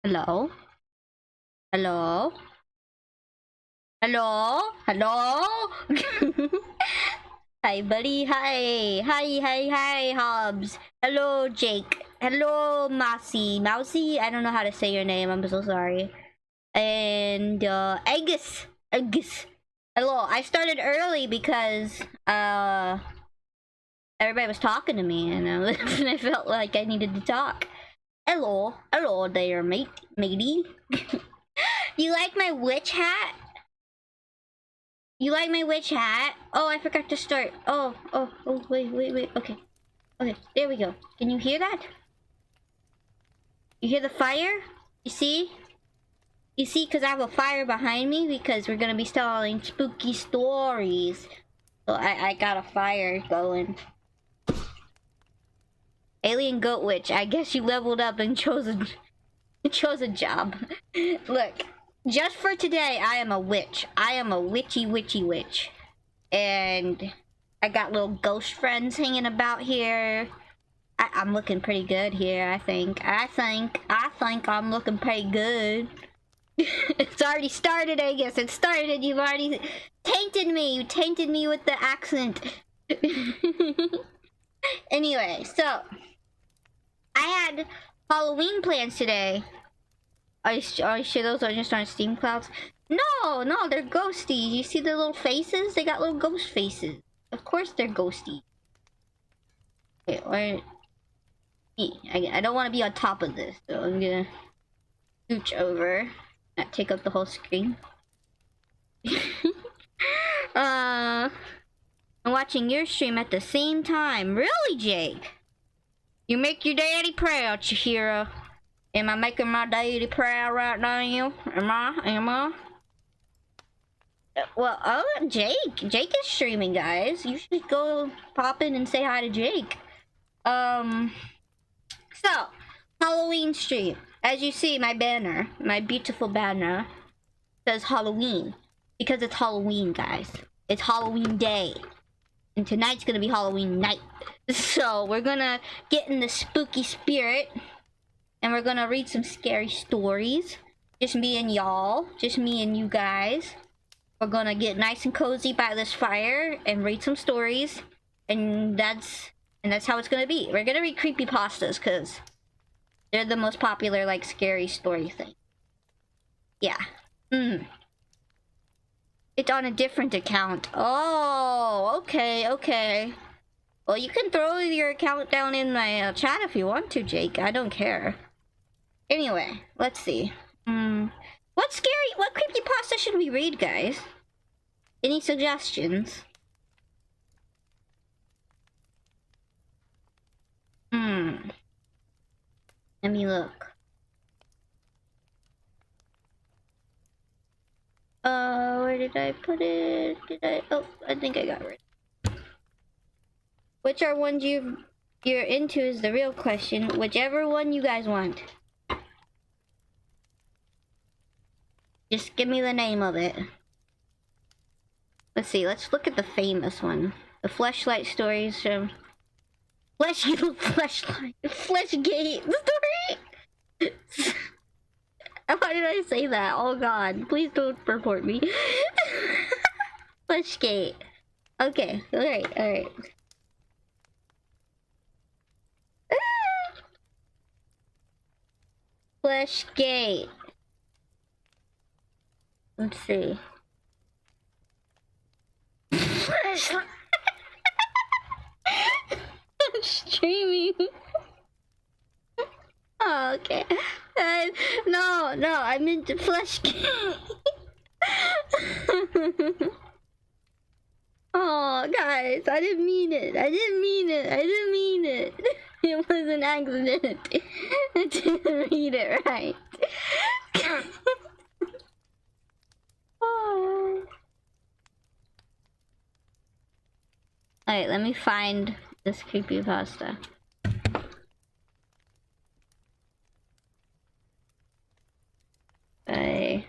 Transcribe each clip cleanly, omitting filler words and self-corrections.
Hello? Hello? Hello? Hello? Hi, buddy. Hi. Hi, Hobbs. Hello, Jake. Hello, Mousy. Mousy? I don't know how to say your name. I'm so sorry. And, Agus. Agus. Hello. I started early because, everybody was talking to me and I felt like I needed to talk. Hello. Hello there, matey. You like my witch hat? You like my witch hat? Oh, I forgot to start. Oh, wait. Okay. Okay, there we go. Can you hear that? You hear the fire? You see? You see, because I have a fire behind me because we're going to be telling spooky stories. So I got a fire going. Alien Goat Witch, I guess you leveled up and chose a job. Look. Just for today, I am a witch. I am a witchy witch. And I got little ghost friends hanging about here. I'm looking pretty good here, I think. I think I'm looking pretty good. It's already started, I guess. It started. You've already tainted me. You tainted me with the accent. Anyway, so I had Halloween plans today. Are you sure those are just on Steam Clouds? No, they're ghosties. You see the little faces? They got little ghost faces. Of course they're ghosty. Okay, where... I don't want to be on top of this, so I'm gonna scooch over. Not take up the whole screen. I'm watching your stream at the same time. Really, Jake? You make your daddy proud, Chihiro. Am I making my daddy proud right now? Am I? Well, Jake is streaming, guys. You should go pop in and say hi to Jake. So Halloween stream. As you see, my banner, my beautiful banner, says Halloween because it's Halloween, guys. It's Halloween day, and tonight's gonna be Halloween night. So we're gonna get in the spooky spirit. And we're gonna read some scary stories. Just me and y'all. Just me and you guys. We're gonna get nice and cozy by this fire and read some stories. And that's how it's gonna be. We're gonna read creepypastas because they're the most popular, like, scary story thing. Yeah. It's on a different account. Oh, okay. Well, you can throw your account down in my chat if you want to, Jake. I don't care. Anyway, let's see. What creepypasta should we read, guys? Any suggestions? Let me look. Where did I put it? Oh, I think I got it. Which are ones you're into is the real question. Whichever one you guys want. Just give me the name of it. Let's see, let's look at the famous one. The Fleshlight stories from... Fleshgate story? Why did I say that? Oh god, please don't report me. Fleshgate. Okay, alright. Fleshgate. Let's see. I'm streaming. Oh, okay. No, I meant to Fleshgate. Oh, guys, I didn't mean it. It was an accident. I didn't read it right. Oh. Alright, let me find this creepypasta. By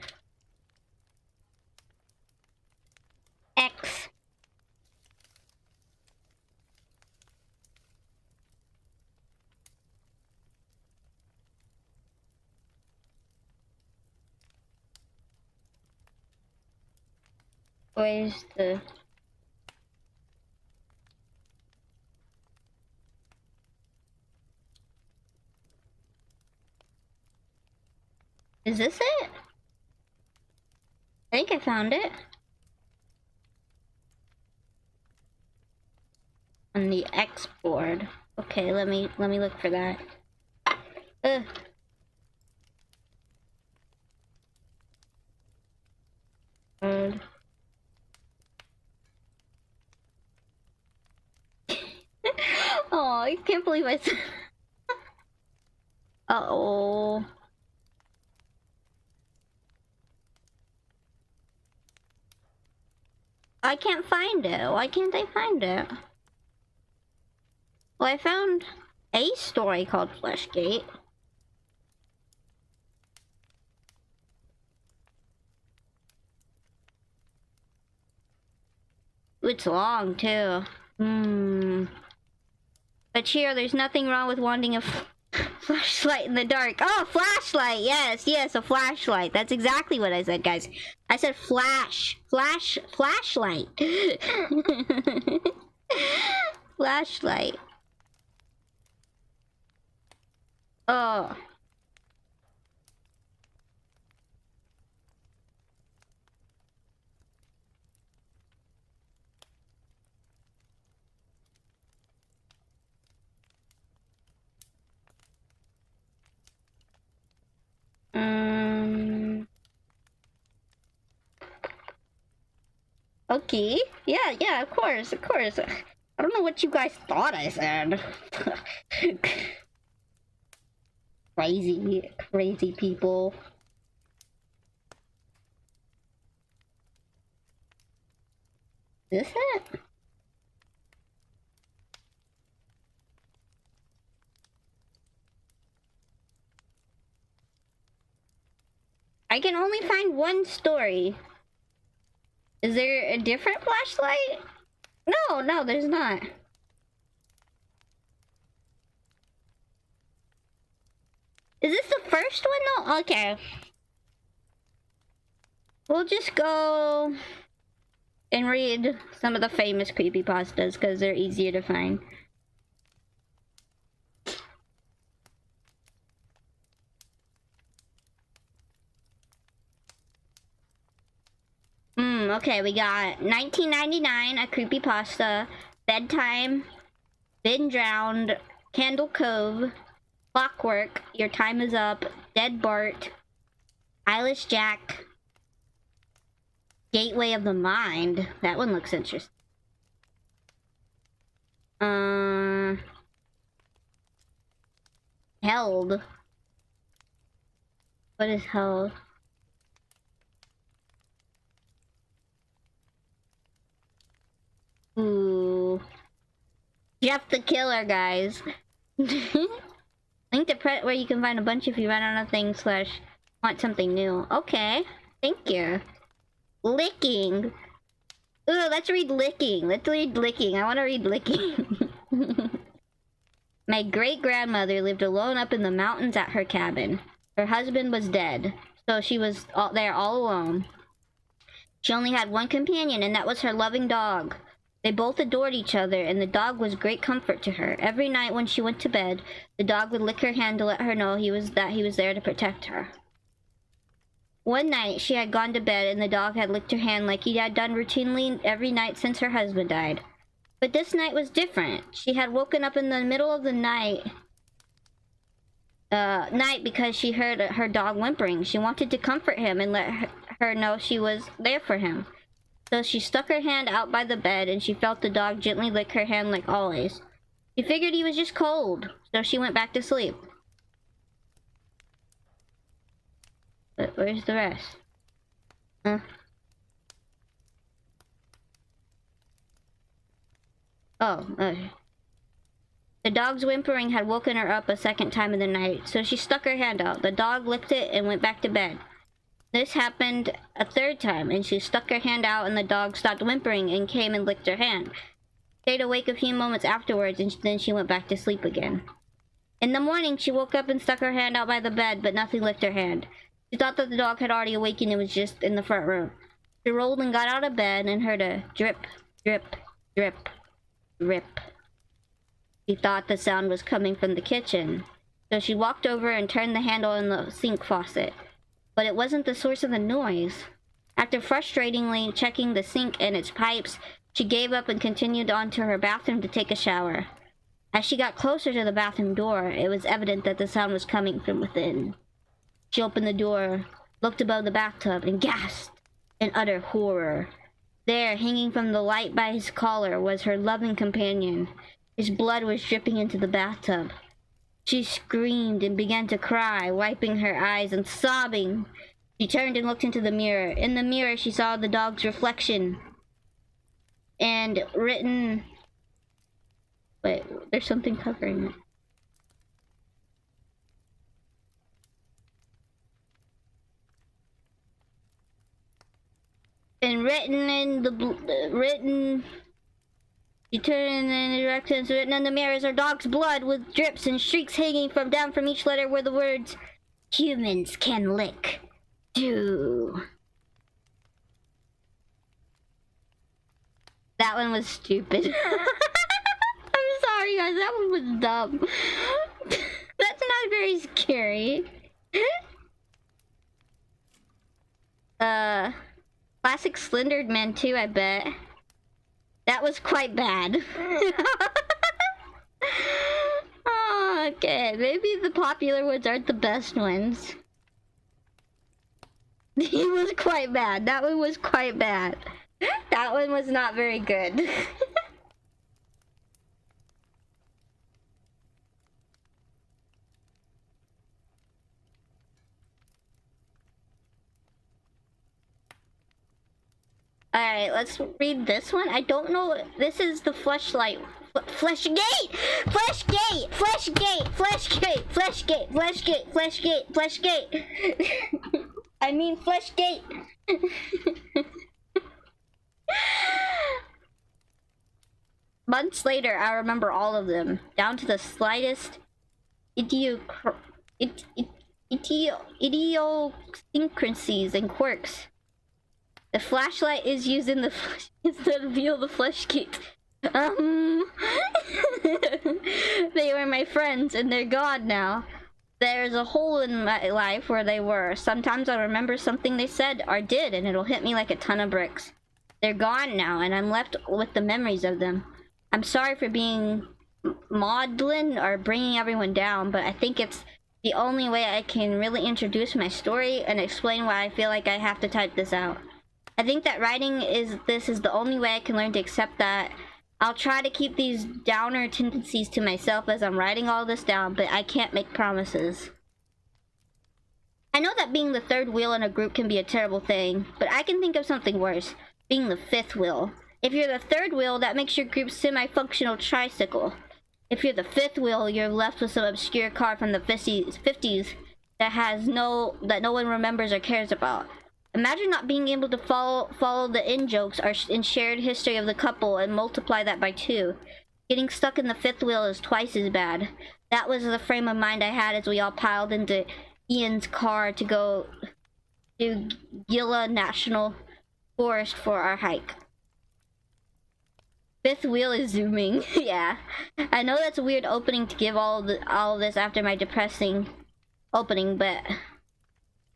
X. Where's the... Is this it? I think I found it. On the X board. Okay, let me look for that. Ugh. Oh, I can't believe I said. Uh-oh. I can't find it. Why can't I find it? Well, I found a story called Fleshgate. It's long, too. But here, there's nothing wrong with wanting a flashlight in the dark. Oh, flashlight! Yes, yes, a flashlight. That's exactly what I said, guys. I said flashlight. Flashlight. Oh. Okay. Yeah, of course. I don't know what you guys thought I said. Crazy people. Is this it? I can only find one story. Is there a different flashlight? No, there's not. Is this the first one? No? Okay. We'll just go and read some of the famous creepypastas because they're easier to find. Okay, we got 1999, a creepypasta, bedtime, been drowned, Candle Cove, Clockwork, Your Time Is Up, Dead Bart, Eyeless Jack, Gateway of the Mind. That one looks interesting. Held. What is held? Ooh. Jeff the Killer, guys. Link to where you can find a bunch if you run out of things / want something new. Okay. Thank you. Licking. Ooh, let's read licking. Let's read licking. I want to read licking. My great-grandmother lived alone up in the mountains at her cabin. Her husband was dead, so she was there all alone. She only had one companion, and that was her loving dog. They both adored each other, and the dog was great comfort to her. Every night when she went to bed, the dog would lick her hand to let her know he was there to protect her. One night, she had gone to bed, and the dog had licked her hand like he had done routinely every night since her husband died. But this night was different. She had woken up in the middle of the night because she heard her dog whimpering. She wanted to comfort him and let her know she was there for him. So she stuck her hand out by the bed, and she felt the dog gently lick her hand like always. She figured he was just cold, so she went back to sleep. But where's the rest? Oh, okay. The dog's whimpering had woken her up a second time in the night, so she stuck her hand out. The dog licked it and went back to bed. This happened a third time, and she stuck her hand out, and the dog stopped whimpering and came and licked her hand. Stayed awake a few moments afterwards, and then she went back to sleep again. In the morning, she woke up and stuck her hand out by the bed, but nothing licked her hand. She thought that the dog had already awakened and was just in the front room. She rolled and got out of bed and heard a drip, drip, drip, drip. She thought the sound was coming from the kitchen, so she walked over and turned the handle on the sink faucet. But it wasn't the source of the noise. After frustratingly checking the sink and its pipes, she gave up and continued on to her bathroom to take a shower. As she got closer to the bathroom door, it was evident that the sound was coming from within. She opened the door, looked above the bathtub, and gasped in utter horror. There, hanging from the light by his collar, was her loving companion. His blood was dripping into the bathtub. She screamed and began to cry, wiping her eyes and sobbing. She turned and looked into the mirror. In the mirror, she saw the dog's reflection. And written... Wait, there's something covering it. And written in the... She turned in the directions written on the mirror is her dog's blood with drips and streaks hanging down from each letter were the words, "Humans can lick too." That one was stupid. I'm sorry guys, that one was dumb. That's not very scary. Classic Slendered Man too, I bet. That was quite bad. Oh, okay, maybe the popular ones aren't the best ones. He was quite bad. That one was quite bad. That one was not very good. Alright, let's read this one. I don't know. This is the fleshlight. Fleshgate! Fleshgate! Fleshgate! Fleshgate! Fleshgate! Fleshgate! Fleshgate! Fleshgate! I mean Fleshgate! Months later, I remember all of them, down to the slightest idiosyncrasies and quirks. The flashlight is used in the to reveal the flesh gate. They were my friends and they're gone now. There's a hole in my life where they were. Sometimes I remember something they said or did and it'll hit me like a ton of bricks. They're gone now and I'm left with the memories of them. I'm sorry for being maudlin or bringing everyone down, but I think it's the only way I can really introduce my story and explain why I feel like I have to type this out. I think that writing this is the only way I can learn to accept that. I'll try to keep these downer tendencies to myself as I'm writing all this down, but I can't make promises. I know that being the third wheel in a group can be a terrible thing, but I can think of something worse. Being the fifth wheel. If you're the third wheel, that makes your group semi-functional tricycle. If you're the fifth wheel, you're left with some obscure car from the 50s that no one remembers or cares about. Imagine not being able to follow the in-jokes or shared history of the couple and multiply that by 2. Getting stuck in the fifth wheel is twice as bad. That was the frame of mind I had as we all piled into Ian's car to go to Gila National Forest for our hike. Fifth wheel is zooming. Yeah. I know that's a weird opening to give all of this after my depressing opening, but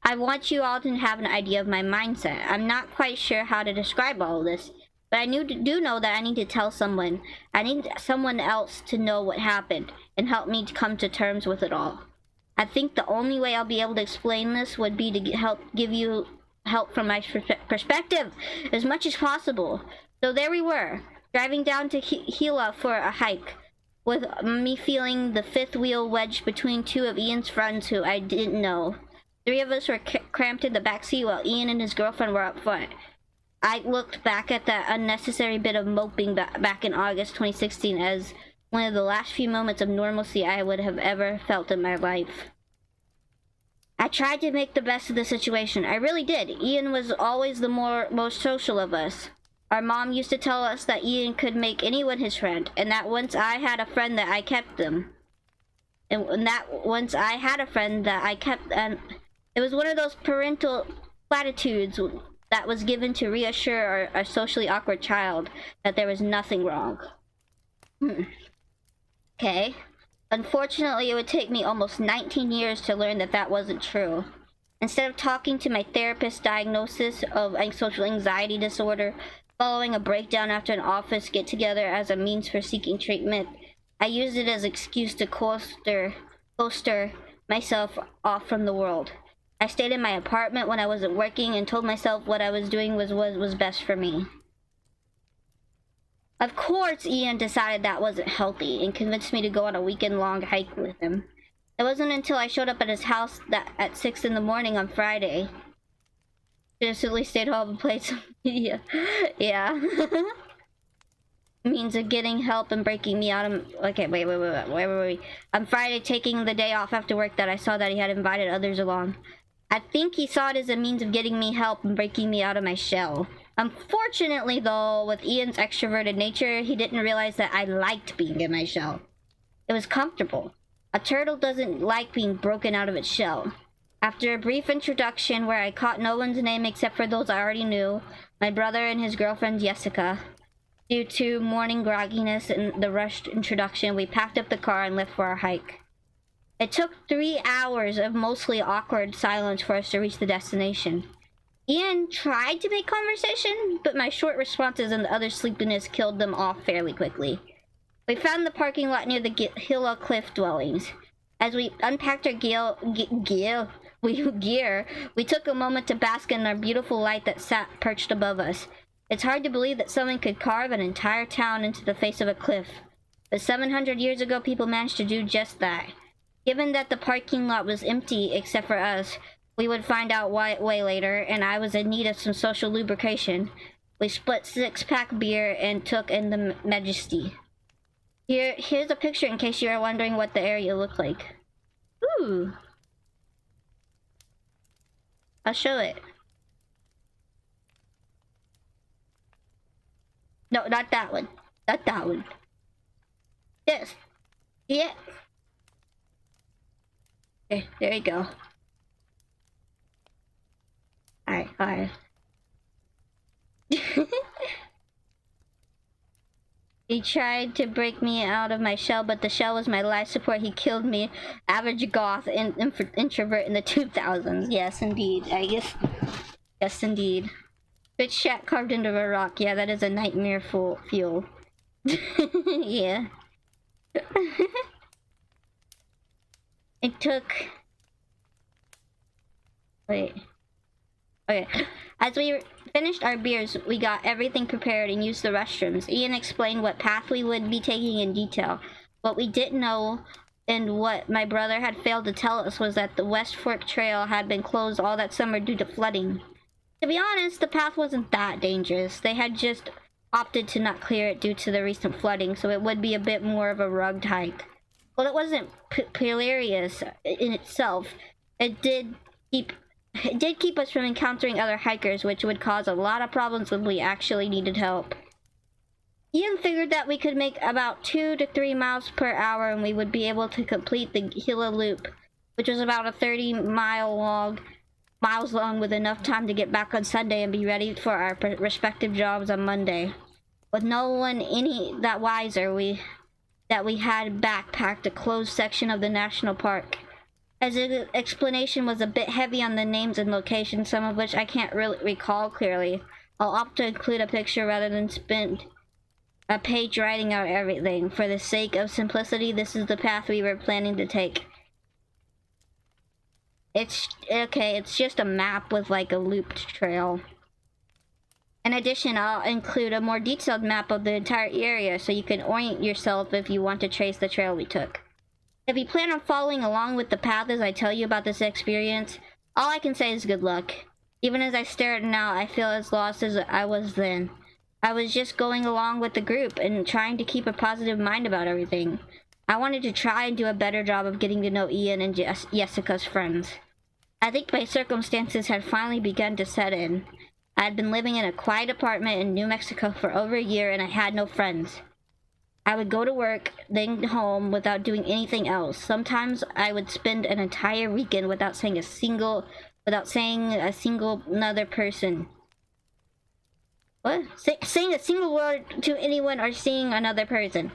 I want you all to have an idea of my mindset. I'm not quite sure how to describe all of this, but I do know that I need to tell someone. I need someone else to know what happened and help me to come to terms with it all. I think the only way I'll be able to explain this would be to give you help from my perspective as much as possible. So there we were, driving down to Gila for a hike, with me feeling the fifth wheel wedged between 2 of Ian's friends who I didn't know. 3 of us were cramped in the backseat while Ian and his girlfriend were up front. I looked back at that unnecessary bit of moping back in August 2016 as one of the last few moments of normalcy I would have ever felt in my life. I tried to make the best of the situation. I really did. Ian was always the most social of us. Our mom used to tell us that Ian could make anyone his friend, and that once I had a friend that I kept them. And it was one of those parental platitudes that was given to reassure a socially awkward child that there was nothing wrong. Okay. Unfortunately, it would take me almost 19 years to learn that that wasn't true. Instead of talking to my therapist's diagnosis of social anxiety disorder, following a breakdown after an office get-together as a means for seeking treatment, I used it as an excuse to coaster myself off from the world. I stayed in my apartment when I wasn't working and told myself what I was doing was best for me. Of course, Ian decided that wasn't healthy and convinced me to go on a weekend-long hike with him. It wasn't until I showed up at his house at 6 in the morning on Friday. Just at least stayed home and played some media. Yeah. Means of getting help and breaking me out of... Okay, wait. On Friday, taking the day off after work, that I saw that he had invited others along. I think he saw it as a means of getting me help and breaking me out of my shell. Unfortunately, though, with Ian's extroverted nature, he didn't realize that I liked being in my shell. It was comfortable. A turtle doesn't like being broken out of its shell. After a brief introduction where I caught no one's name except for those I already knew, my brother and his girlfriend Jessica, due to morning grogginess and the rushed introduction, we packed up the car and left for our hike. It took 3 hours of mostly awkward silence for us to reach the destination. Ian tried to make conversation, but my short responses and the other sleepiness killed them off fairly quickly. We found the parking lot near the Hilla Cliff dwellings. As we unpacked our gear, we took a moment to bask in our beautiful light that sat perched above us. It's hard to believe that someone could carve an entire town into the face of a cliff. But 700 years ago, people managed to do just that. Given that the parking lot was empty except for us, we would find out way later, and I was in need of some social lubrication. We split 6-pack beer and took in the majesty. Here's a picture in case you are wondering what the area looked like. Ooh. I'll show it. No, not that one. Not that one. Yes. Yeah. Okay, there you go. Alright. He tried to break me out of my shell, but the shell was my life support. He killed me. Average goth and introvert in the 2000s. Yes, indeed. I guess. Yes, indeed. Good shack carved into a rock. Yeah, that is a nightmare fuel. Yeah. It took... Wait. Okay. As we finished our beers, we got everything prepared and used the restrooms. Ian explained what path we would be taking in detail. What we didn't know, and what my brother had failed to tell us, was that the West Fork Trail had been closed all that summer due to flooding. To be honest, the path wasn't that dangerous. They had just opted to not clear it due to the recent flooding, so it would be a bit more of a rugged hike. Well, it wasn't hilarious in itself. It did keep us from encountering other hikers, which would cause a lot of problems when we actually needed help. Ian figured that we could make about 2 to 3 miles per hour and we would be able to complete the Gila Loop, which was about a 30-miles long with enough time to get back on Sunday and be ready for our respective jobs on Monday. With no one any that wiser, we had backpacked a closed section of the national park. As the explanation was a bit heavy on the names and locations, some of which I can't really recall clearly, I'll opt to include a picture rather than spend a page writing out everything. For the sake of simplicity, this is the path we were planning to take. It's just a map with like a looped trail. In addition, I'll include a more detailed map of the entire area so you can orient yourself if you want to trace the trail we took. If you plan on following along with the path as I tell you about this experience, all I can say is good luck. Even as I stare at it now, I feel as lost as I was then. I was just going along with the group and trying to keep a positive mind about everything. I wanted to try and do a better job of getting to know Ian and Jessica's friends. I think my circumstances had finally begun to set in. I had been living in a quiet apartment in New Mexico for over a year and I had no friends. I would go to work, then home without doing anything else. Sometimes I would spend an entire weekend without saying a single another person. What? Saying a single word to anyone or seeing another person.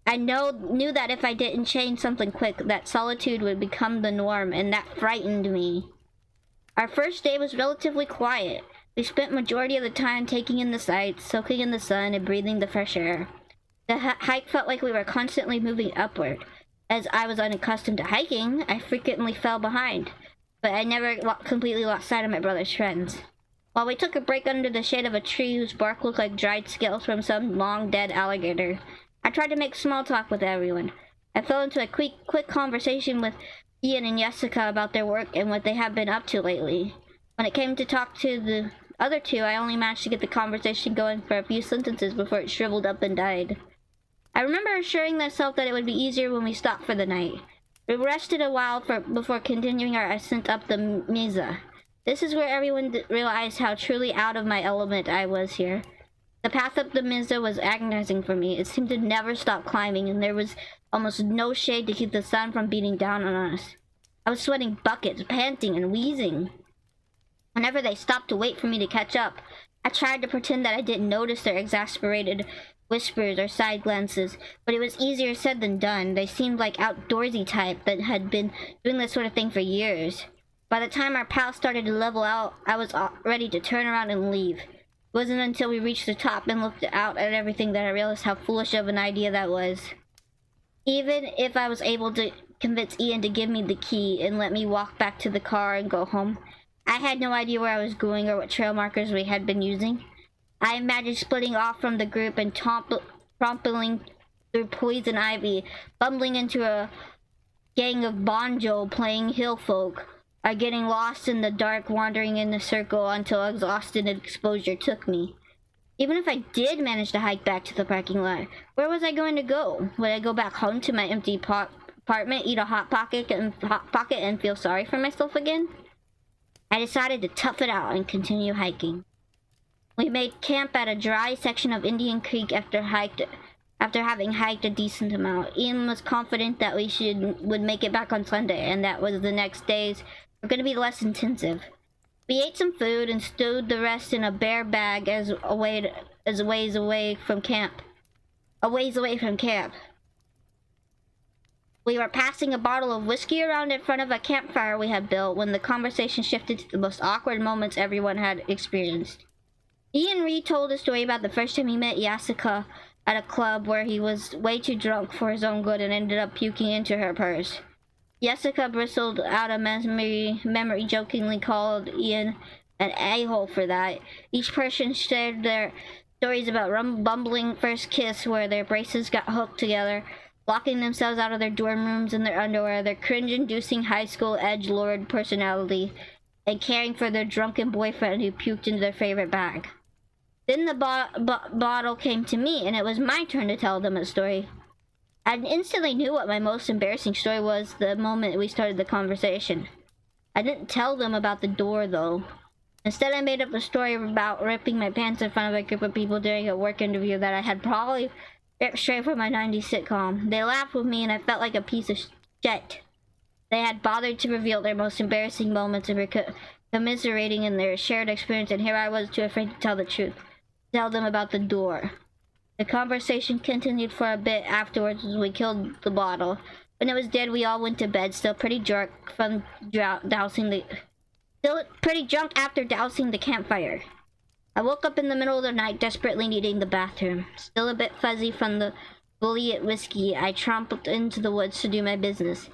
I knew that if I didn't change something quick, that solitude would become the norm, and that frightened me. Our first day was relatively quiet. We spent majority of the time taking in the sights, soaking in the sun, and breathing the fresh air. The hike felt like we were constantly moving upward. As I was unaccustomed to hiking, I frequently fell behind, but I never completely lost sight of my brother's friends. While we took a break under the shade of a tree whose bark looked like dried scales from some long-dead alligator, I tried to make small talk with everyone. I fell into a quick conversation with Ian and Jessica about their work and what they have been up to lately. When it came to talk to the other two, I only managed to get the conversation going for a few sentences before it shriveled up and died. I remember assuring myself that it would be easier when we stopped for the night. We rested a while before continuing our ascent up the Mesa. This is where everyone realized how truly out of my element I was here. The path up the Mesa was agonizing for me. It seemed to never stop climbing, and there was almost no shade to keep the sun from beating down on us. I was sweating buckets, panting, and wheezing. Whenever they stopped to wait for me to catch up, I tried to pretend that I didn't notice their exasperated whispers or side glances, but it was easier said than done. They seemed like outdoorsy type that had been doing this sort of thing for years. By the time our path started to level out, I was ready to turn around and leave. It wasn't until we reached the top and looked out at everything that I realized how foolish of an idea that was. Even if I was able to convince Ian to give me the key and let me walk back to the car and go home, I had no idea where I was going or what trail markers we had been using. I imagined splitting off from the group and trompling through poison ivy, bumbling into a gang of banjo playing hill folk, or getting lost in the dark, wandering in a circle until exhausted exposure took me. Even if I did manage to hike back to the parking lot, where was I going to go? Would I go back home to my empty apartment, eat a hot pocket and feel sorry for myself again? I decided to tough it out and continue hiking. We made camp at a dry section of Indian Creek after having hiked a decent amount. Ian was confident that we would make it back on Sunday, and that was the next days were going to be less intensive. We ate some food and stowed the rest in a bear bag a ways away from camp. We were passing a bottle of whiskey around in front of a campfire we had built when the conversation shifted to the most awkward moments everyone had experienced. Ian retold a story about the first time he met Jessica at a club where he was way too drunk for his own good and ended up puking into her purse. Jessica bristled out a memory jokingly called Ian an a-hole for that. Each person shared their stories about bumbling first kiss where their braces got hooked together, locking themselves out of their dorm rooms in their underwear, their cringe-inducing high school edgelord personality, and caring for their drunken boyfriend who puked into their favorite bag. Then the bottle came to me, and it was my turn to tell them a story. I instantly knew what my most embarrassing story was the moment we started the conversation. I didn't tell them about the door, though. Instead, I made up a story about ripping my pants in front of a group of people during a work interview that I had probably ripped straight from my 90s sitcom. They laughed with me, and I felt like a piece of shit. They had bothered to reveal their most embarrassing moments and were commiserating in their shared experience, and here I was too afraid to tell the truth. Tell them about the door. The conversation continued for a bit afterwards as we killed the bottle. When it was dead, we all went to bed, still pretty drunk after dousing the campfire. I woke up in the middle of the night, desperately needing the bathroom. Still a bit fuzzy from the bulliot whiskey, I tromped into the woods to do my business.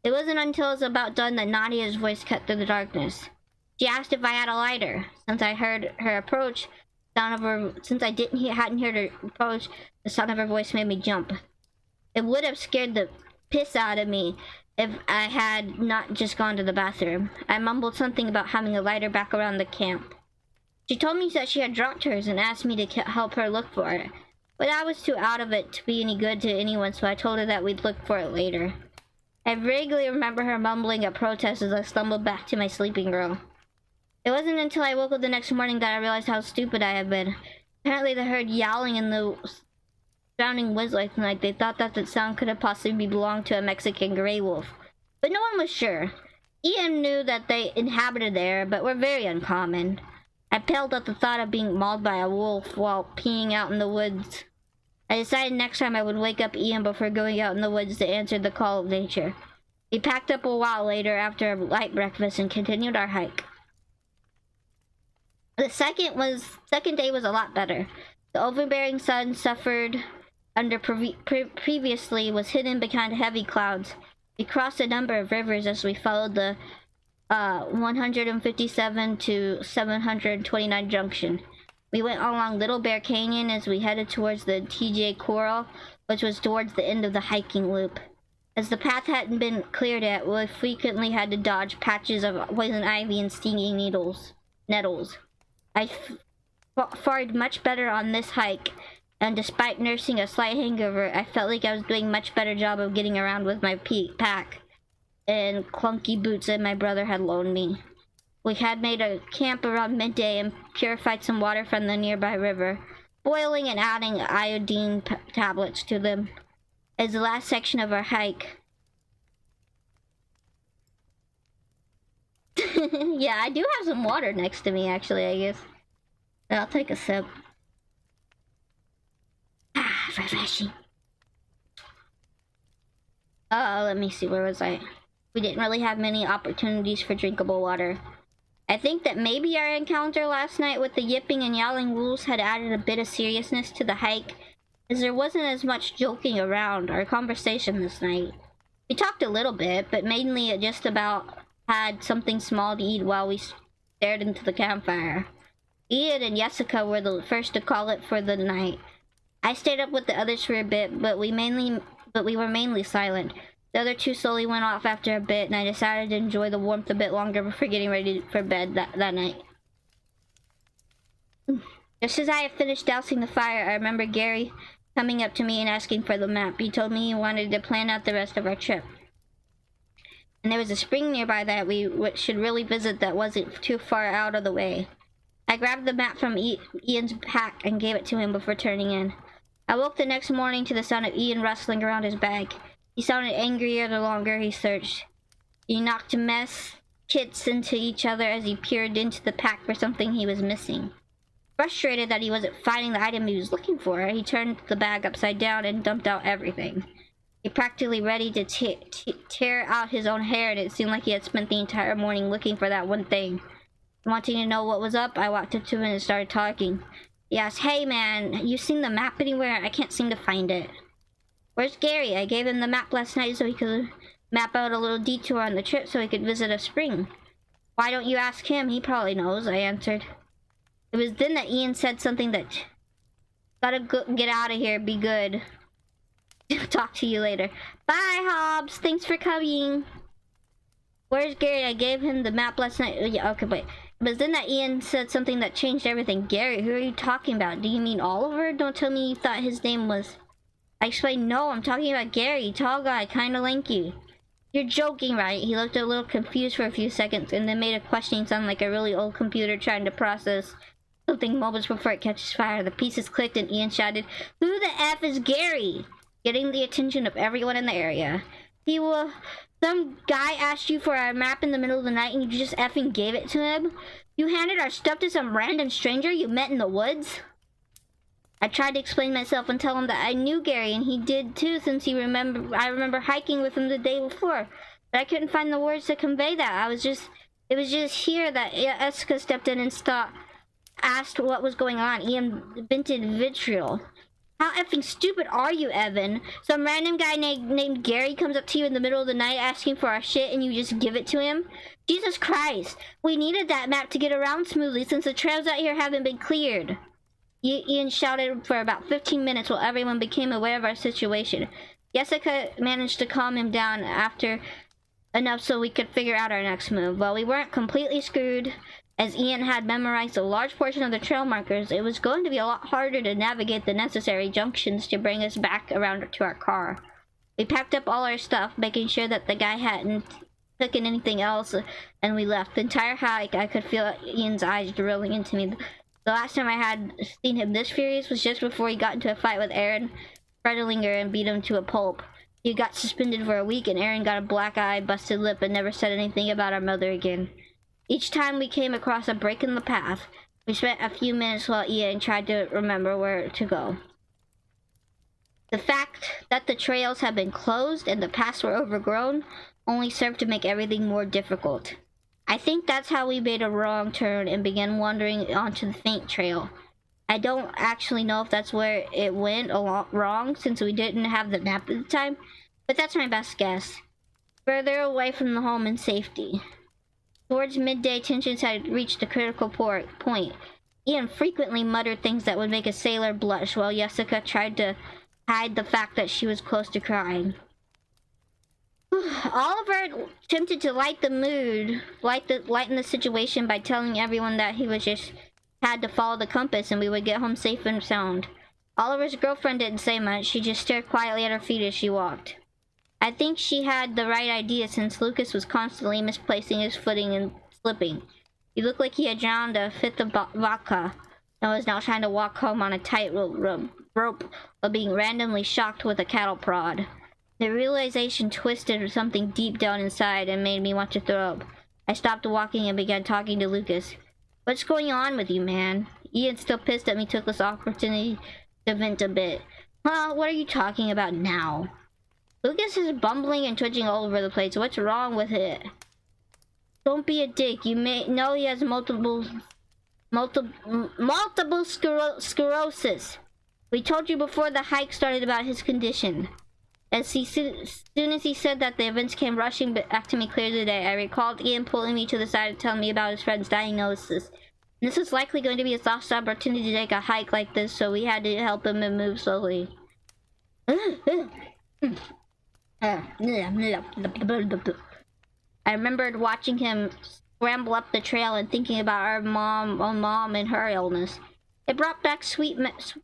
It wasn't until I was about done that Nadia's voice cut through the darkness. She asked if I had a lighter. Since I heard her approach, hadn't heard her approach, the sound of her voice made me jump. It would have scared the piss out of me if I had not just gone to the bathroom. I mumbled something about having a lighter back around the camp. She told me that she had dropped hers and asked me to help her look for it. But I was too out of it to be any good to anyone, so I told her that we'd look for it later. I vaguely remember her mumbling a protest as I stumbled back to my sleeping girl. It wasn't until I woke up the next morning that I realized how stupid I had been. Apparently they heard yowling in the surrounding woods last night. They thought that the sound could have possibly belonged to a Mexican gray wolf. But no one was sure. Ian knew that they inhabited there, but were very uncommon. I paled at the thought of being mauled by a wolf while peeing out in the woods. I decided next time I would wake up Ian before going out in the woods to answer the call of nature. We packed up a while later after a light breakfast and continued our hike. The second day was a lot better. The overbearing sun suffered under previously was hidden behind heavy clouds. We crossed a number of rivers as we followed the 157 to 729 junction. We went along Little Bear Canyon as we headed towards the TJ Coral, which was towards the end of the hiking loop. As the path hadn't been cleared yet, we frequently had to dodge patches of poison ivy and stinging nettles. I fared much better on this hike, and despite nursing a slight hangover, I felt like I was doing a much better job of getting around with my pack and clunky boots that my brother had loaned me. We had made a camp around midday and purified some water from the nearby river, boiling and adding iodine tablets to them. As the last section of our hike. Yeah, I do have some water next to me, actually, I guess. I'll take a sip. Ah, refreshing. Let me see, where was I? We didn't really have many opportunities for drinkable water. I think that maybe our encounter last night with the yipping and yowling wolves had added a bit of seriousness to the hike, as there wasn't as much joking around our conversation this night. We talked a little bit, but mainly just about had something small to eat while we stared into the campfire. Ian and Jessica were the first to call it for the night. I stayed up with the others for a bit, but we were mainly silent. The other two slowly went off after a bit, and I decided to enjoy the warmth a bit longer before getting ready for bed that night. Just as I had finished dousing the fire, I remember Gary coming up to me and asking for the map. He told me he wanted to plan out the rest of our trip. And there was a spring nearby that we should really visit that wasn't too far out of the way. I grabbed the map from Ian's pack and gave it to him before turning in. I woke the next morning to the sound of Ian rustling around his bag. He sounded angrier the longer he searched. He knocked mess kits into each other as he peered into the pack for something he was missing. Frustrated that he wasn't finding the item he was looking for, he turned the bag upside down and dumped out everything. He practically ready to tear out his own hair, and it seemed like he had spent the entire morning looking for that one thing. Wanting to know what was up, I walked up to him and started talking. He asked, "Hey man, you seen the map anywhere? I can't seem to find it." "Where's Gary? I gave him the map last night so he could map out a little detour on the trip so he could visit a spring." "Why don't you ask him? He probably knows," I answered. It was then that Ian said something that, "Gotta get out of here, be good. Talk to you later." "Bye, Hobbs. Thanks for coming." "Where's Gary? I gave him the map last night." Yeah, okay, wait. It was then that Ian said something that changed everything. "Gary? Who are you talking about? Do you mean Oliver? Don't tell me you thought his name was..." I explained, "No, I'm talking about Gary. Tall guy, kinda lanky." "You're joking, right?" He looked a little confused for a few seconds and then made a questioning sound like a really old computer trying to process something moments before it catches fire. The pieces clicked and Ian shouted, "Who the F is Gary?" Getting the attention of everyone in the area. Some guy asked you for a map in the middle of the night and you just effing gave it to him? You handed our stuff to some random stranger you met in the woods? I tried to explain myself and tell him that I knew Gary and he did too, since I remember hiking with him the day before. But I couldn't find the words to convey that. It was just here that Jessica stepped in and asked what was going on. Ian vented vitriol. "How effing stupid are you, Evan? Some random guy named Gary comes up to you in the middle of the night asking for our shit and you just give it to him? Jesus Christ! We needed that map to get around smoothly since the trails out here haven't been cleared." Ian shouted for about 15 minutes while everyone became aware of our situation. Jessica managed to calm him down after enough so we could figure out our next move. While we weren't completely screwed, as Ian had memorized a large portion of the trail markers, it was going to be a lot harder to navigate the necessary junctions to bring us back around to our car. We packed up all our stuff, making sure that the guy hadn't taken anything else, and we left. The entire hike, I could feel Ian's eyes drilling into me. The last time I had seen him this furious was just before he got into a fight with Aaron Fredelinger and beat him to a pulp. He got suspended for a week and Aaron got a black eye, busted lip, and never said anything about our mother again. Each time we came across a break in the path, We spent a few minutes while Ian tried to remember where to go. The fact that the trails had been closed and the paths were overgrown only served to make everything more difficult. I think that's how we made a wrong turn and began wandering onto the faint trail. I don't actually know if that's where it went wrong since we didn't have the map at the time, but that's my best guess. Further away from the home and safety. Towards midday, tensions had reached a critical point. Ian frequently muttered things that would make a sailor blush, while Jessica tried to hide the fact that she was close to crying. Oliver attempted to lighten the situation by telling everyone that he was just had to follow the compass and we would get home safe and sound. Oliver's girlfriend didn't say much. She just stared quietly at her feet as she walked. I think she had the right idea since Lucas was constantly misplacing his footing and slipping. He looked like he had drowned a fifth of vodka and was now trying to walk home on a tightrope while being randomly shocked with a cattle prod. The realization twisted something deep down inside and made me want to throw up. I stopped walking and began talking to Lucas. What's going on with you, man? Ian, still pissed at me, took this opportunity to vent a bit. Huh? What are you talking about now? Lucas is bumbling and twitching all over the place. What's wrong with it? Don't be a dick. You may know he has multiple sclerosis. We told you before the hike started about his condition. As soon as he said that, the events came rushing back to me clear as day. I recalled Ian pulling me to the side and telling me about his friend's diagnosis. And this was likely going to be his last opportunity to take a hike like this, so we had to help him and move slowly. I remembered watching him scramble up the trail and thinking about our mom and her illness. It brought back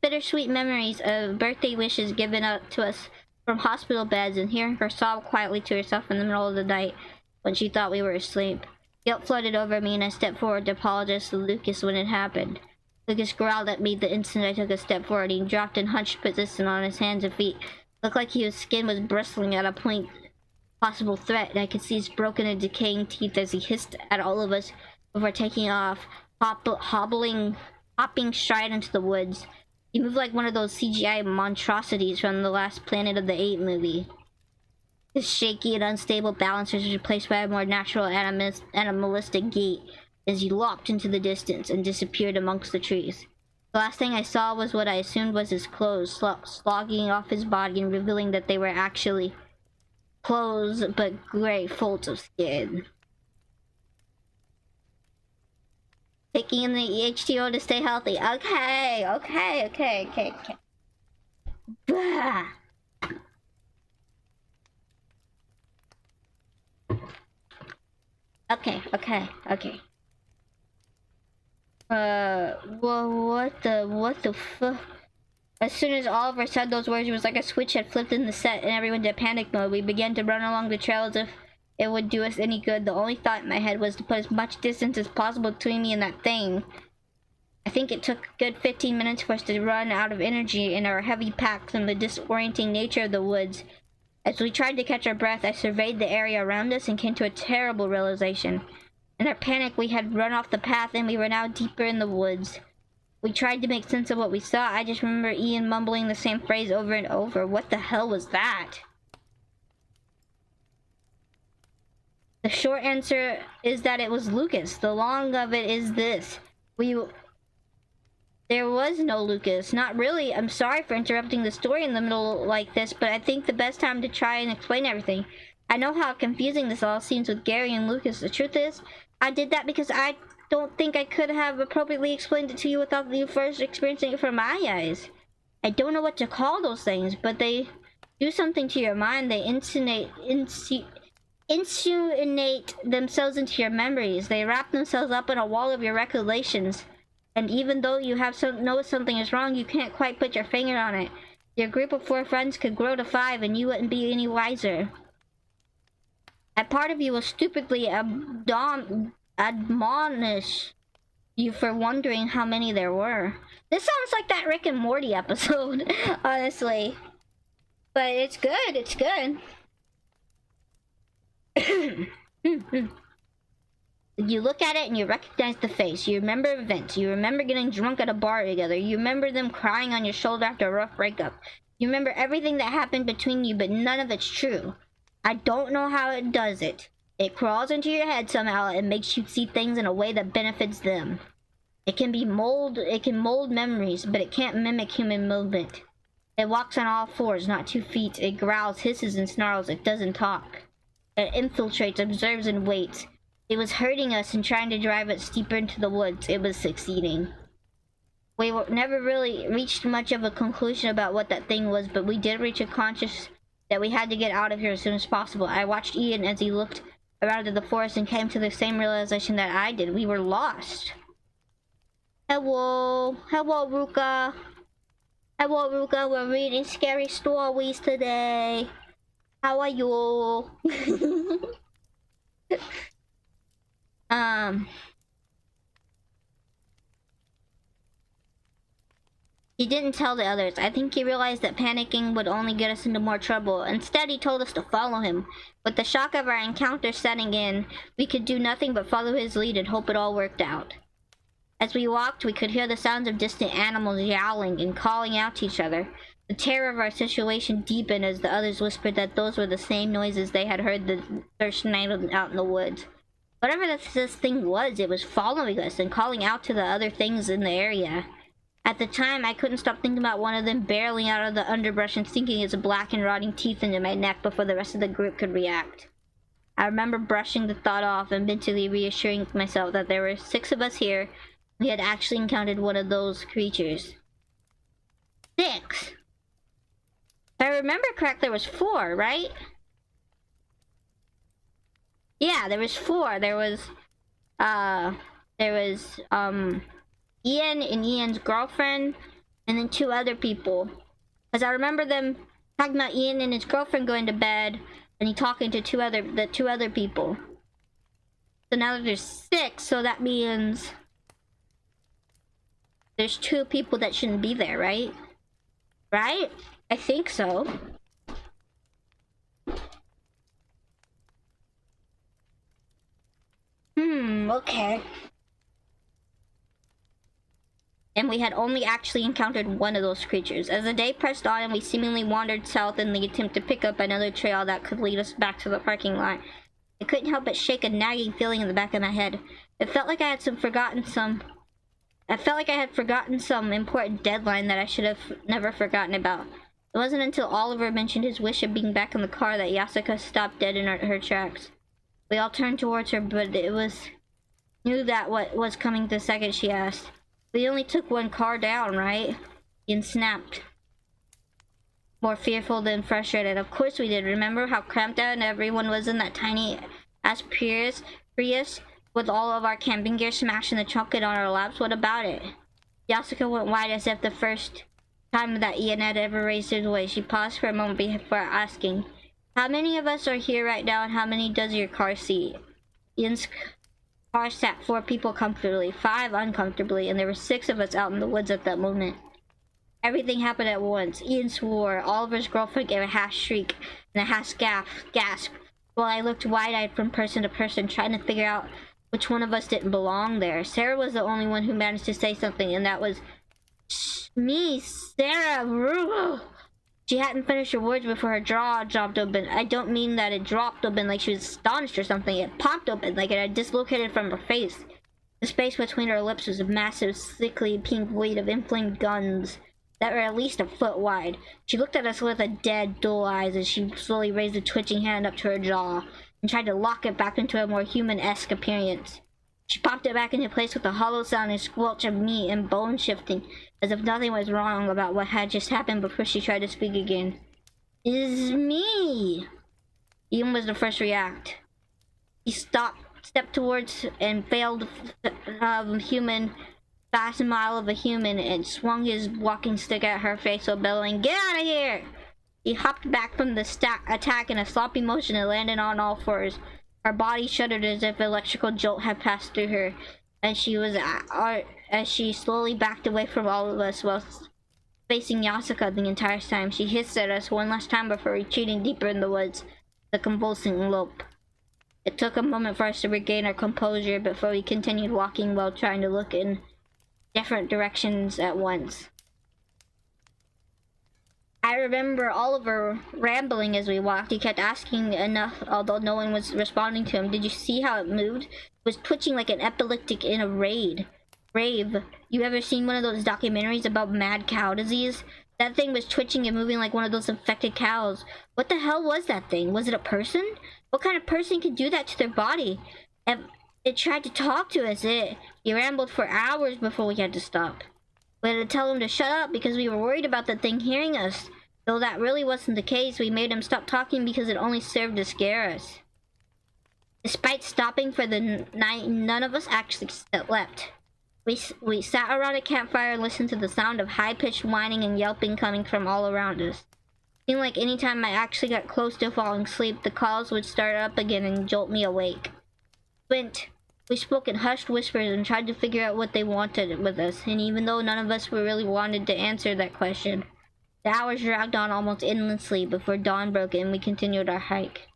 bittersweet memories of birthday wishes given up to us from hospital beds and hearing her sob quietly to herself in the middle of the night when she thought we were asleep. Guilt flooded over me and I stepped forward to apologize to Lucas when it happened. Lucas growled at me the instant I took a step forward. He dropped in hunched position on his hands and feet. Looked like his skin was bristling at a possible threat, and I could see his broken and decaying teeth as he hissed at all of us before taking off, hopping stride into the woods. He moved like one of those CGI monstrosities from the last Planet of the Apes movie. His shaky and unstable balance was replaced by a more natural animalistic gait as he lopped into the distance and disappeared amongst the trees. The last thing I saw was what I assumed was his clothes slogging off his body and revealing that they were actually clothes but gray folds of skin. Taking in the H2O to stay healthy. Okay. Bah. Okay. Well, what the fuck? As soon as Oliver said those words, it was like a switch had flipped in the set and everyone did panic mode. We began to run along the trail as if it would do us any good. The only thought in my head was to put as much distance as possible between me and that thing. I think it took a good 15 minutes for us to run out of energy in our heavy packs and the disorienting nature of the woods. As we tried to catch our breath, I surveyed the area around us and came to a terrible realization. In our panic, we had run off the path and we were now deeper in the woods. We tried to make sense of what we saw. I just remember Ian mumbling the same phrase over and over. What the hell was that? The short answer is that it was Lucas. The long of it is this. There was no Lucas. Not really. I'm sorry for interrupting the story in the middle like this, but I think the best time to try and explain everything. I know how confusing this all seems with Gary and Lucas. The truth is, I did that because I don't think I could have appropriately explained it to you without you first experiencing it from my eyes. I don't know what to call those things, but they do something to your mind. They insinuate themselves into your memories. They wrap themselves up in a wall of your recollections. And even though you know something is wrong, you can't quite put your finger on it. Your group of 4 friends could grow to 5 and you wouldn't be any wiser. A part of you will stupidly admonish you for wondering how many there were. This sounds like that Rick and Morty episode, honestly. But it's good, it's good. You look at it and you recognize the face. You remember events. You remember getting drunk at a bar together. You remember them crying on your shoulder after a rough breakup. You remember everything that happened between you, but none of it's true. I don't know how it does it. It crawls into your head somehow and makes you see things in a way that benefits them. It can mold memories, but it can't mimic human movement. It walks on all fours, not 2 feet. It growls, hisses, and snarls. It doesn't talk. It infiltrates, observes, and waits. It was hurting us and trying to drive us deeper into the woods. It was succeeding. We never really reached much of a conclusion about what that thing was, but we did reach a conscious that we had to get out of here as soon as possible. I watched Ian as he looked around at the forest and came to the same realization that I did. We were lost. Hello. Hello, Ruka. Hello, Ruka. We're reading scary stories today. How are you? He didn't tell the others. I think he realized that panicking would only get us into more trouble. Instead, he told us to follow him. With the shock of our encounter setting in, we could do nothing but follow his lead and hope it all worked out. As we walked, we could hear the sounds of distant animals yowling and calling out to each other. The terror of our situation deepened as the others whispered that those were the same noises they had heard the first night out in the woods. Whatever this thing was, it was following us and calling out to the other things in the area. At the time, I couldn't stop thinking about one of them barreling out of the underbrush and sinking its black and rotting teeth into my neck before the rest of the group could react. I remember brushing the thought off and mentally reassuring myself that there were 6 of us here. We had actually encountered one of those creatures. 6! If I remember correctly, there was 4, right? Yeah, there was 4. There was Ian and Ian's girlfriend, and then 2 other people. Because I remember them talking about Ian and his girlfriend going to bed, and he talking to the 2 other people. So now there's 6, so that means there's 2 people that shouldn't be there, right? Right? I think so. Okay. And we had only actually encountered one of those creatures. As the day pressed on and we seemingly wandered south in the attempt to pick up another trail that could lead us back to the parking lot, I couldn't help but shake a nagging feeling in the back of my head. It felt like I had forgotten some important deadline that I should have never forgotten about. It wasn't until Oliver mentioned his wish of being back in the car that Yasuka stopped dead in her tracks. We all turned towards her, but knew that what was coming the second she asked. We only took 1 car down, right? Ian snapped. More fearful than frustrated. Of course we did. Remember how cramped out everyone was in that tiny ass Prius with all of our camping gear smashed in the trunk and on our laps? What about it? Yasuka went wide as if the first time that Ian had ever raised his voice. She paused for a moment before asking, how many of us are here right now and how many does your car seat? Ian's car sat 4 people comfortably, 5 uncomfortably, and there were 6 of us out in the woods at that moment. Everything happened at once. Ian swore. Oliver's girlfriend gave a half shriek and a half gasp, while I looked wide-eyed from person to person, trying to figure out which one of us didn't belong there. Sarah was the only one who managed to say something, and that was me, Sarah. She hadn't finished her words before her jaw dropped open. I don't mean that it dropped open like she was astonished or something. It popped open like it had dislocated from her face. The space between her lips was a massive, sickly pink void of inflamed guns that were at least a foot wide. She looked at us with a dead, dull eyes as she slowly raised a twitching hand up to her jaw and tried to lock it back into a more human-esque appearance. She popped it back into place with a hollow sound and squelch of meat and bone shifting, as if nothing was wrong about what had just happened before she tried to speak again. It's me! Ian was the first to react. He stepped towards and failed human, fast mile of a human, and swung his walking stick at her face while bellowing, "Get out of here!" He hopped back from the attack in a sloppy motion and landed on all fours. Her body shuddered as if an electrical jolt had passed through her, and as she slowly backed away from all of us while facing Yasuka the entire time. She hissed at us one last time before retreating deeper in the woods, the convulsing lope. It took a moment for us to regain our composure before we continued walking while trying to look in different directions at once. I remember Oliver rambling as we walked. He kept asking enough, although no one was responding to him. Did you see how it moved? It was twitching like an epileptic in a rave. You ever seen one of those documentaries about mad cow disease? That thing was twitching and moving like one of those infected cows. What the hell was that thing? Was it a person? What kind of person could do that to their body? And it tried to talk to us. He rambled for hours before we had to stop. We had to tell him to shut up because we were worried about the thing hearing us. Though that really wasn't the case, we made him stop talking because it only served to scare us. Despite stopping for the night, none of us actually slept. We sat around a campfire and listened to the sound of high-pitched whining and yelping coming from all around us. It seemed like any time I actually got close to falling asleep, the calls would start up again and jolt me awake. We spoke in hushed whispers and tried to figure out what they wanted with us, and even though none of us really wanted to answer that question, the hours dragged on almost endlessly before dawn broke and we continued our hike.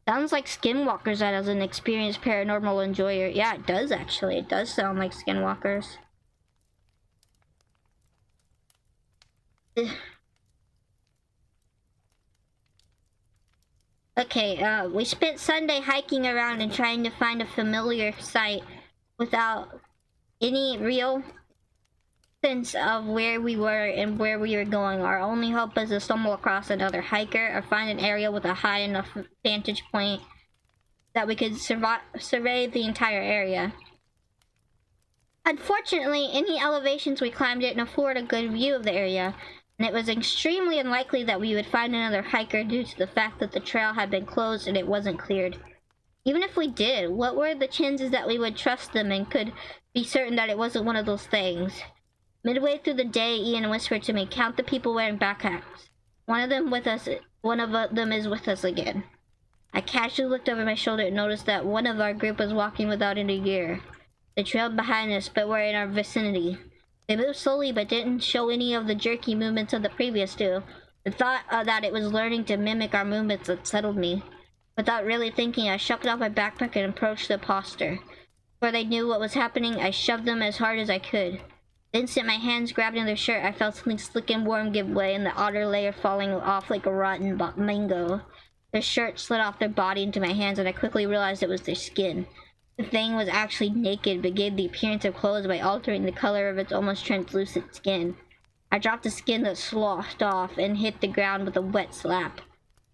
Sounds like skinwalkers as an experienced paranormal enjoyer. Yeah, it does actually. It does sound like skinwalkers. Okay, we spent Sunday hiking around and trying to find a familiar sight without any real sense of where we were and where we were going. Our only hope was to stumble across another hiker or find an area with a high enough vantage point that we could survey the entire area. Unfortunately, any elevations we climbed didn't afford a good view of the area, and it was extremely unlikely that we would find another hiker due to the fact that the trail had been closed and it wasn't cleared. Even if we did, what were the chances that we would trust them and could be certain that it wasn't one of those things? Midway through the day, Ian whispered to me, "Count the people wearing backpacks. One of them is with us again." I casually looked over my shoulder and noticed that one of our group was walking without any gear. They trailed behind us, but were in our vicinity. They moved slowly, but didn't show any of the jerky movements of the previous two. The thought that it was learning to mimic our movements unsettled me. Without really thinking, I shuffled off my backpack and approached the imposter. Before they knew what was happening, I shoved them as hard as I could. The instant my hands grabbed in their shirt, I felt something slick and warm give way and the outer layer falling off like a rotten mango. Their shirt slid off their body into my hands and I quickly realized it was their skin. The thing was actually naked but gave the appearance of clothes by altering the color of its almost translucent skin. I dropped the skin that sloshed off and hit the ground with a wet slap.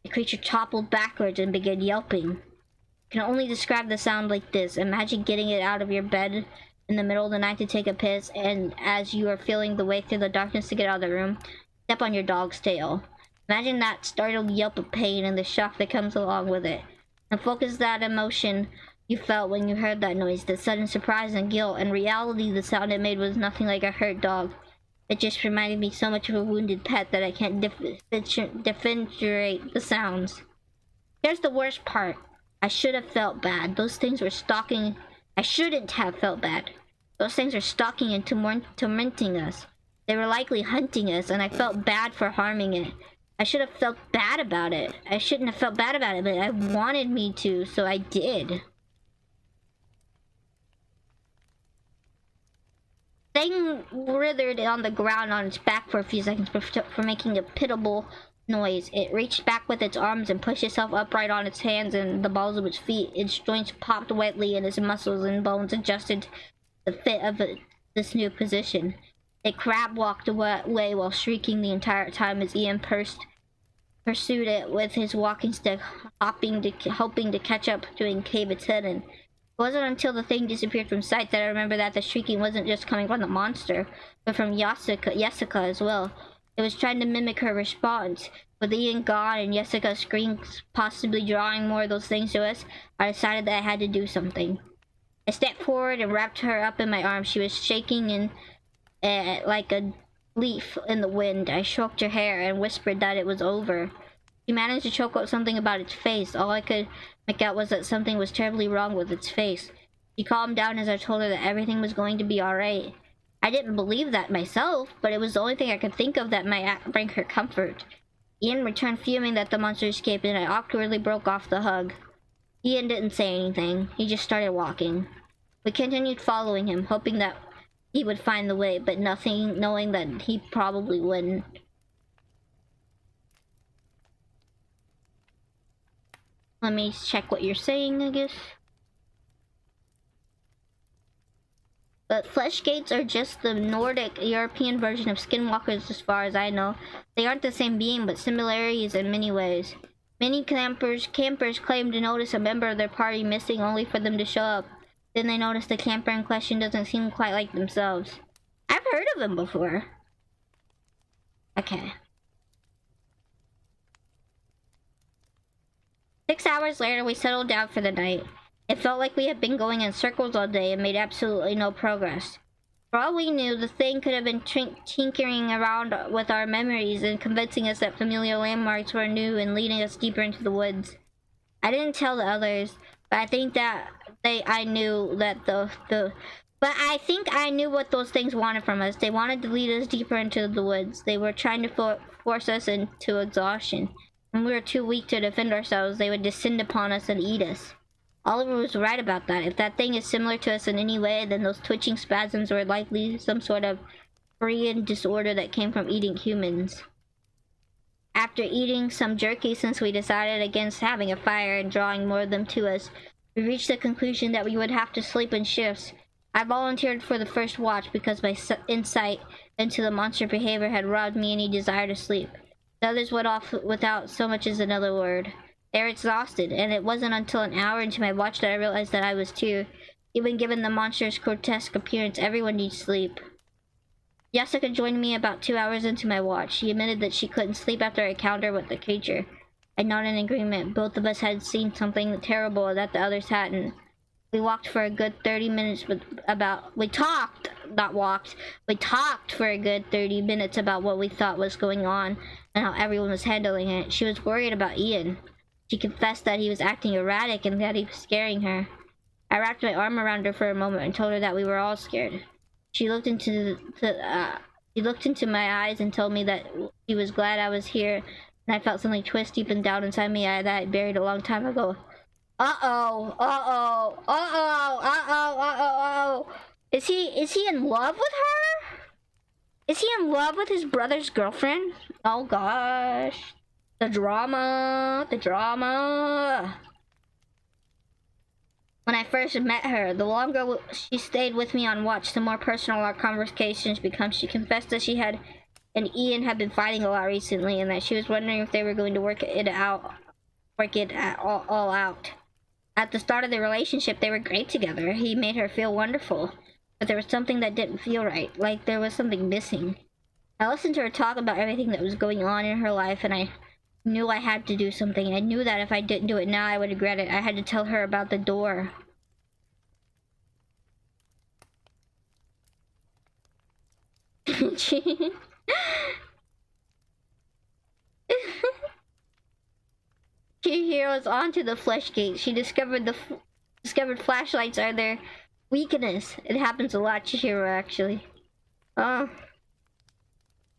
The creature toppled backwards and began yelping. I can only describe the sound like this. Imagine getting it out of your bed in the middle of the night to take a piss, and as you are feeling the way through the darkness to get out of the room, step on your dog's tail. Imagine that startled yelp of pain and the shock that comes along with it. And focus that emotion you felt when you heard that noise, the sudden surprise and guilt. In reality, the sound it made was nothing like a hurt dog. It just reminded me so much of a wounded pet that I can't differentiate the sounds. Here's the worst part. I should have felt bad. Those things were stalking. I shouldn't have felt bad. Those things are stalking and tormenting us. They were likely hunting us, and I felt bad for harming it. I should have felt bad about it. I shouldn't have felt bad about it, but I wanted me to, so I did. Thing writhed on the ground on its back for a few seconds for making a pitiable noise. It reached back with its arms and pushed itself upright on its hands and the balls of its feet. Its joints popped wetly and its muscles and bones adjusted to the fit of this new position. It crab walked away while shrieking the entire time as Ian pursued it with his walking stick, hoping to catch up to and cave its head in. It wasn't until the thing disappeared from sight that I remember that the shrieking wasn't just coming from the monster, but from Jessica as well. It was trying to mimic her response. With Ian gone and Jessica's screams possibly drawing more of those things to us, I decided that I had to do something. I stepped forward and wrapped her up in my arms. She was shaking like a leaf in the wind. I stroked her hair and whispered that it was over. She managed to choke out something about its face. All I could make out was that something was terribly wrong with its face. She calmed down as I told her that everything was going to be alright. I didn't believe that myself, but it was the only thing I could think of that might bring her comfort. Ian returned fuming that the monster escaped, and I awkwardly broke off the hug. Ian didn't say anything. He just started walking. We continued following him, hoping that he would find the way, but nothing, knowing that he probably wouldn't. Let me check what you're saying, I guess. But flesh gates are just the Nordic European version of skinwalkers as far as I know. They aren't the same being, but similarities in many ways. Many campers claim to notice a member of their party missing only for them to show up. Then they notice the camper in question doesn't seem quite like themselves. I've heard of them before. Okay. 6 hours later, we settled down for the night. It felt like we had been going in circles all day and made absolutely no progress. For all we knew, the thing could have been tinkering around with our memories and convincing us that familiar landmarks were new and leading us deeper into the woods. I didn't tell the others, but I think that I knew what those things wanted from us. They wanted to lead us deeper into the woods. They were trying to force us into exhaustion. When we were too weak to defend ourselves, they would descend upon us and eat us. Oliver was right about that. If that thing is similar to us in any way, then those twitching spasms were likely some sort of Korean disorder that came from eating humans. After eating some jerky, since we decided against having a fire and drawing more of them to us, we reached the conclusion that we would have to sleep in shifts. I volunteered for the first watch because my insight into the monster behavior had robbed me any desire to sleep. The others went off without so much as another word. They were exhausted, and it wasn't until an hour into my watch that I realized that I was too. Even given the monster's grotesque appearance, everyone needs sleep. Jessica joined me about 2 hours into my watch. She admitted that she couldn't sleep after I encounter with the creature. I nodded in agreement. Both of us had seen something terrible that the others hadn't. We walked for a good 30 minutes We talked for a good 30 minutes about what we thought was going on and how everyone was handling it. She was worried about Ian. She confessed that he was acting erratic and that he was scaring her. I wrapped my arm around her for a moment and told her that we were all scared. She looked into my eyes and told me that she was glad I was here, and I felt something twist deep and down inside me that I buried a long time ago. Is he in love with her? Is he in love with his brother's girlfriend? Oh gosh. The drama. When I first met her, the longer she stayed with me on watch, the more personal our conversations became. She confessed that she and Ian had been fighting a lot recently, and that she was wondering if they were going to work it all out. At the start of the relationship, they were great together. He made her feel wonderful, but there was something that didn't feel right, like there was something missing. I listened to her talk about everything that was going on in her life, and I knew I had to do something. I knew that if I didn't do it now, I would regret it. I had to tell her about the door. Chihiro was onto the flesh gate. She discovered flashlights are their weakness. It happens a lot, Chihiro, actually. Flashlights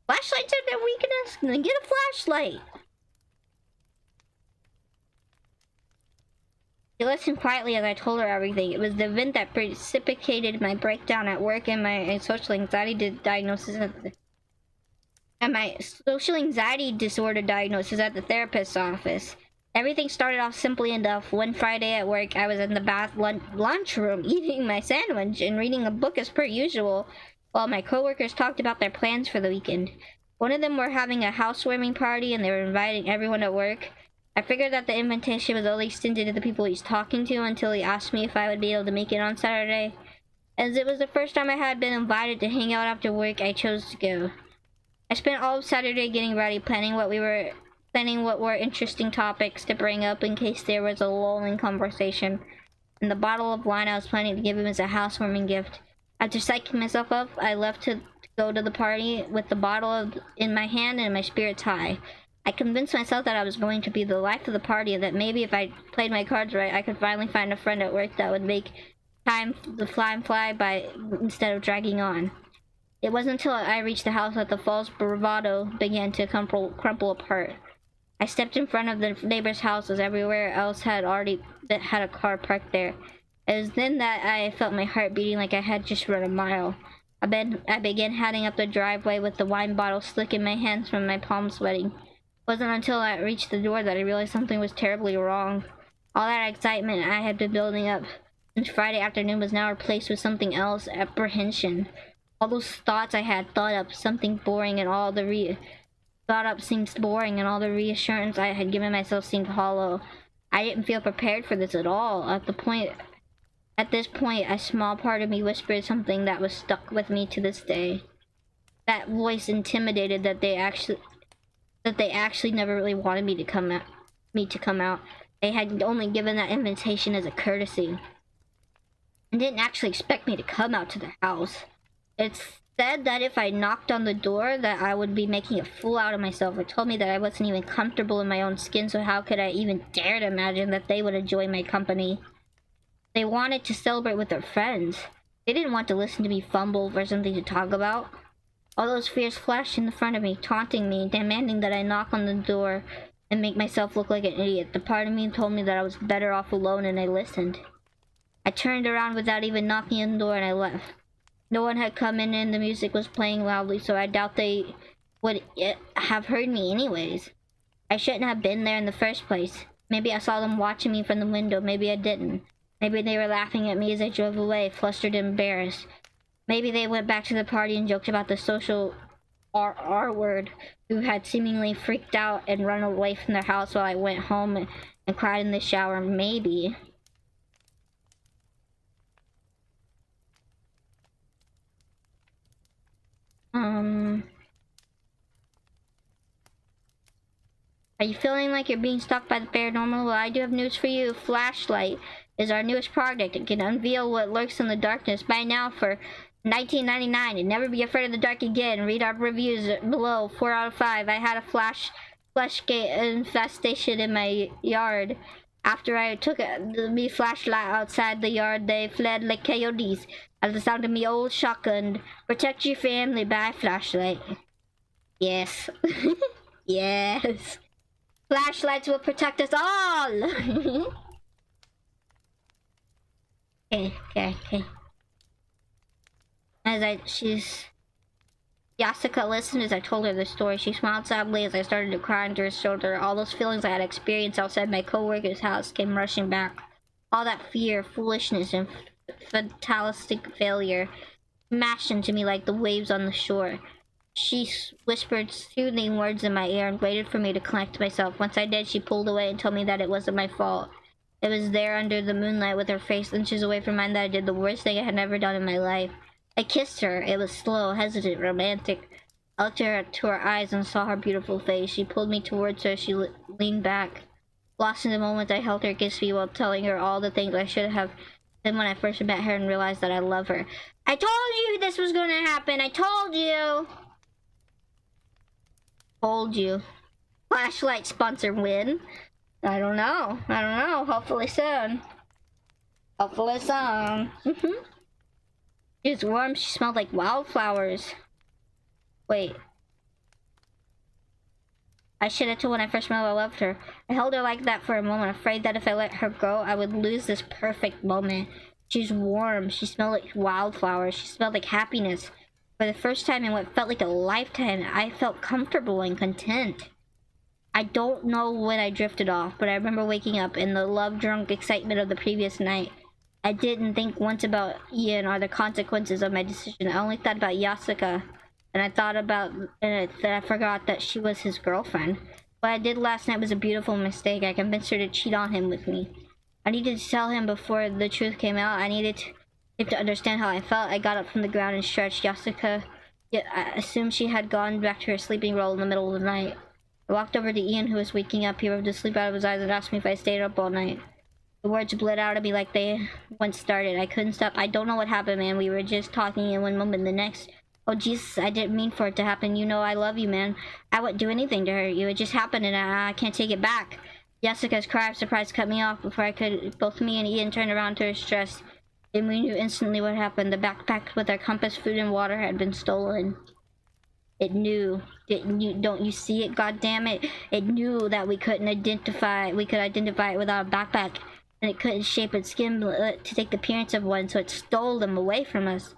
are their weakness? Then get a flashlight. She listened quietly as I told her everything. It was the event that precipitated my breakdown at work and my social anxiety diagnosis at the therapist's office. Everything started off simply enough. One Friday at work, I was in the lunchroom eating my sandwich and reading a book as per usual, while my coworkers talked about their plans for the weekend. One of them were having a housewarming party and they were inviting everyone at work. I figured that the invitation was only extended to the people he's talking to until he asked me if I would be able to make it on Saturday. As it was the first time I had been invited to hang out after work, I chose to go. I spent all of Saturday getting ready, planning what were interesting topics to bring up in case there was a lull in conversation, and the bottle of wine I was planning to give him as a housewarming gift. After psyching myself up, I left to go to the party with the bottle in my hand and my spirits high. I convinced myself that I was going to be the life of the party, and that maybe if I played my cards right, I could finally find a friend at work that would make time fly by instead of dragging on. It wasn't until I reached the house that the false bravado began to crumple apart. I stepped in front of the neighbors' houses. Everywhere else had already had a car parked there. It was then that I felt my heart beating like I had just run a mile. I began heading up the driveway with the wine bottle slick in my hands from my palms sweating. It wasn't until I reached the door that I realized something was terribly wrong. All that excitement I had been building up since Friday afternoon was now replaced with something else, apprehension. All those thoughts I had thought up something boring and all the thought up seemed boring and all the reassurance I had given myself seemed hollow. I didn't feel prepared for this at all. At this point, a small part of me whispered something that was stuck with me to this day. That voice intimidated that they actually never really wanted me to come out. They had only given that invitation as a courtesy and didn't actually expect me to come out to their house. It said that if I knocked on the door that I would be making a fool out of myself. It told me that I wasn't even comfortable in my own skin, so how could I even dare to imagine that they would enjoy my company? They wanted to celebrate with their friends. They didn't want to listen to me fumble for something to talk about. All those fears flashed in front of me, taunting me, demanding that I knock on the door and make myself look like an idiot. The part of me told me that I was better off alone, and I listened. I turned around without even knocking on the door and I left. No one had come in and the music was playing loudly, so I doubt they would have heard me anyways. I shouldn't have been there in the first place. Maybe I saw them watching me from the window, maybe I didn't. Maybe they were laughing at me as I drove away, flustered and embarrassed. Maybe they went back to the party and joked about the social R word who had seemingly freaked out and run away from their house while I went home and cried in the shower. Maybe. Are you feeling like you're being stalked by the paranormal? Well, I do have news for you. Flashlight is our newest project. It can unveil what lurks in the darkness. Buy now for $19.99 and never be afraid of the dark again. Read our reviews below. 4 out of 5. I had a flashgate infestation in my yard. After I took the flashlight outside the yard, they fled like coyotes. At the sound of me old shotgun. Protect your family by flashlight. Yes. Yes. Flashlights will protect us all. Okay. Yasuka listened as I told her the story. She smiled sadly as I started to cry into her shoulder. All those feelings I had experienced outside my coworker's house came rushing back. All that fear, foolishness, and fatalistic failure smashed into me like the waves on the shore. She whispered soothing words in my ear and waited for me to collect myself. Once I did, she pulled away and told me that it wasn't my fault. It was there under the moonlight with her face inches away from mine that I did the worst thing I had ever done in my life. I kissed her. It was slow, hesitant, romantic. I looked to her eyes and saw her beautiful face. She pulled me towards her. She leaned back. Lost in the moment, I held her, kissed me while telling her all the things I should have said when I first met her and realized that I love her. I told you this was going to happen. I told you. Told you. Flashlight sponsor win. I don't know. Hopefully soon. She was warm. She smelled like wildflowers. Wait. I should have told when I first met her I loved her. I held her like that for a moment, afraid that if I let her go, I would lose this perfect moment. She's warm. She smelled like wildflowers. She smelled like happiness. For the first time in what felt like a lifetime, I felt comfortable and content. I don't know when I drifted off, but I remember waking up in the love-drunk excitement of the previous night. I didn't think once about Ian or the consequences of my decision. I only thought about Yasuka, and I forgot that she was his girlfriend. What I did last night was a beautiful mistake. I convinced her to cheat on him with me. I needed to tell him before the truth came out. I needed him to understand how I felt. I got up from the ground and stretched. Yasuka assumed she had gone back to her sleeping role in the middle of the night. I walked over to Ian, who was waking up. He rubbed the sleep out of his eyes and asked me if I stayed up all night. The words bled out of me like they once started. I couldn't stop. I don't know what happened, man. We were just talking in one moment, the next. Oh, Jesus, I didn't mean for it to happen. You know I love you, man. I wouldn't do anything to hurt you. It just happened, and I can't take it back. Yasuka's cry of surprise cut me off before I could. Both me and Ian turned around to her stress. And we knew instantly what happened. The backpack with our compass, food, and water had been stolen. It knew. Don't you see it? God damn it! It knew that we could identify it without a backpack, and it couldn't shape its skin to take the appearance of one, so it stole them away from us.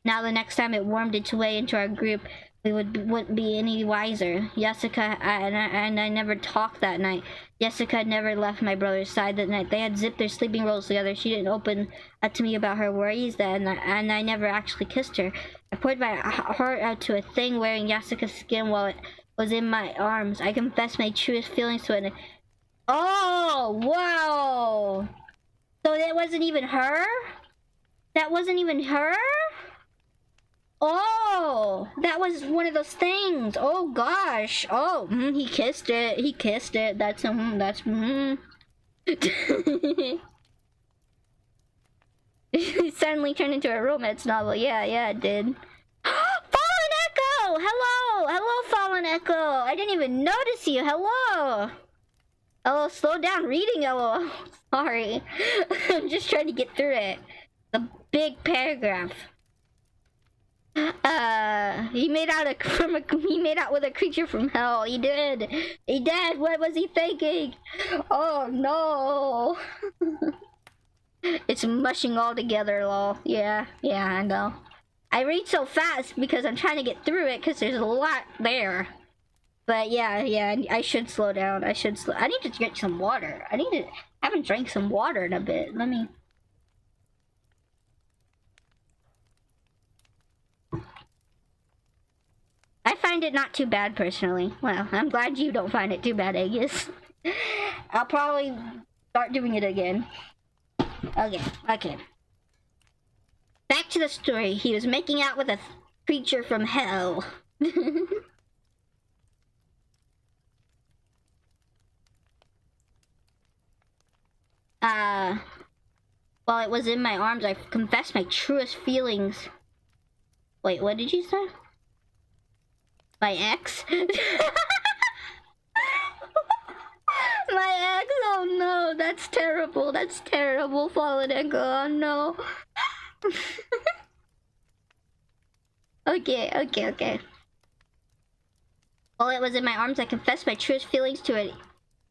Now the next time it wormed its way into our group, we wouldn't be any wiser. Jessica and I never talked that night. Jessica never left my brother's side that night. They had zipped their sleeping rolls together. She didn't open up to me about her worries then, and I never actually kissed her. I poured my heart out to a thing wearing Jessica's skin while it was in my arms. I confessed my truest feelings to it. Oh, wow! So that wasn't even her? That wasn't even her? Oh, that was one of those things. Oh gosh. Oh, he kissed it. He kissed it. That's It suddenly turned into a romance novel. Yeah, it did. Fallen Echo! Hello! Hello, Fallen Echo! I didn't even notice you. Hello! Oh, slow down reading, LOL. Sorry. I'm just trying to get through it. The big paragraph. He made out with a creature from hell. He did. What was he thinking? Oh no. It's mushing all together, lol. Yeah, I know. I read so fast because I'm trying to get through it because there's a lot there. But yeah, I should slow down. I need to drink some water. I haven't drank some water in a bit. Let me. I find it not too bad personally. Well, I'm glad you don't find it too bad, Aegis. I'll probably start doing it again. Okay. Back to the story. He was making out with a creature from hell. While it was in my arms, I confessed my truest feelings. Wait, what did you say? My ex? My ex? Oh no, that's terrible. That's terrible, Fallen Echo. Oh no. Okay. While it was in my arms, I confessed my truest feelings to an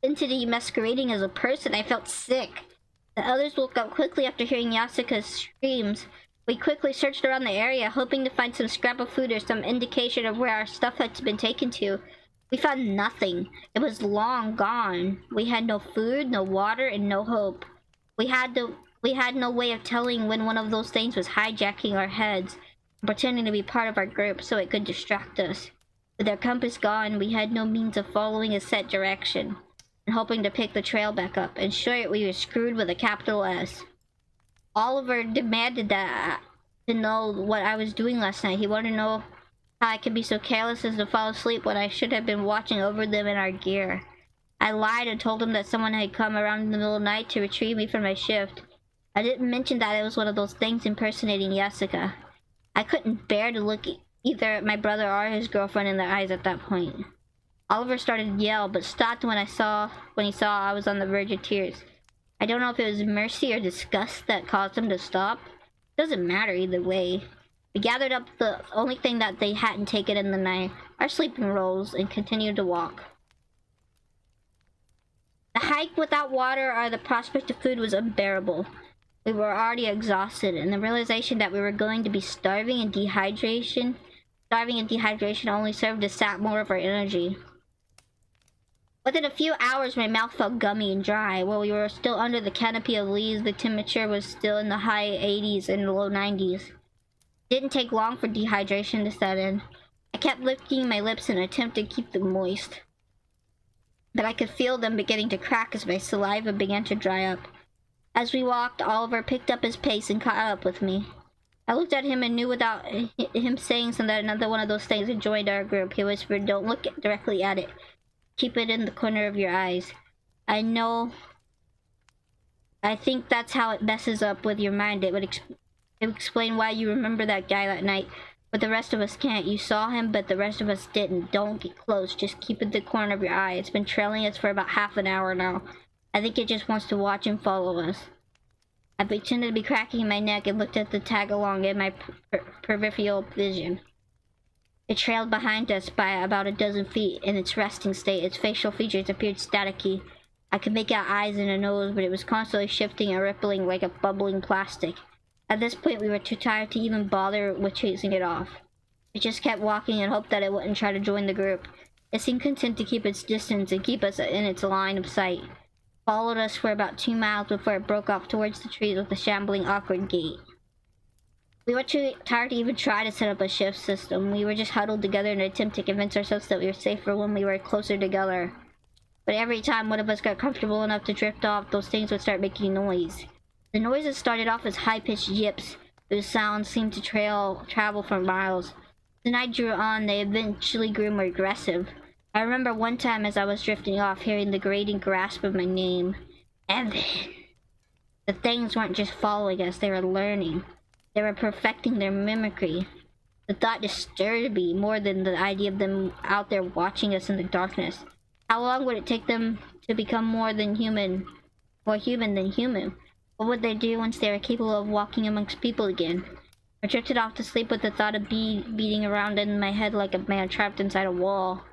entity masquerading as a person. I felt sick. The others woke up quickly after hearing Yasuka's screams. We quickly searched around the area, hoping to find some scrap of food or some indication of where our stuff had been taken to. We found nothing. It was long gone. We had no food, no water, and no hope. We had no way of telling when one of those things was hijacking our heads, pretending to be part of our group so it could distract us. With our compass gone, we had no means of following a set direction and hoping to pick the trail back up. In short, we were screwed with a capital S. Oliver demanded to know what I was doing last night. He wanted to know how I could be so careless as to fall asleep when I should have been watching over them in our gear. I lied and told him that someone had come around in the middle of the night to retrieve me from my shift. I didn't mention that it was one of those things impersonating Jessica. I couldn't bear to look either at my brother or his girlfriend in the eyes at that point. Oliver started to yell, but stopped when he saw I was on the verge of tears. I don't know if it was mercy or disgust that caused him to stop. Doesn't matter either way. We gathered up the only thing that they hadn't taken in the night, our sleeping rolls, and continued to walk. The hike without water or the prospect of food was unbearable. We were already exhausted, and the realization that we were going to be starving and dehydration only served to sap more of our energy. Within a few hours, my mouth felt gummy and dry. While we were still under the canopy of leaves, the temperature was still in the high 80s and low 90s. It didn't take long for dehydration to set in. I kept licking my lips in an attempt to keep them moist, but I could feel them beginning to crack as my saliva began to dry up. As we walked, Oliver picked up his pace and caught up with me. I looked at him and knew without him saying something that another one of those things had joined our group. He whispered, "Don't look directly at it. Keep it in the corner of your eyes." I think that's how it messes up with your mind. It would explain why you remember that guy that night, but the rest of us can't. You saw him, but the rest of us didn't. Don't get close. Just keep it in the corner of your eye. It's been trailing us for about half an hour now. I think it just wants to watch and follow us. I pretended to be cracking my neck and looked at the tag along in my peripheral vision. It trailed behind us by about a dozen feet in its resting state. Its facial features appeared staticky. I could make out eyes and a nose, but it was constantly shifting and rippling like a bubbling plastic. At this point, we were too tired to even bother with chasing it off. We just kept walking and hoped that it wouldn't try to join the group. It seemed content to keep its distance and keep us in its line of sight. It followed us for about 2 miles before it broke off towards the trees with a shambling, awkward gait. We were too tired to even try to set up a shift system. We were just huddled together in an attempt to convince ourselves that we were safer when we were closer together. But every time one of us got comfortable enough to drift off, those things would start making noise. The noises started off as high-pitched yips, whose sounds seemed to travel for miles. As the night drew on, they eventually grew more aggressive. I remember one time as I was drifting off, hearing the grating grasp of my name. Evan. The things weren't just following us, they were learning. They were perfecting their mimicry. The thought disturbed me more than the idea of them out there watching us in the darkness. How long would it take them to become more human than human? What would they do once they were capable of walking amongst people again? I drifted off to sleep with the thought of beating around in my head like a man trapped inside a wall.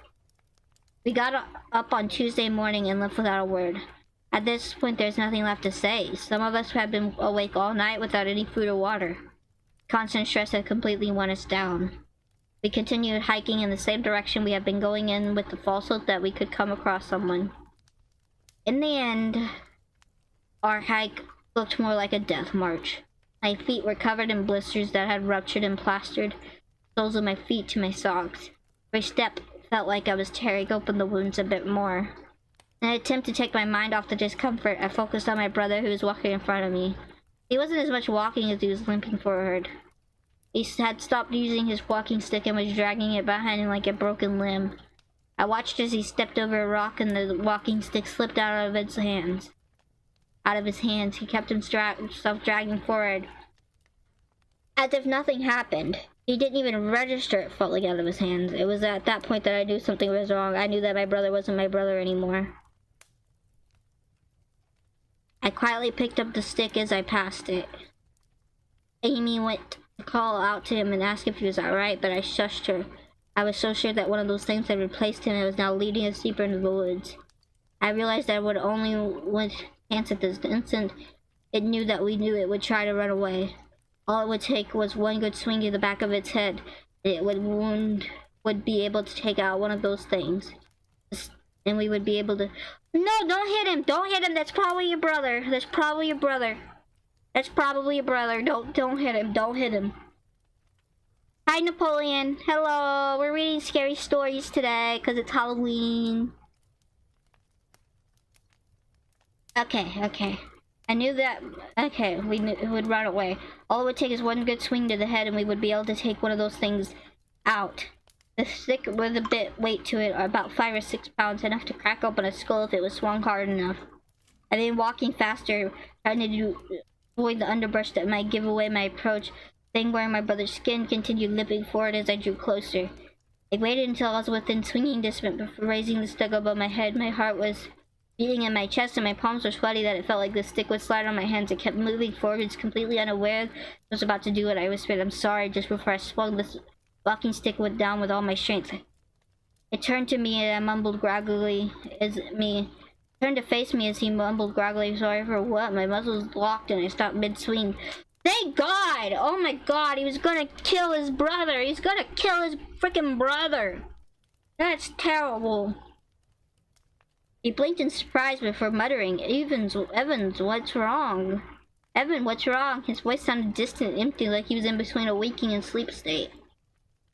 We got up on Tuesday morning and left without a word. At this point, there's nothing left to say. Some of us had been awake all night without any food or water. Constant stress had completely worn us down. We continued hiking in the same direction we had been going in with the false hope that we could come across someone. In the end, our hike looked more like a death march. My feet were covered in blisters that had ruptured and plastered the soles of my feet to my socks. Every step felt like I was tearing open the wounds a bit more. In an attempt to take my mind off the discomfort, I focused on my brother who was walking in front of me. He wasn't as much walking as he was limping forward. He had stopped using his walking stick and was dragging it behind him like a broken limb. I watched as he stepped over a rock and the walking stick slipped out of his hands. He kept himself dragging forward, as if nothing happened. He didn't even register it falling out of his hands. It was at that point that I knew something was wrong. I knew that my brother wasn't my brother anymore. I quietly picked up the stick as I passed it. Amy went to call out to him and ask if he was alright, but I shushed her. I was so sure that one of those things had replaced him and was now leading us deeper into the woods. I realized that it would only chance at this instant. It knew that we knew it would try to run away. All it would take was one good swing to the back of its head, and it would be able to take out one of those things. And we would be able to... No, don't hit him! Don't hit him! That's probably your brother. That's probably your brother. That's probably your brother. Don't hit him. Don't hit him. Hi, Napoleon. Hello. We're reading scary stories today because it's Halloween. Okay. I knew that... Okay, we knew it would run away. All it would take is one good swing to the head and we would be able to take one of those things out. The stick with a bit weight to it, about 5 or 6 pounds, enough to crack open a skull if it was swung hard enough. I began walking faster, trying to avoid the underbrush that might give away my approach. The thing wearing my brother's skin continued limping forward as I drew closer. I waited until I was within swinging distance before raising the stick above my head. My heart was beating in my chest and my palms were sweaty that it felt like the stick would slide on my hands. I kept moving forwards, completely unaware I was about to do it. I whispered, "I'm sorry," just before I swung the walking stick went down with all my strength. It turned to me and I mumbled groggily turned to face me as he mumbled groggily, "Sorry for what?" My muscles locked and I stopped mid-swing. Thank God! Oh my God, he was gonna kill his brother! He's gonna kill his freaking brother! That's terrible. He blinked in surprise before muttering, Evans, what's wrong? Evan, what's wrong?" His voice sounded distant and empty, like he was in between a waking and sleep state.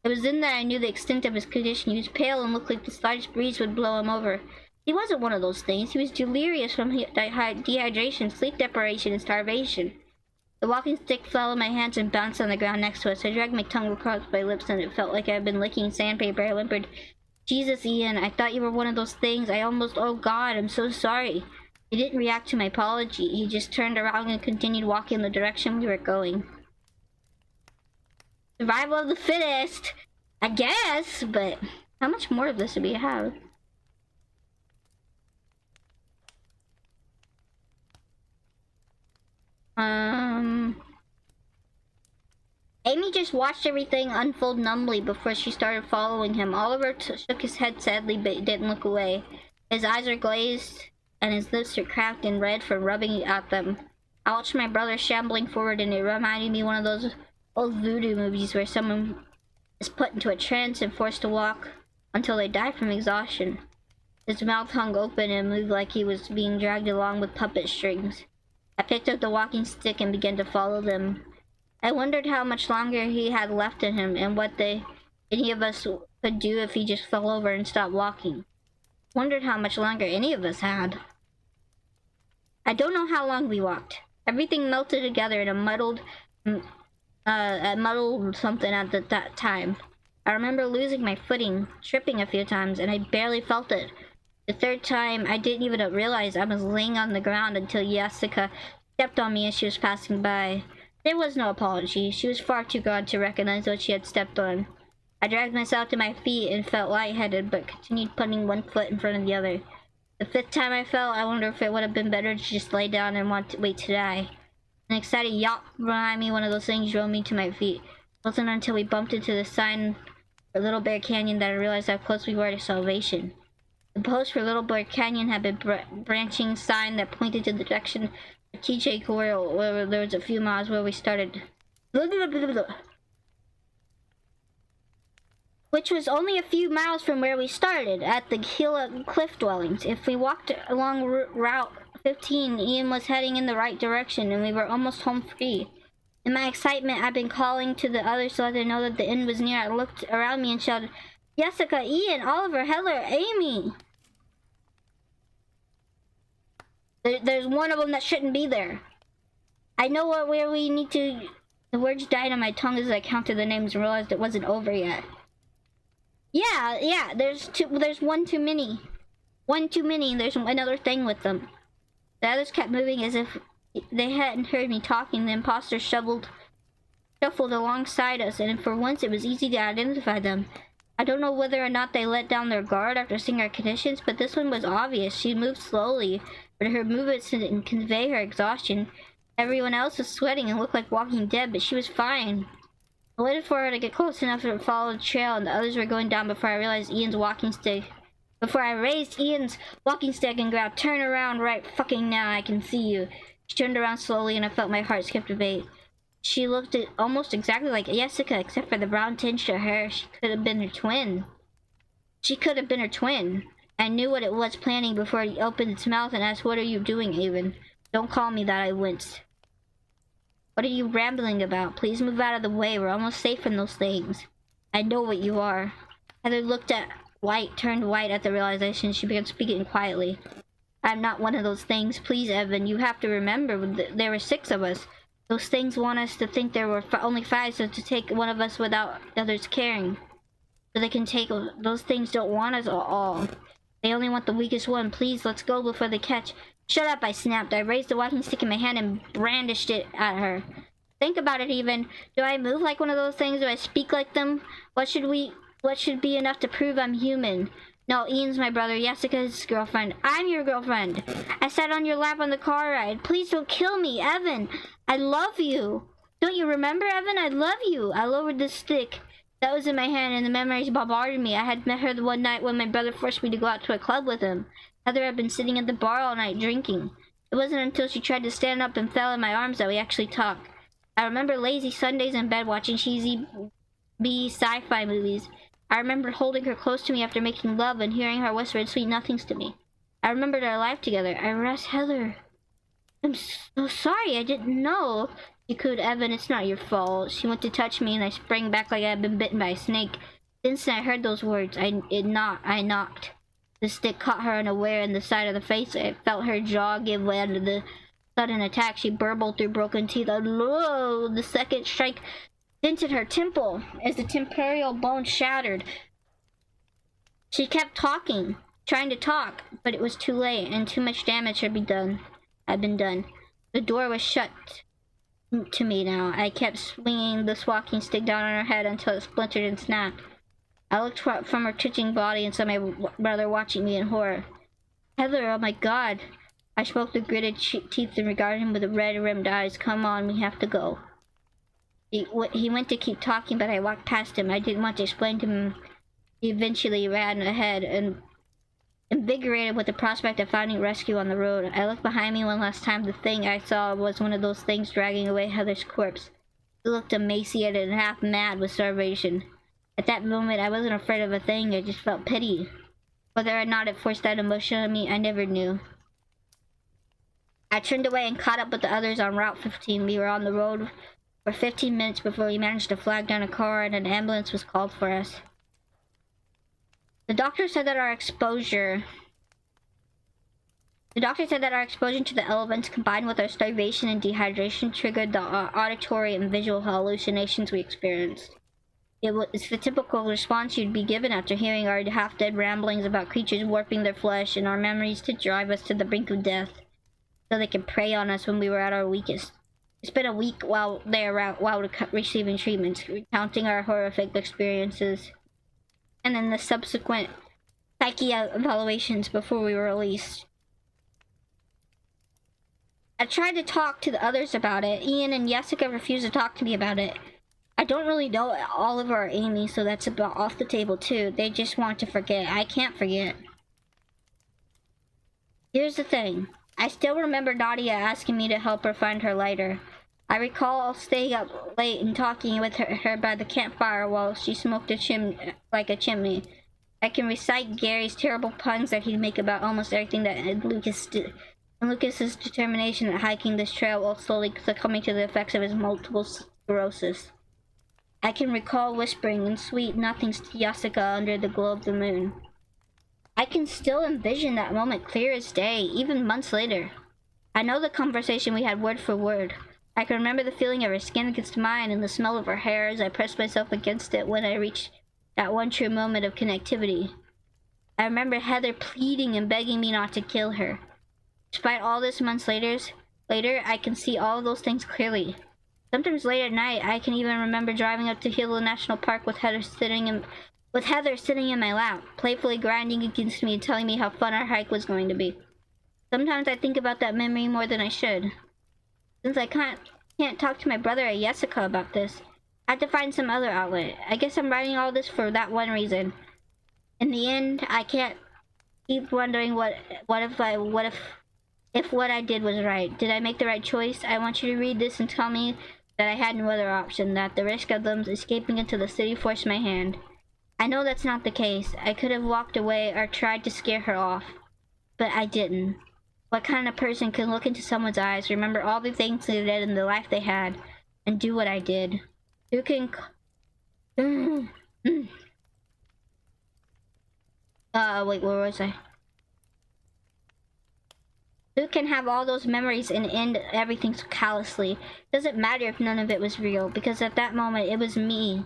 It was then that I knew the extent of his condition. He was pale and looked like the slightest breeze would blow him over. He wasn't one of those things. He was delirious from dehydration, sleep deprivation, and starvation. The walking stick fell in my hands and bounced on the ground next to us. I dragged my tongue across my lips and it felt like I had been licking sandpaper. I whimpered, "Jesus, Ian, I thought you were one of those things. Oh God, I'm so sorry." He didn't react to my apology. He just turned around and continued walking in the direction we were going. Survival of the fittest, I guess, but how much more of this do we have? Amy just watched everything unfold numbly before she started following him. Oliver shook his head sadly but didn't look away. His eyes are glazed and his lips are cracked and red from rubbing at them. I watched my brother shambling forward and it reminded me of one of those old voodoo movies where someone is put into a trance and forced to walk until they die from exhaustion. His mouth hung open and moved like he was being dragged along with puppet strings. I picked up the walking stick and began to follow them. I wondered how much longer he had left in him and what any of us could do if he just fell over and stopped walking. Wondered how much longer any of us had. I don't know how long we walked. Everything melted together in a muddled something at that time. I remember losing my footing, tripping a few times, and I barely felt it. The third time, I didn't even realize I was laying on the ground until Jessica stepped on me as she was passing by. There was no apology. She was far too gone to recognize what she had stepped on. I dragged myself to my feet and felt lightheaded, but continued putting one foot in front of the other. The fifth time I fell, I wonder if it would have been better to just lay down and wait to die. An excited yelp behind me, one of those things drove me to my feet. It wasn't until we bumped into the sign for Little Bear Canyon that I realized how close we were to salvation. The post for Little Bear Canyon had been branching sign that pointed to the direction of TJ Coral, where there was a few miles where we started. Which was only a few miles from where we started, at the Gila Cliff Dwellings. If we walked along Route 15, Ian was heading in the right direction, and we were almost home free. In my excitement, I'd been calling to the others to let them know that the inn was near. I looked around me and shouted, "Jessica, Ian, Oliver, Heather, Amy!" There's one of them that shouldn't be there. I know where we need to... The words died on my tongue as I counted the names and realized it wasn't over yet. Yeah, there's one too many. One too many, and there's another thing with them. The others kept moving as if they hadn't heard me talking. The imposters shuffled alongside us, and for once it was easy to identify them. I don't know whether or not they let down their guard after seeing our conditions, but this one was obvious. She moved slowly, but her movements didn't convey her exhaustion. Everyone else was sweating and looked like walking dead, but she was fine. I waited for her to get close enough to follow the trail, and the others were going down before I realized Ian's walking stick. Before I raised Ian's walking stick and grabbed, "Turn around right fucking now, I can see you." She turned around slowly and I felt my heart skip a beat. She looked almost exactly like Jessica, except for the brown tinge to her hair. She could have been her twin. I knew what it was planning before it opened its mouth and asked, "What are you doing, Avon?" "Don't call me that," I winced. "What are you rambling about? Please move out of the way. We're almost safe from those things." "I know what you are." Heather turned white at the realization. She began speaking quietly. "I'm not one of those things. Please, Evan, you have to remember there were 6 of us. Those things want us to think there were only 5, so to take one of us without others caring. So they can take... Those things don't want us all. They only want the weakest one. Please, let's go before they catch..." "Shut up," I snapped. I raised the walking stick in my hand and brandished it at her. "Think about it, even. Do I move like one of those things? Do I speak like them? What should be enough to prove I'm human?" "No, Ian's my brother. Jessica's girlfriend." "I'm your girlfriend. I sat on your lap on the car ride. Please don't kill me, Evan. I love you. Don't you remember, Evan? I love you." I lowered the stick that was in my hand, and the memories bombarded me. I had met her the one night when my brother forced me to go out to a club with him. Heather had been sitting at the bar all night drinking. It wasn't until she tried to stand up and fell in my arms that we actually talked. I remember lazy Sundays in bed watching cheesy B sci-fi movies. I remembered holding her close to me after making love and hearing her whisper sweet nothings to me. I remembered our life together. I asked Heather, "I'm so sorry, I didn't know." She cooed, "Evan, it's not your fault." She went to touch me and I sprang back like I had been bitten by a snake. The instant I heard those words, I knocked. The stick caught her unaware in the side of the face. I felt her jaw give way under the sudden attack. She burbled through broken teeth. "Oh!" The second strike dented her temple as the temporal bone shattered. She kept talking, trying to talk, but it was too late, and too much damage had been done. The door was shut to me now. I kept swinging this walking stick down on her head until it splintered and snapped. I looked from her twitching body and saw my brother watching me in horror. "Heather, oh my God. I spoke through gritted teeth and regarded him with red-rimmed eyes. Come on, we have to go. He went to keep talking, but I walked past him. I didn't want to explain to him. He eventually ran ahead, and invigorated with the prospect of finding rescue on the road. I looked behind me one last time. The thing I saw was one of those things dragging away Heather's corpse. It looked emaciated and half mad with starvation. At that moment, I wasn't afraid of a thing. I just felt pity. Whether or not it forced that emotion on me, I never knew. I turned away and caught up with the others on Route 15. We were on the road for 15 minutes before we managed to flag down a car and an ambulance was called for us. The doctor said that our exposure to the elements combined with our starvation and dehydration triggered the auditory and visual hallucinations we experienced. It's the typical response you'd be given after hearing our half-dead ramblings about creatures warping their flesh and our memories to drive us to the brink of death, so they could prey on us when we were at our weakest. We spent a week while receiving treatments, recounting our horrific experiences, and then the subsequent psyche evaluations before we were released. I tried to talk to the others about it. Ian and Jessica refused to talk to me about it. I don't really know Oliver or Amy, so that's about off the table too. They just want to forget. I can't forget. Here's the thing. I still remember Nadia asking me to help her find her lighter. I recall staying up late and talking with her by the campfire while she smoked like a chimney. I can recite Gary's terrible puns that he'd make about almost everything that Lucas did. And Lucas's determination at hiking this trail while slowly succumbing to the effects of his multiple sclerosis. I can recall whispering in sweet nothings to Jessica under the glow of the moon. I can still envision that moment clear as day, even months later. I know the conversation we had word for word. I can remember the feeling of her skin against mine and the smell of her hair as I pressed myself against it when I reached that one true moment of connectivity. I remember Heather pleading and begging me not to kill her. Despite all this months later, I can see all of those things clearly. Sometimes late at night, I can even remember driving up to Hilo National Park with Heather sitting in my lap, playfully grinding against me and telling me how fun our hike was going to be. Sometimes I think about that memory more than I should. Since I can't talk to my brother or Jessica about this, I have to find some other outlet. I guess I'm writing all this for that one reason. In the end, I can't keep wondering what if what I did was right. Did I make the right choice? I want you to read this and tell me that I had no other option, that the risk of them escaping into the city forced my hand. I know that's not the case. I could have walked away or tried to scare her off, but I didn't. What kind of person can look into someone's eyes, remember all the things they did and the life they had, and do what I did? Who can... wait, where was I? Who can have all those memories and end everything so callously? Doesn't matter if none of it was real, because at that moment it was me.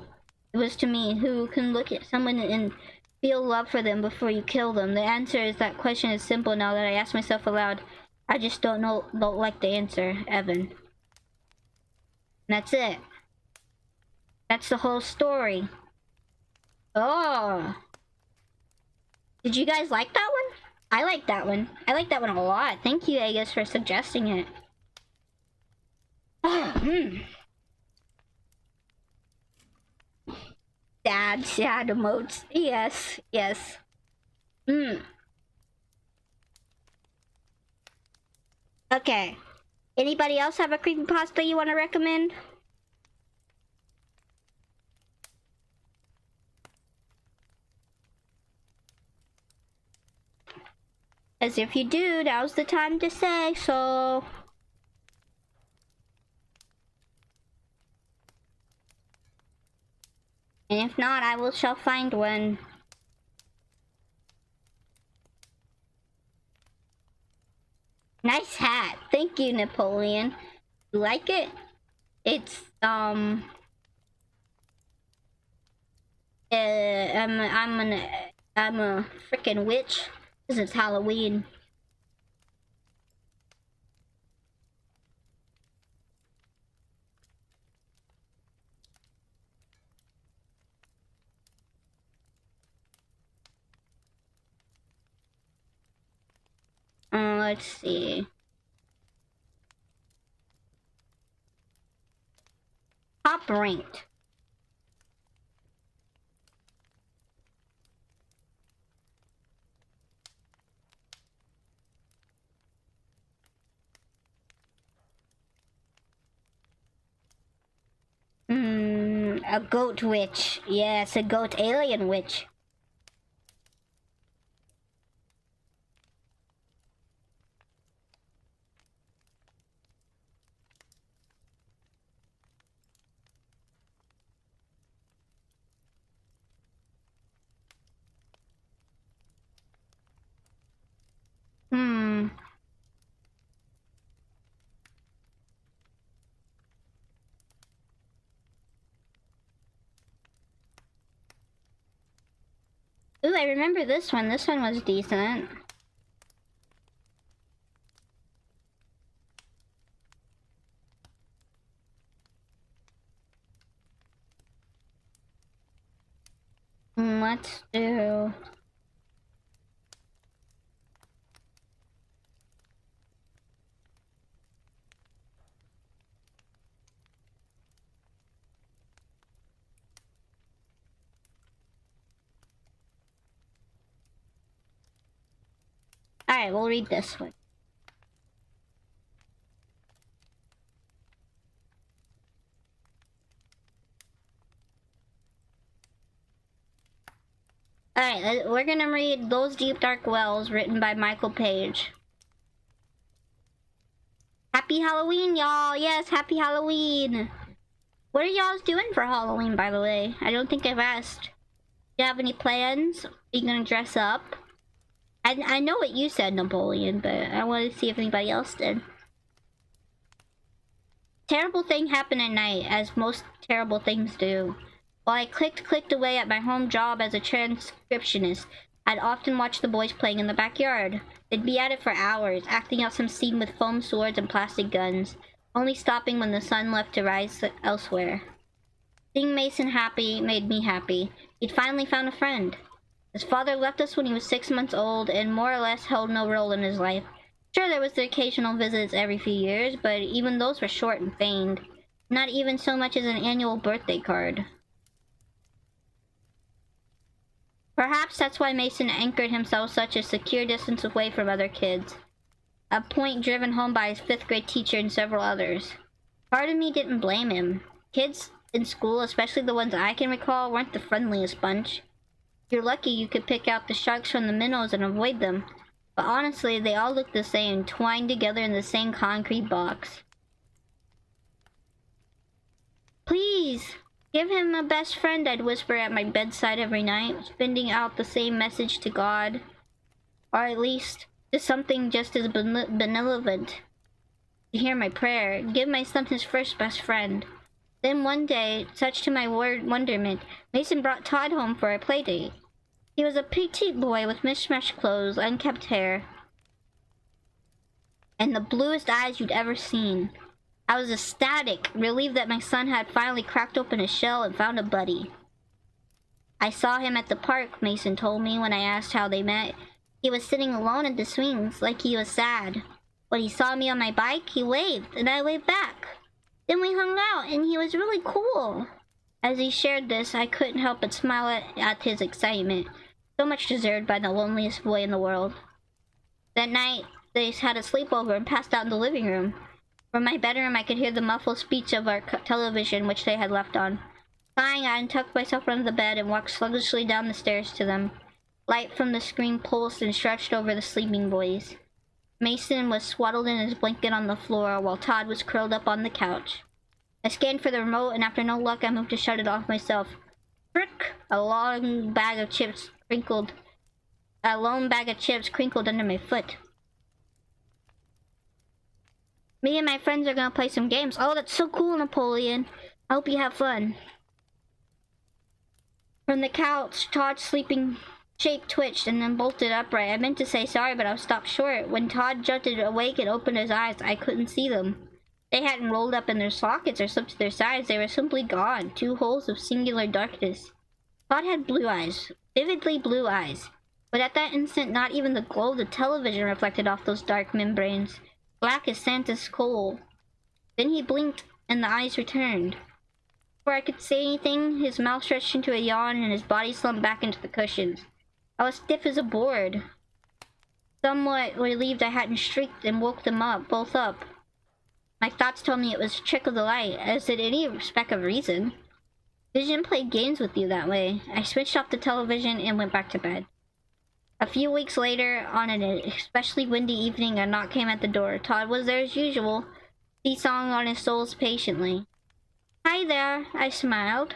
It was to me. Who can look at someone and feel love for them before you kill them? The answer is that question is simple now that I ask myself aloud. I just don't like the answer, Evan. And that's it. That's the whole story. Oh. Did you guys like that one? I like that one. I like that one a lot. Thank you, Agus, for suggesting it. Sad emotes. Yes. Okay. Anybody else have a creepypasta you want to recommend? As if you do, now's the time to say so. And if not, I shall find one. Nice hat. Thank you, Napoleon. You like it? It's, I'm a freaking witch. Because it's Halloween. Let's see. Top ranked. A goat witch. Yes, a goat alien witch. Ooh, I remember this one. This one was decent. Let's do... Alright, we'll read this one. Alright, we're gonna read Those Deep Dark Wells, written by Michael Page. Happy Halloween, y'all! Yes, happy Halloween! What are y'all doing for Halloween, by the way? I don't think I've asked. Do you have any plans? Are you gonna dress up? I know what you said, Napoleon, but I wanted to see if anybody else did. Terrible thing happened at night, as most terrible things do. While I clicked away at my home job as a transcriptionist, I'd often watch the boys playing in the backyard. They'd be at it for hours, acting out some scene with foam swords and plastic guns, only stopping when the sun left to rise elsewhere. Seeing Mason happy made me happy. He'd finally found a friend. His father left us when he was 6 months old and more or less held no role in his life. Sure, there was the occasional visits every few years, but even those were short and feigned. Not even so much as an annual birthday card. Perhaps that's why Mason anchored himself such a secure distance away from other kids. A point driven home by his 5th grade teacher and several others. Part of me didn't blame him. Kids in school, especially the ones I can recall, weren't the friendliest bunch. You're lucky you could pick out the sharks from the minnows and avoid them. But honestly, they all looked the same, twined together in the same concrete box. Please, give him a best friend, I'd whisper at my bedside every night, spinning out the same message to God. Or at least, to something just as benevolent. To hear my prayer, give my son his first best friend. Then one day, such to my wonderment, Mason brought Todd home for a play date. He was a petite boy with mismatched clothes, unkempt hair, and the bluest eyes you'd ever seen. I was ecstatic, relieved that my son had finally cracked open his shell and found a buddy. I saw him at the park, Mason told me when I asked how they met. He was sitting alone in the swings, like he was sad. When he saw me on my bike, he waved, and I waved back. Then we hung out, and he was really cool. As he shared this, I couldn't help but smile at his excitement, so much deserved by the loneliest boy in the world. That night, they had a sleepover and passed out in the living room. From my bedroom, I could hear the muffled speech of our television, which they had left on. Sighing, I untucked myself under the bed and walked sluggishly down the stairs to them. Light from the screen pulsed and stretched over the sleeping boys. Mason was swaddled in his blanket on the floor, while Todd was curled up on the couch. I scanned for the remote, and after no luck, I moved to shut it off myself. Frick! A lone bag of chips crinkled under my foot. Me and my friends are gonna play some games. Oh, that's so cool, Napoleon. I hope you have fun. From the couch, Todd's sleeping shape twitched and then bolted upright. I meant to say sorry, but I was stopped short. When Todd jutted awake and opened his eyes, I couldn't see them. They hadn't rolled up in their sockets or slipped to their sides. They were simply gone. 2 holes of singular darkness. Todd had blue eyes. Vividly blue eyes. But at that instant, not even the glow of the television reflected off those dark membranes, black as Santa's coal. Then he blinked, and the eyes returned. Before I could say anything, his mouth stretched into a yawn, and his body slumped back into the cushions. I was stiff as a board. Somewhat relieved I hadn't shrieked and woke them both up. My thoughts told me it was a trick of the light, as did any speck of reason. Vision played games with you that way. I switched off the television and went back to bed. A few weeks later, on an especially windy evening, a knock came at the door. Todd was there as usual, seesawing on his soles patiently. "Hi there," I smiled.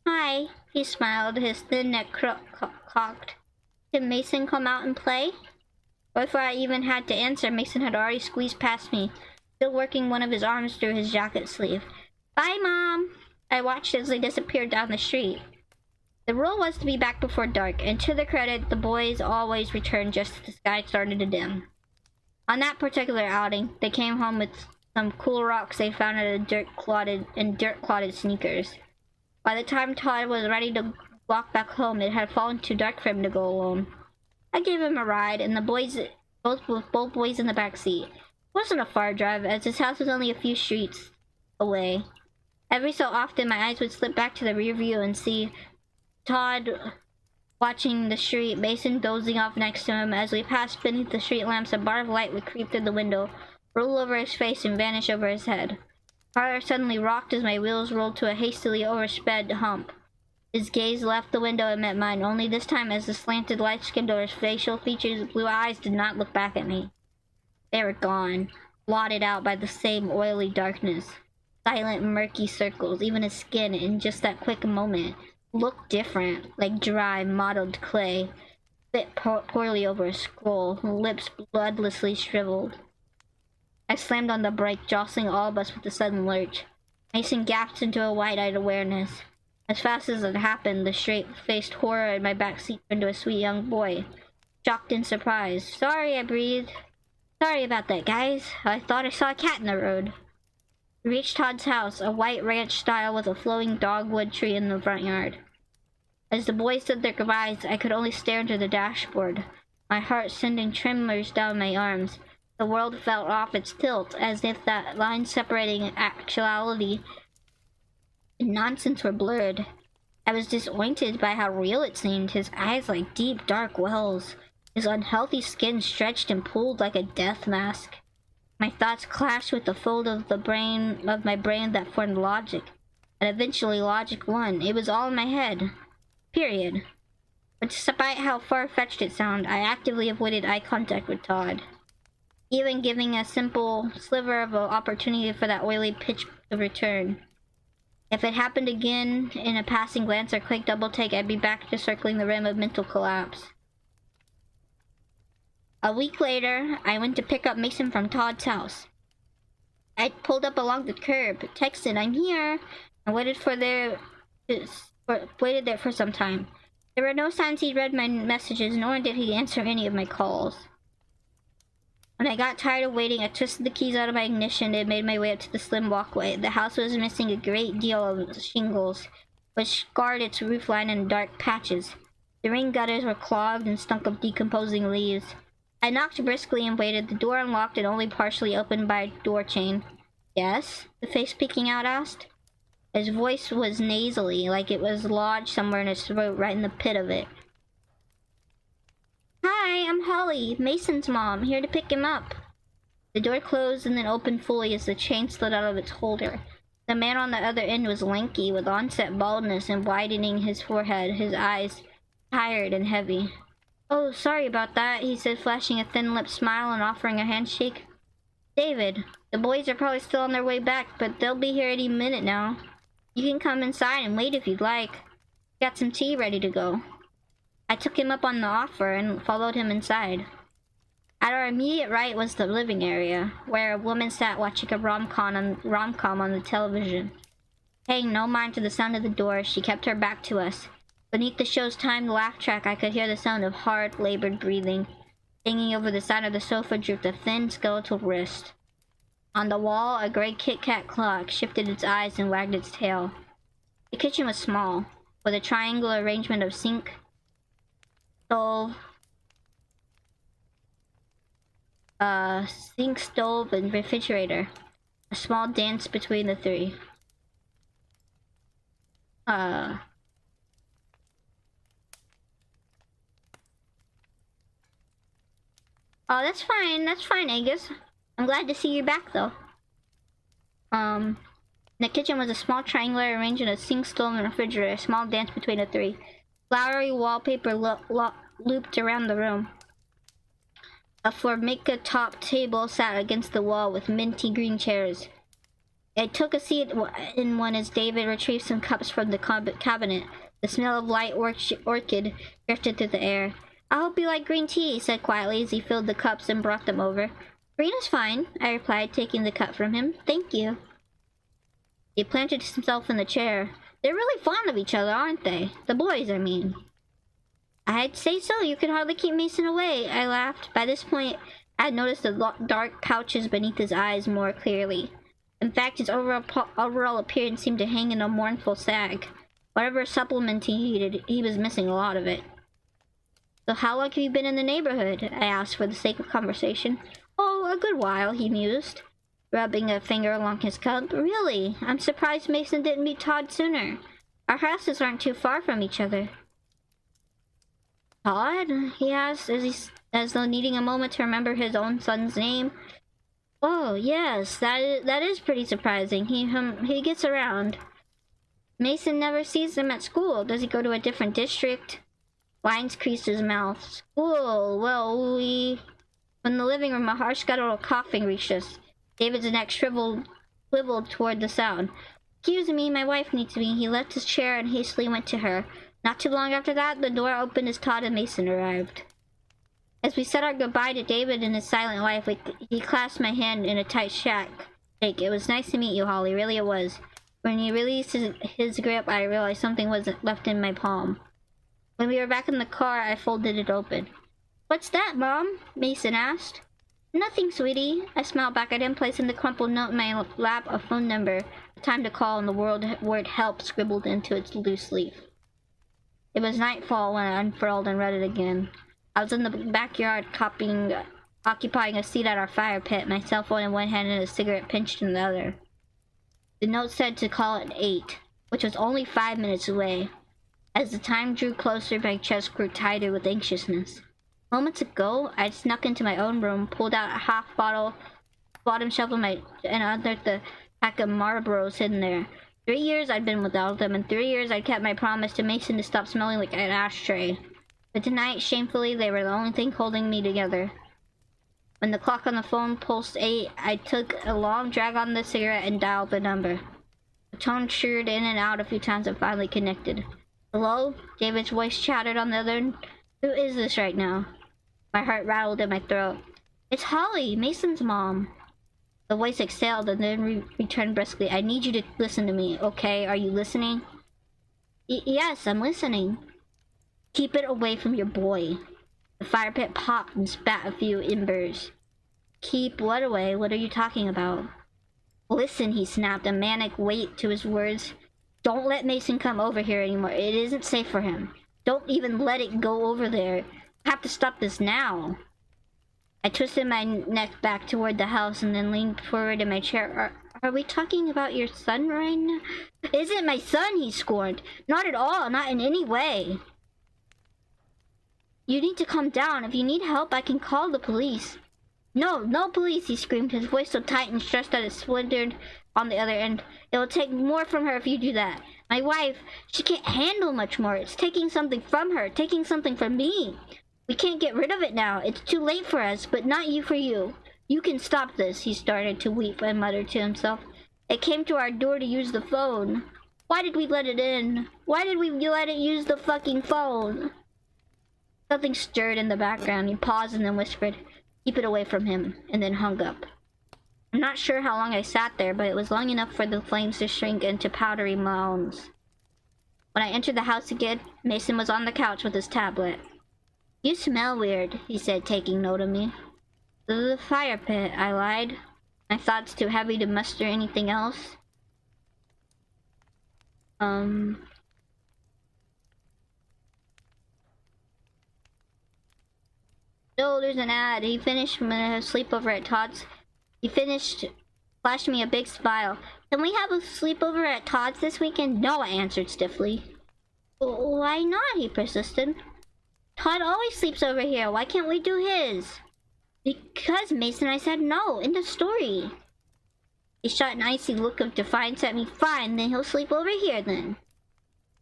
"Hi," he smiled, his thin neck cocked. "Can Mason come out and play?" Before I even had to answer, Mason had already squeezed past me, still working one of his arms through his jacket sleeve. "Bye, Mom!" I watched as they disappeared down the street. The rule was to be back before dark, and to their credit, the boys always returned just as the sky started to dim. On that particular outing, they came home with some cool rocks they found at a dirt-clotted sneakers. By the time Todd was ready to walk back home, it had fallen too dark for him to go alone. I gave him a ride, and both boys in the back seat. It wasn't a far drive, as his house was only a few streets away. Every so often, my eyes would slip back to the rear view and see Todd watching the street, Mason dozing off next to him. As we passed beneath the street lamps, a bar of light would creep through the window, roll over his face, and vanish over his head. The car suddenly rocked as my wheels rolled to a hastily oversped hump. His gaze left the window and met mine, only this time as the slanted light skimmed over his facial features, blue eyes did not look back at me. They were gone, blotted out by the same oily darkness. Silent, murky circles, even his skin, in just that quick moment, looked different, like dry, mottled clay, fit poorly over a skull, lips bloodlessly shriveled. I slammed on the brake, jostling all of us with a sudden lurch. Mason gasped into a wide-eyed awareness. As fast as it happened, the straight-faced horror in my back seat turned to a sweet young boy, shocked and surprised. "Sorry," I breathed. "Sorry about that, guys. I thought I saw a cat in the road." We reached Todd's house, a white ranch style with a flowing dogwood tree in the front yard. As the boys said their goodbyes, I could only stare into the dashboard, my heart sending tremors down my arms. The world felt off its tilt, as if that line separating actuality and nonsense were blurred. I was disappointed by how real it seemed, his eyes like deep, dark wells, his unhealthy skin stretched and pulled like a death mask. My thoughts clashed with the fold of my brain that formed logic, and eventually logic won. It was all in my head. Period. But despite how far-fetched it sounded, I actively avoided eye contact with Todd, even giving a simple sliver of an opportunity for that oily pitch to return. If it happened again in a passing glance or quick double take, I'd be back to circling the rim of mental collapse. A week later, I went to pick up Mason from Todd's house. I pulled up along the curb, texted, "I'm here," and waited there for some time. There were no signs he'd read my messages, nor did he answer any of my calls. When I got tired of waiting, I twisted the keys out of my ignition and made my way up to the slim walkway. The house was missing a great deal of shingles, which scarred its roofline in dark patches. The rain gutters were clogged and stunk of decomposing leaves. I knocked briskly and waited, the door unlocked and only partially opened by a door chain. "Yes?" the face peeking out asked. His voice was nasally, like it was lodged somewhere in his throat, right in the pit of it. "Hi, I'm Holly, Mason's mom, here to pick him up." The door closed and then opened fully as the chain slid out of its holder. The man on the other end was lanky, with onset baldness and widening his forehead, his eyes tired and heavy. "Oh, sorry about that," he said, flashing a thin-lipped smile and offering a handshake. "David, the boys are probably still on their way back, but they'll be here any minute now. You can come inside and wait if you'd like. Got some tea ready to go." I took him up on the offer and followed him inside. At our immediate right was the living area, where a woman sat watching a rom-com on the television. Paying no mind to the sound of the door, she kept her back to us. Beneath the show's timed laugh track, I could hear the sound of hard, labored breathing. Hanging over the side of the sofa drooped a thin, skeletal wrist. On the wall, a gray Kit Kat clock shifted its eyes and wagged its tail. The kitchen was small, with a triangular arrangement of sink, stove, Sink, stove, and refrigerator. A small dance between the three. Oh, that's fine. That's fine, Angus. I'm glad to see you back, though. In the kitchen was a small triangular arranged in a sink, stove, and refrigerator. A small dance between the three. Flowery wallpaper looped around the room. A formica-topped table sat against the wall with minty green chairs. I took a seat in one as David retrieved some cups from the cabinet. The smell of light orchid drifted through the air. "I hope you like green tea," he said quietly as he filled the cups and brought them over. "Green is fine," I replied, taking the cup from him. "Thank you." He planted himself in the chair. "They're really fond of each other, aren't they? The boys, I mean." "I'd say so. You can hardly keep Mason away," I laughed. By this point, I had noticed the dark pouches beneath his eyes more clearly. In fact, his overall appearance seemed to hang in a mournful sag. Whatever supplement he needed, he was missing a lot of it. "So how long have you been in the neighborhood?" I asked for the sake of conversation. "Oh, a good while," he mused, rubbing a finger along his cup. "Really? I'm surprised Mason didn't meet Todd sooner. Our houses aren't too far from each other." "Todd?" he asked, as though needing a moment to remember his own son's name. "Oh, yes, that is pretty surprising. He gets around." "Mason never sees him at school. Does he go to a different district?" Lines creased his mouth. "School, well, From the living room, a harsh guttural coughing reached us. David's neck swiveled toward the sound. "Excuse me, my wife needs me." He left his chair and hastily went to her. Not too long after that, the door opened as Todd and Mason arrived. As we said our goodbye to David and his silent wife, he clasped my hand in a tight shake. "It was nice to meet you, Holly. Really it was." When he released his grip, I realized something wasn't left in my palm. When we were back in the car, I folded it open. "What's that, Mom?" Mason asked. "Nothing, sweetie." I smiled back at him, placing the crumpled note in my lap, a phone number, a time to call, and the word help scribbled into its loose leaf. It was nightfall when I unfurled and read it again. I was in the backyard occupying a seat at our fire pit, my cell phone in one hand and a cigarette pinched in the other. The note said to call at 8, which was only 5 minutes away. As the time drew closer, my chest grew tighter with anxiousness. Moments ago, I'd snuck into my own room, pulled out a half-bottle, bottom shelf and unearthed the pack of Marlboros hidden there. 3 years I'd been without them, and 3 years I'd kept my promise to Mason to stop smelling like an ashtray. But tonight, shamefully, they were the only thing holding me together. When the clock on the phone pulsed 8, I took a long drag on the cigarette and dialed the number. The tone sheared in and out a few times and finally connected. "Hello?" David's voice chattered on the other end. "Who is this right now?" My heart rattled in my throat. "It's Holly, Mason's mom." The voice exhaled and then returned briskly. "I need you to listen to me, okay? Are you listening?" Yes, I'm listening." "Keep it away from your boy." The fire pit popped and spat a few embers. "Keep what away? What are you talking about?" "Listen," he snapped, a manic weight to his words. "Don't let Mason come over here anymore. It isn't safe for him. Don't even let it go over there. I have to stop this now." I twisted my neck back toward the house and then leaned forward in my chair. Are we talking about your son right now?" "Isn't my son," he scorned. "Not at all. Not in any way." "You need to calm down. If you need help, I can call the police." "No, no police," he screamed, his voice so tight and stressed that it splintered on the other end. "It will take more from her if you do that. My wife, she can't handle much more. It's taking something from her, taking something from me. We can't get rid of it now. It's too late for us, but not you for you. You can stop this." He started to weep and muttered to himself. "It came to our door to use the phone. Why did we let it in? Why did we let it use the fucking phone?" Something stirred in the background. He paused and then whispered, "Keep it away from him," and then hung up. I'm not sure how long I sat there, but it was long enough for the flames to shrink into powdery mounds. When I entered the house again, Mason was on the couch with his tablet. "You smell weird," he said, taking note of me. "The fire pit," I lied. My thoughts too heavy to muster anything else. No, there's an ad. He finished a sleepover at Todd's. He finished, flashed me a big smile. Can we have a sleepover at Todd's this weekend? No, I answered stiffly. Why not? He persisted. Todd always sleeps over here. Why can't we do his? Because, Mason, I said no. End of story. He shot an icy look of defiance at me. Fine, then he'll sleep over here then.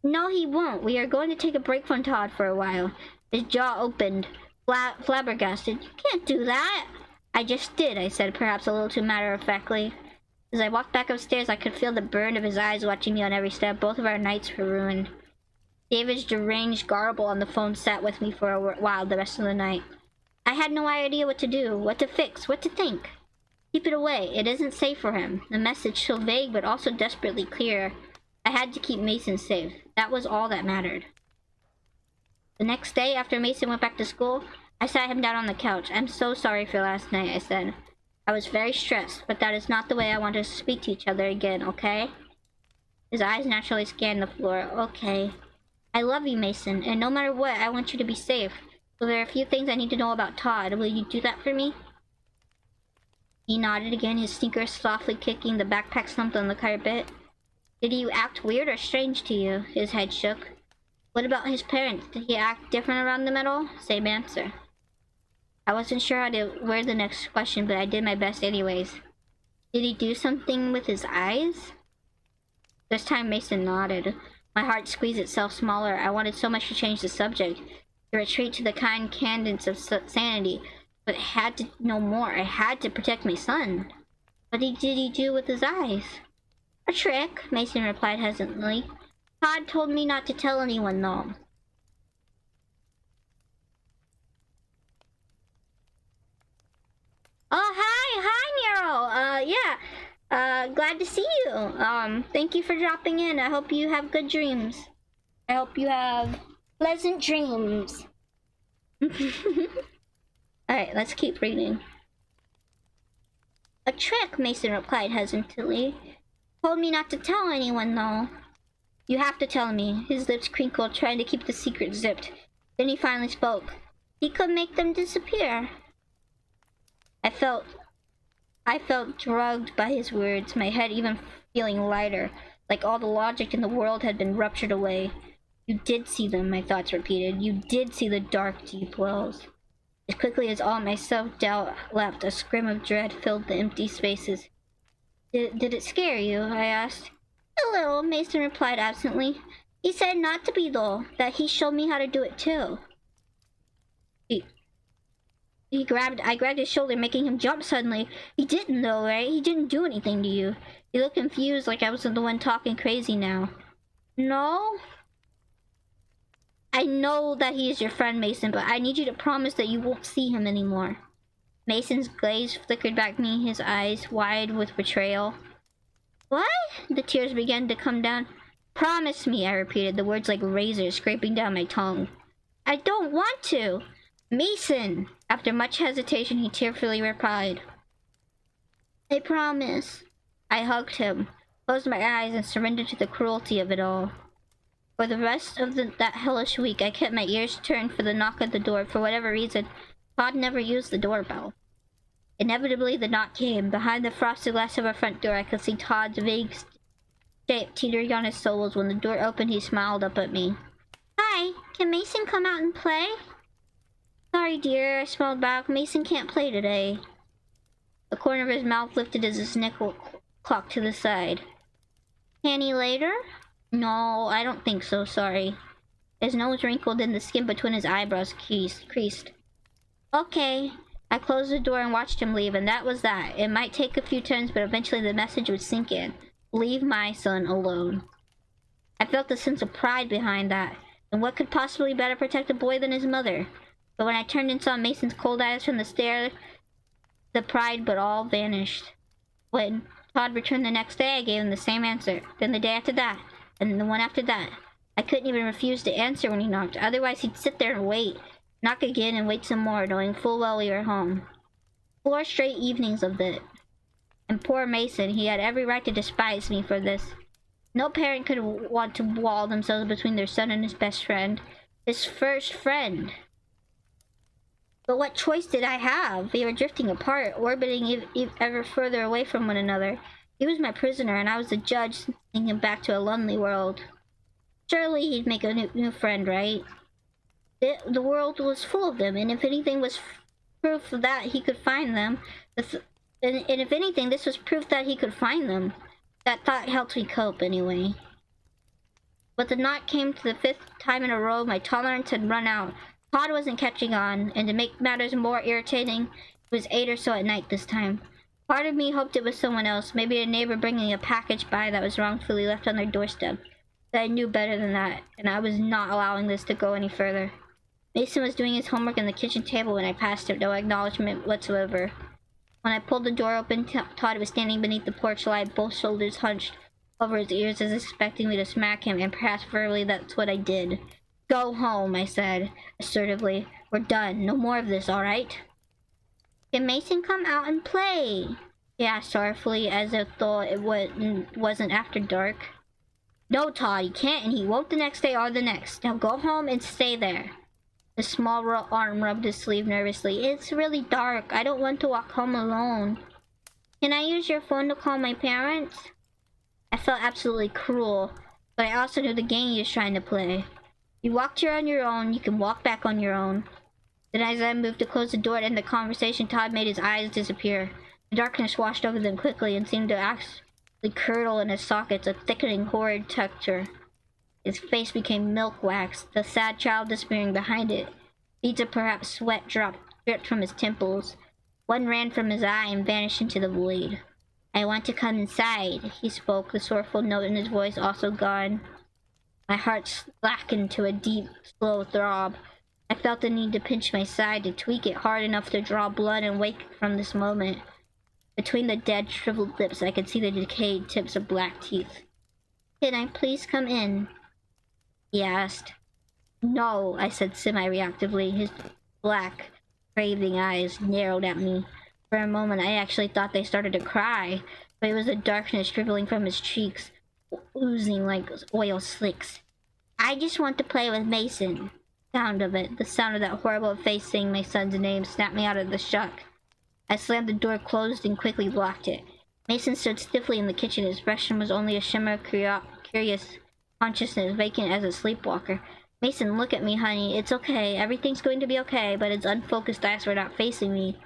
No, he won't. We are going to take a break from Todd for a while. His jaw opened, flabbergasted. You can't do that. I just did, I said, perhaps a little too matter-of-factly. As I walked back upstairs, I could feel the burn of his eyes watching me on every step. Both of our nights were ruined. David's deranged garble on the phone sat with me for a while the rest of the night. I had no idea what to do, what to fix, what to think. Keep it away. It isn't safe for him. The message so vague but also desperately clear. I had to keep Mason safe. That was all that mattered. The next day, after Mason went back to school, I sat him down on the couch. I'm so sorry for last night, I said. I was very stressed, but that is not the way I want us to speak to each other again, okay? His eyes naturally scanned the floor. Okay. I love you, Mason, and no matter what, I want you to be safe. So there are a few things I need to know about Todd. Will you do that for me? He nodded again, his sneakers softly kicking. The backpack slumped on the carpet. Did he act weird or strange to you? His head shook. What about his parents? Did he act different around them at all? Same answer. I wasn't sure how to word the next question, but I did my best anyways. Did he do something with his eyes? This time Mason nodded. My heart squeezed itself smaller. I wanted so much to change the subject, to retreat to the kind cadence of sanity, but I had to know more. I had to protect my son. What did he do with his eyes? A trick, Mason replied hesitantly. Todd told me not to tell anyone, though. Oh, hi, yeah. Glad to see you. Thank you for dropping in. I hope you have good dreams. I hope you have pleasant dreams. Alright, let's keep reading. A trick, Mason replied hesitantly. Told me not to tell anyone, though. You have to tell me. His lips crinkled, trying to keep the secret zipped. Then he finally spoke. He could make them disappear. I felt drugged by his words, my head even feeling lighter, like all the logic in the world had been ruptured away. You did see them, my thoughts repeated. You did see the dark, deep wells. As quickly as all my self-doubt left, a scream of dread filled the empty spaces. Did it scare you? I asked. A little, Mason replied absently. He said not to be, though, that he showed me how to do it, too. I grabbed his shoulder, making him jump suddenly. He didn't, though, right? He didn't do anything to you. He looked confused, like I was the one talking crazy now. No? I know that he is your friend, Mason, but I need you to promise that you won't see him anymore. Mason's gaze flickered back at me, his eyes wide with betrayal. What? The tears began to come down. Promise me, I repeated, the words like razors scraping down my tongue. I don't want to. Mason! After much hesitation, he tearfully replied. I promise. I hugged him, closed my eyes, and surrendered to the cruelty of it all. For the rest of that hellish week, I kept my ears turned for the knock at the door. For whatever reason, Todd never used the doorbell. Inevitably, the knock came. Behind the frosted glass of our front door, I could see Todd's vague shape teetering on his soles. When the door opened, he smiled up at me. Hi, can Mason come out and play? Sorry, dear, I smiled back. Mason can't play today. The corner of his mouth lifted as his neck clocked to the side. Can he later? No, I don't think so, sorry. His nose wrinkled and the skin between his eyebrows creased. Okay. I closed the door and watched him leave, and that was that. It might take a few turns, but eventually the message would sink in. Leave my son alone. I felt a sense of pride behind that. And what could possibly better protect a boy than his mother? But when I turned and saw Mason's cold eyes from the stare, the pride but all vanished. When Todd returned the next day, I gave him the same answer. Then the day after that, and the one after that. I couldn't even refuse to answer when he knocked. Otherwise, he'd sit there and wait. Knock again and wait some more, knowing full well we were home. 4 straight evenings of it. And poor Mason, he had every right to despise me for this. No parent could want to wall themselves between their son and his best friend. His first friend. But what choice did I have? We were drifting apart, orbiting ever further away from one another. He was my prisoner, and I was the judge, sending him back to a lonely world. Surely he'd make a new friend, right? The world was full of them, and if anything was proof that he could find them, and if anything, this was proof that he could find them. That thought helped me cope, anyway. But the knot came to the 5th time in a row. My tolerance had run out. Todd wasn't catching on, and to make matters more irritating, it was 8 or so at night this time. Part of me hoped it was someone else, maybe a neighbor bringing a package by that was wrongfully left on their doorstep. But I knew better than that, and I was not allowing this to go any further. Mason was doing his homework on the kitchen table when I passed him, no acknowledgement whatsoever. When I pulled the door open, Todd was standing beneath the porch light, both shoulders hunched over his ears as expecting me to smack him, and perhaps verbally that's what I did. Go home, I said, assertively. We're done. No more of this, alright? Can Mason come out and play? He asked sorrowfully, as if though it wasn't after dark. No, Todd, he can't, and he won't the next day or the next. Now go home and stay there. The small arm rubbed his sleeve nervously. It's really dark. I don't want to walk home alone. Can I use your phone to call my parents? I felt absolutely cruel, but I also knew the game he was trying to play. You walked here on your own, you can walk back on your own. Then as I moved to close the door to end the conversation, Todd made his eyes disappear. The darkness washed over them quickly and seemed to actually curdle in his sockets, a thickening, horrid texture. His face became milk wax, the sad child disappearing behind it. Beads of perhaps sweat dripped from his temples. One ran from his eye and vanished into the void. I want to come inside, he spoke, the sorrowful note in his voice also gone. My heart slackened to a deep, slow throb. I felt the need to pinch my side, to tweak it hard enough to draw blood and wake from this moment. Between the dead, shriveled lips, I could see the decayed tips of black teeth. Can I please come in? He asked. No, I said semi-reactively. His black, craving eyes narrowed at me. For a moment, I actually thought they started to cry, but it was the darkness dribbling from his cheeks, oozing like oil slicks. I just want to play with Mason. The sound of that horrible face saying my son's name snapped me out of the shock. I slammed the door closed and quickly locked it. Mason stood stiffly in the kitchen. His expression was only a shimmer of curious consciousness, vacant as a sleepwalker. Mason, look at me, honey. It's okay. Everything's going to be okay, but his unfocused eyes were not facing me.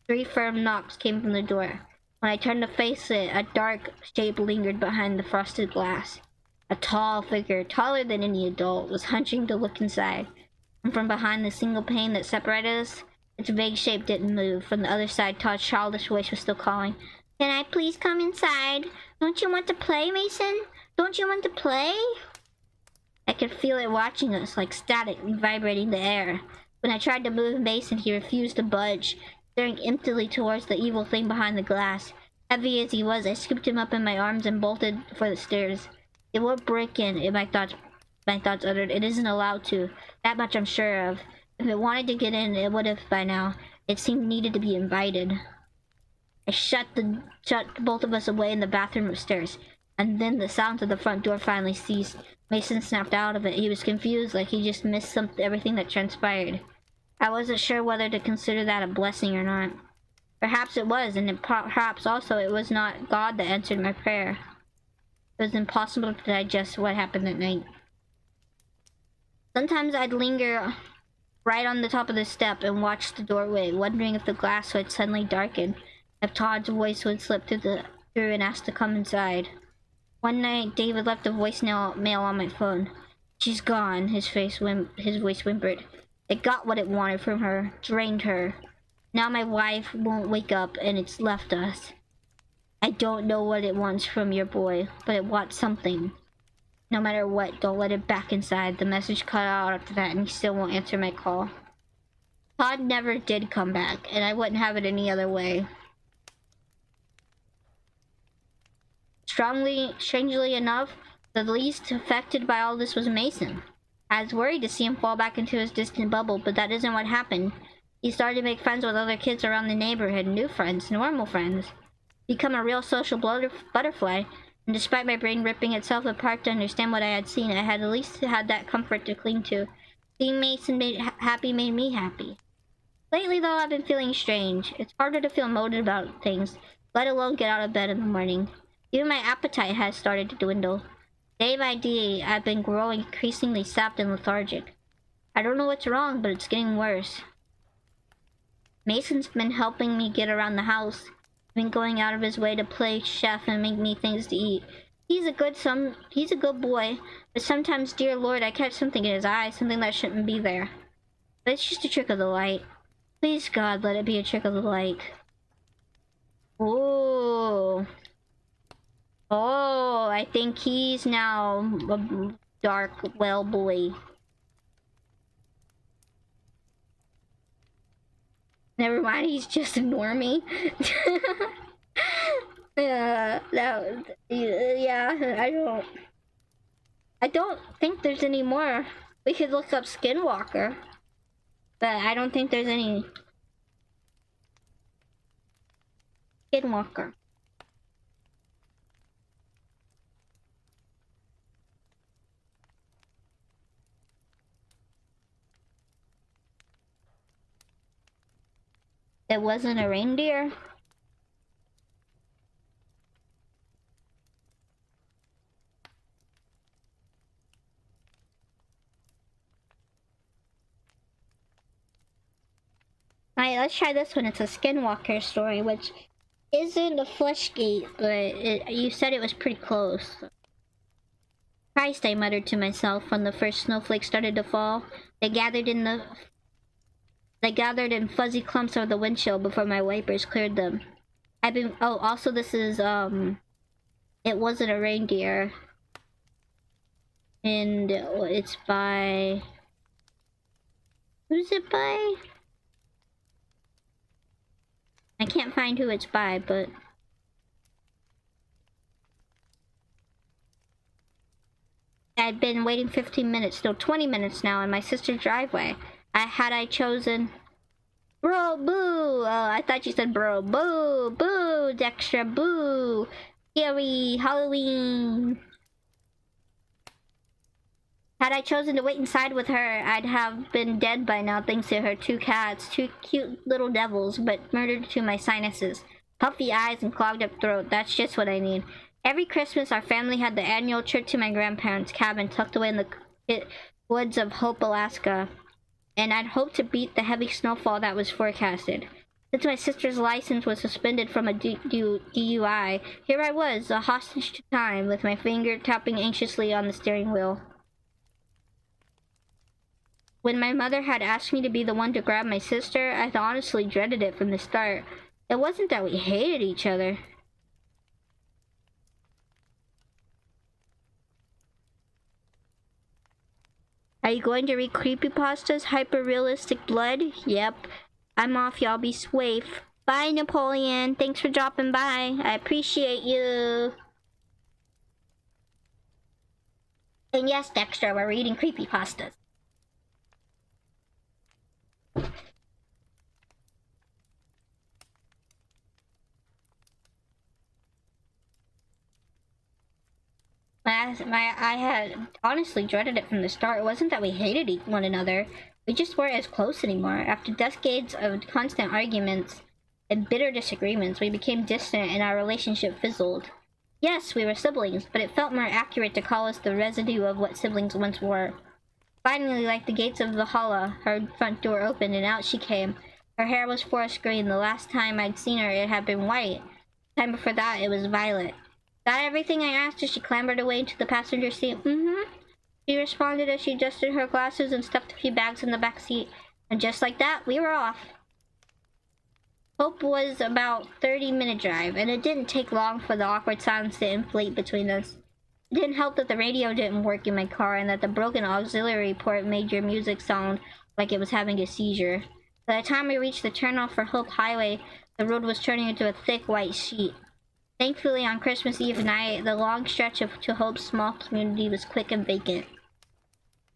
3 firm knocks came from the door. When I turned to face it, a dark shape lingered behind the frosted glass. A tall figure, taller than any adult, was hunching to look inside. And from behind the single pane that separated us, its vague shape didn't move. From the other side, Todd's childish voice was still calling. Can I please come inside? Don't you want to play, Mason? Don't you want to play? I could feel it watching us, like static vibrating the air. When I tried to move Mason, he refused to budge, staring emptily towards the evil thing behind the glass. Heavy as he was, I scooped him up in my arms and bolted for the stairs. It won't break in, my thoughts uttered. It isn't allowed to. That much I'm sure of. If it wanted to get in, it would have by now. It seemed needed to be invited. I shut both of us away in the bathroom upstairs, and then the sounds of the front door finally ceased. Mason snapped out of it. He was confused, like he just missed everything that transpired. I wasn't sure whether to consider that a blessing or not. Perhaps it was, and perhaps also it was not God that answered my prayer. It was impossible to digest what happened that night. Sometimes I'd linger right on the top of the step and watch the doorway, wondering if the glass would suddenly darken, if Todd's voice would slip through and ask to come inside. One night, David left a voicemail on my phone. She's gone, his voice whimpered. It got what it wanted from her, drained her. Now my wife won't wake up and it's left us. I don't know what it wants from your boy, but it wants something. No matter what, don't let it back inside. The message cut out after that and he still won't answer my call. Todd never did come back, and I wouldn't have it any other way. Strangely enough, the least affected by all this was Mason. I was worried to see him fall back into his distant bubble, but that isn't what happened. He started to make friends with other kids around the neighborhood, new friends, normal friends. Become a real social butterfly, and despite my brain ripping itself apart to understand what I had seen, I had at least had that comfort to cling to. Seeing Mason happy made me happy. Lately, though, I've been feeling strange. It's harder to feel motivated about things, let alone get out of bed in the morning. Even my appetite has started to dwindle. Day by day, I've been growing increasingly sapped and lethargic. I don't know what's wrong, but it's getting worse. Mason's been helping me get around the house. He's been going out of his way to play chef and make me things to eat. He's a good boy, but sometimes, dear Lord, I catch something in his eyes, something that shouldn't be there. But it's just a trick of the light. Please, God, let it be a trick of the light. Oh. Oh, I think he's now a dark well boy. Never mind, he's just a normie. Yeah, I don't think there's any more. We could look up Skinwalker, but I don't think there's any Skinwalker. It wasn't a reindeer. Alright, let's try this one. It's a Skinwalker story, which isn't a flesh gate, but you said it was pretty close. Christ, I muttered to myself when the first snowflakes started to fall. They gathered in fuzzy clumps over the windshield before my wipers cleared them. Also this is, It Wasn't a Reindeer. And it's by... Who's it by? I can't find who it's by, but... I'd been waiting 15 minutes, no, 20 minutes now in my sister's driveway. Had I chosen... Bro, boo! Oh, I thought you said bro. Boo! Boo! Dextra, boo! Scary Halloween! Had I chosen to wait inside with her, I'd have been dead by now thanks to her two cats, two cute little devils, but murdered to my sinuses. Puffy eyes and clogged up throat, that's just what I need. Every Christmas, our family had the annual trip to my grandparents' cabin tucked away in the woods of Hope, Alaska. And I'd hoped to beat the heavy snowfall that was forecasted. Since my sister's license was suspended from a DUI, here I was, a hostage to time, with my finger tapping anxiously on the steering wheel. When my mother had asked me to be the one to grab my sister, I honestly dreaded it from the start. It wasn't that we hated each other. Are you going to read Creepypastas? Hyper-realistic blood? Yep. I'm off, y'all. Be safe. Bye, Napoleon. Thanks for dropping by. I appreciate you. And yes, Dexter, we're reading Creepypastas. I had honestly dreaded it from the start. It wasn't that we hated one another. We just weren't as close anymore. After decades of constant arguments and bitter disagreements, we became distant and our relationship fizzled. Yes, we were siblings, but it felt more accurate to call us the residue of what siblings once were. Finally, like the gates of Valhalla, her front door opened and out she came. Her hair was forest green. The last time I'd seen her, it had been white. The time before that, it was violet. Got everything I asked as she clambered away into the passenger seat? She responded as she adjusted her glasses and stuffed a few bags in the back seat. And just like that, we were off. Hope was about 30-minute drive, and it didn't take long for the awkward silence to inflate between us. It didn't help that the radio didn't work in my car and that the broken auxiliary port made your music sound like it was having a seizure. By the time we reached the turnoff for Hope Highway, the road was turning into a thick white sheet. Thankfully, on Christmas Eve night, the long stretch to Hope's small community was quick and vacant.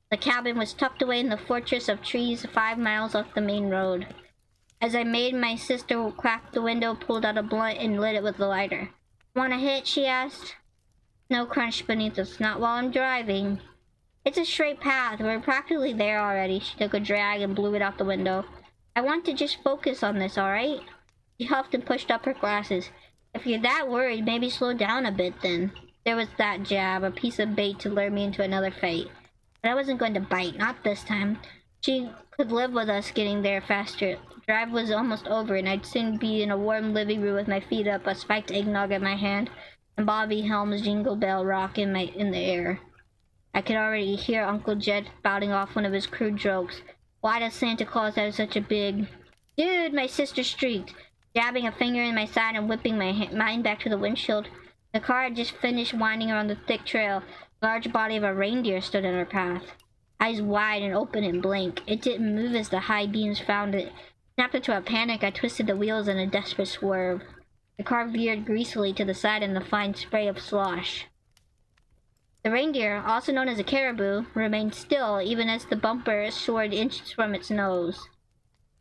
The cabin was tucked away in the fortress of trees 5 miles off the main road. As I made, my sister cracked the window, pulled out a blunt, and lit it with the lighter. "Want a hit?" she asked. Snow crunched beneath us. "Not while I'm driving." "It's a straight path. We're practically there already." She took a drag and blew it out the window. I want to just focus on this, alright? She huffed and pushed up her glasses. If you're that worried, maybe slow down a bit then. There was that jab, a piece of bait to lure me into another fight. But I wasn't going to bite, not this time. She could live with us getting there faster. The drive was almost over, and I'd soon be in a warm living room with my feet up, a spiked eggnog in my hand, and Bobby Helms' Jingle Bell Rock in the air. I could already hear Uncle Jed spouting off one of his crude jokes. Why does Santa Claus have such a big... Dude, my sister shrieked, jabbing a finger in my side and whipping mine back to the windshield. The car had just finished winding around the thick trail. The large body of a reindeer stood in our path. Eyes wide and open and blank. It didn't move as the high beams found it. Snapped into a panic, I twisted the wheels in a desperate swerve. The car veered greasily to the side in the fine spray of slosh. The reindeer, also known as a caribou, remained still even as the bumper soared inches from its nose.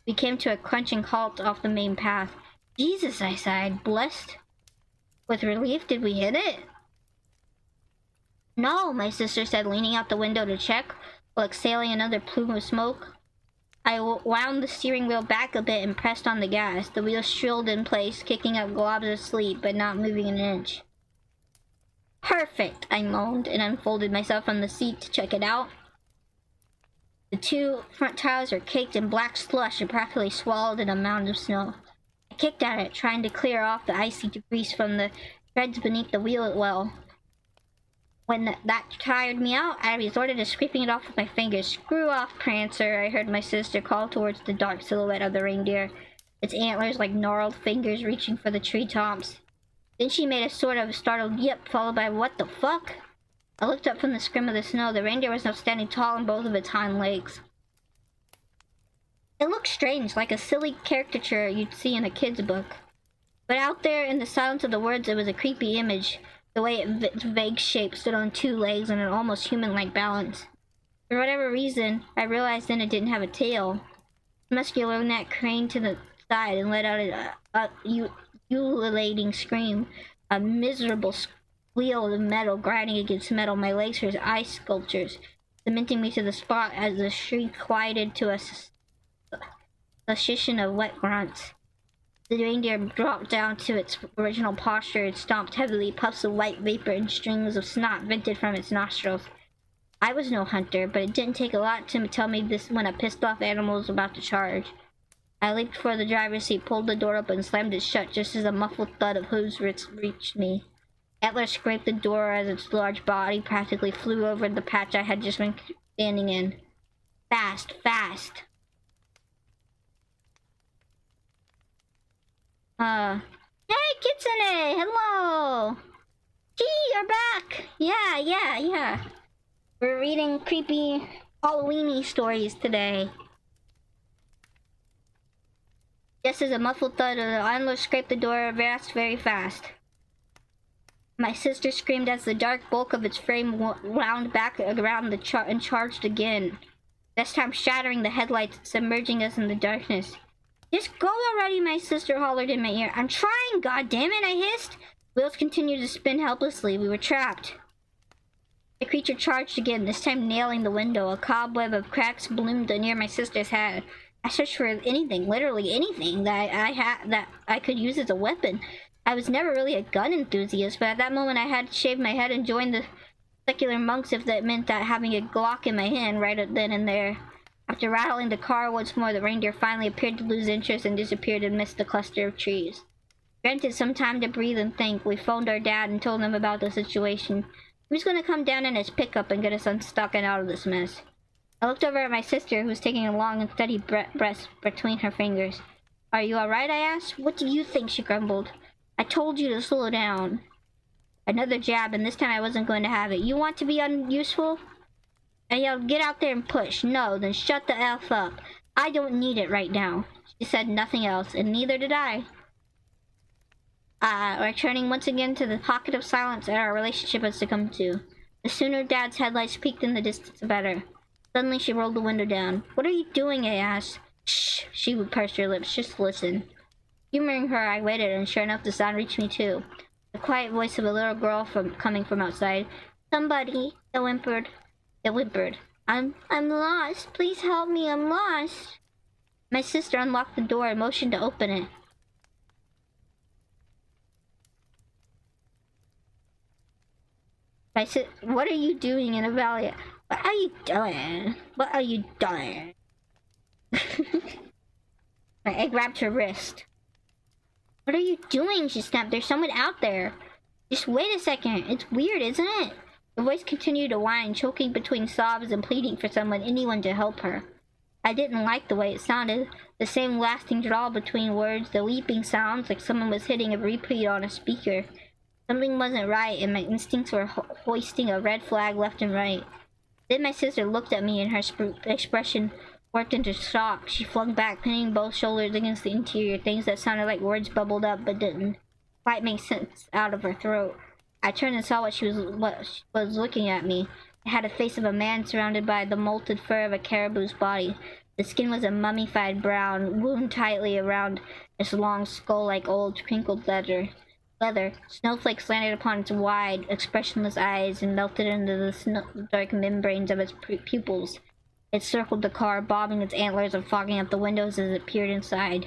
We came to a crunching halt off the main path. Jesus, I sighed, blessed. With relief, did we hit it? No, my sister said, leaning out the window to check, while exhaling another plume of smoke. I wound the steering wheel back a bit and pressed on the gas. The wheels shrilled in place, kicking up globs of sleep, but not moving an inch. Perfect, I moaned, and unfolded myself from the seat to check it out. The two front tires were caked in black slush and practically swallowed in a mound of snow. I kicked at it, trying to clear off the icy debris from the treads beneath the wheel well. When that tired me out, I resorted to scraping it off with my fingers. Screw off, Prancer, I heard my sister call towards the dark silhouette of the reindeer, its antlers like gnarled fingers reaching for the treetops. Then she made a sort of startled yip, followed by what the fuck? I looked up from the scrim of the snow. The reindeer was now standing tall on both of its hind legs. It looked strange, like a silly caricature you'd see in a kid's book. But out there in the silence of the woods, it was a creepy image, the way its vague shape stood on two legs in an almost human-like balance. For whatever reason, I realized then it didn't have a tail. The muscular neck craned to the side and let out a ululating scream, a miserable squeal of metal grinding against metal. My legs were ice sculptures, cementing me to the spot as the shriek quieted to a succession of wet grunts. The reindeer dropped down to its original posture and stomped heavily, puffs of white vapor and strings of snot vented from its nostrils. I was no hunter, but it didn't take a lot to tell me this when a pissed-off animal was about to charge. I leaped for the driver's seat, pulled the door open, and slammed it shut just as a muffled thud of hooves reached me. Antlers scraped the door as its large body practically flew over the patch I had just been standing in. Fast, fast. Hey, Kitsune! Hello! Gee, you're back! Yeah. We're reading creepy Halloweeny stories today. Just as a muffled thud of the antlers scraped the door very fast. My sister screamed as the dark bulk of its frame wound back around and charged again. This time shattering the headlights, submerging us in the darkness. Just go already, my sister hollered in my ear. I'm trying, goddammit, I hissed. Wheels continued to spin helplessly. We were trapped. The creature charged again, this time nailing the window. A cobweb of cracks bloomed near my sister's head. I searched for anything, literally anything, that I could use as a weapon. I was never really a gun enthusiast, but at that moment I had to shave my head and join the secular monks if that meant that having a Glock in my hand right then and there. After rattling the car once more, the reindeer finally appeared to lose interest and disappeared amidst the cluster of trees. Granted some time to breathe and think, we phoned our dad and told him about the situation. He was going to come down in his pickup and get us unstuck and out of this mess. I looked over at my sister, who was taking a long and steady breath between her fingers. Are you alright? I asked. What do you think? She grumbled. I told you to slow down. Another jab, and this time I wasn't going to have it. You want to be unuseful? I yelled, get out there and push. No, then shut the F up. I don't need it right now. She said nothing else, and neither did I. Returning once again to the pocket of silence that our relationship had succumbed to. The sooner Dad's headlights peeked in the distance, the better. Suddenly she rolled the window down. What are you doing? I asked. Shh, she pursed her lips. Just listen. Humoring her, I waited, and sure enough, the sound reached me too. The quiet voice of a little girl coming from outside. Somebody, it whimpered. I'm lost. Please help me, I'm lost. My sister unlocked the door and motioned to open it. What are you doing in a valley? What are you doing? What are you doing? I grabbed her wrist. What are you doing? She snapped. There's someone out there. Just wait a second. It's weird, isn't it? The voice continued to whine, choking between sobs and pleading for anyone to help her. I didn't like the way it sounded. The same lasting drawl between words, the leaping sounds like someone was hitting a repeat on a speaker. Something wasn't right, and my instincts were hoisting a red flag left and right. Then my sister looked at me, and her expression worked into shock. She flung back, pinning both shoulders against the interior. Things that sounded like words bubbled up but didn't quite make sense out of her throat. I turned and saw what she was looking at me. It had a face of a man surrounded by the molted fur of a caribou's body. The skin was a mummified brown, wound tightly around its long skull like old crinkled leather. Snowflakes landed upon its wide, expressionless eyes and melted into the dark membranes of its pupils. It circled the car, bobbing its antlers and fogging up the windows as it peered inside.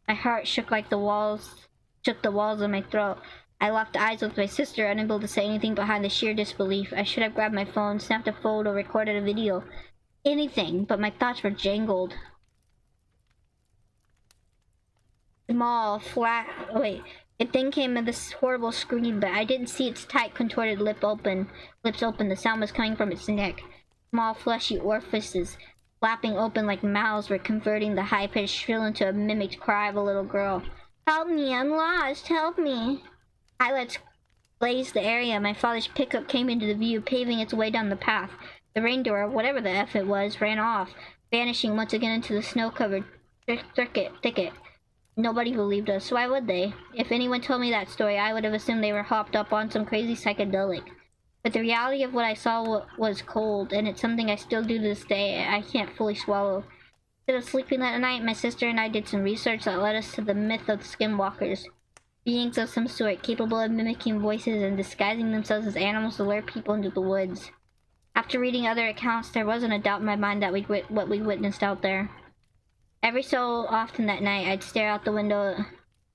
My heart shook like the walls of my throat. I locked eyes with my sister, unable to say anything behind the sheer disbelief. I should have grabbed my phone, snapped a photo, recorded a video. Anything, but my thoughts were jangled. Small, flat... Wait. It then came with this horrible scream, but I didn't see its tight, contorted lips open. The sound was coming from its neck. Small, fleshy orifices, flapping open like mouths, were converting the high-pitched shrill into a mimicked cry of a little girl. Help me, I'm lost, help me. Highlights blazed the area. My father's pickup came into the view, paving its way down the path. The rain door, whatever the F it was, ran off, vanishing once again into the snow-covered thicket. Nobody believed us. Why would they? If anyone told me that story, I would have assumed they were hopped up on some crazy psychedelic. But the reality of what I saw was cold, and it's something I still do to this day. I can't fully swallow. Instead of sleeping that night, my sister and I did some research that led us to the myth of the skinwalkers. Beings of some sort, capable of mimicking voices and disguising themselves as animals to lure people into the woods. After reading other accounts, there wasn't a doubt in my mind that what we witnessed out there. Every so often that night, I'd stare out the window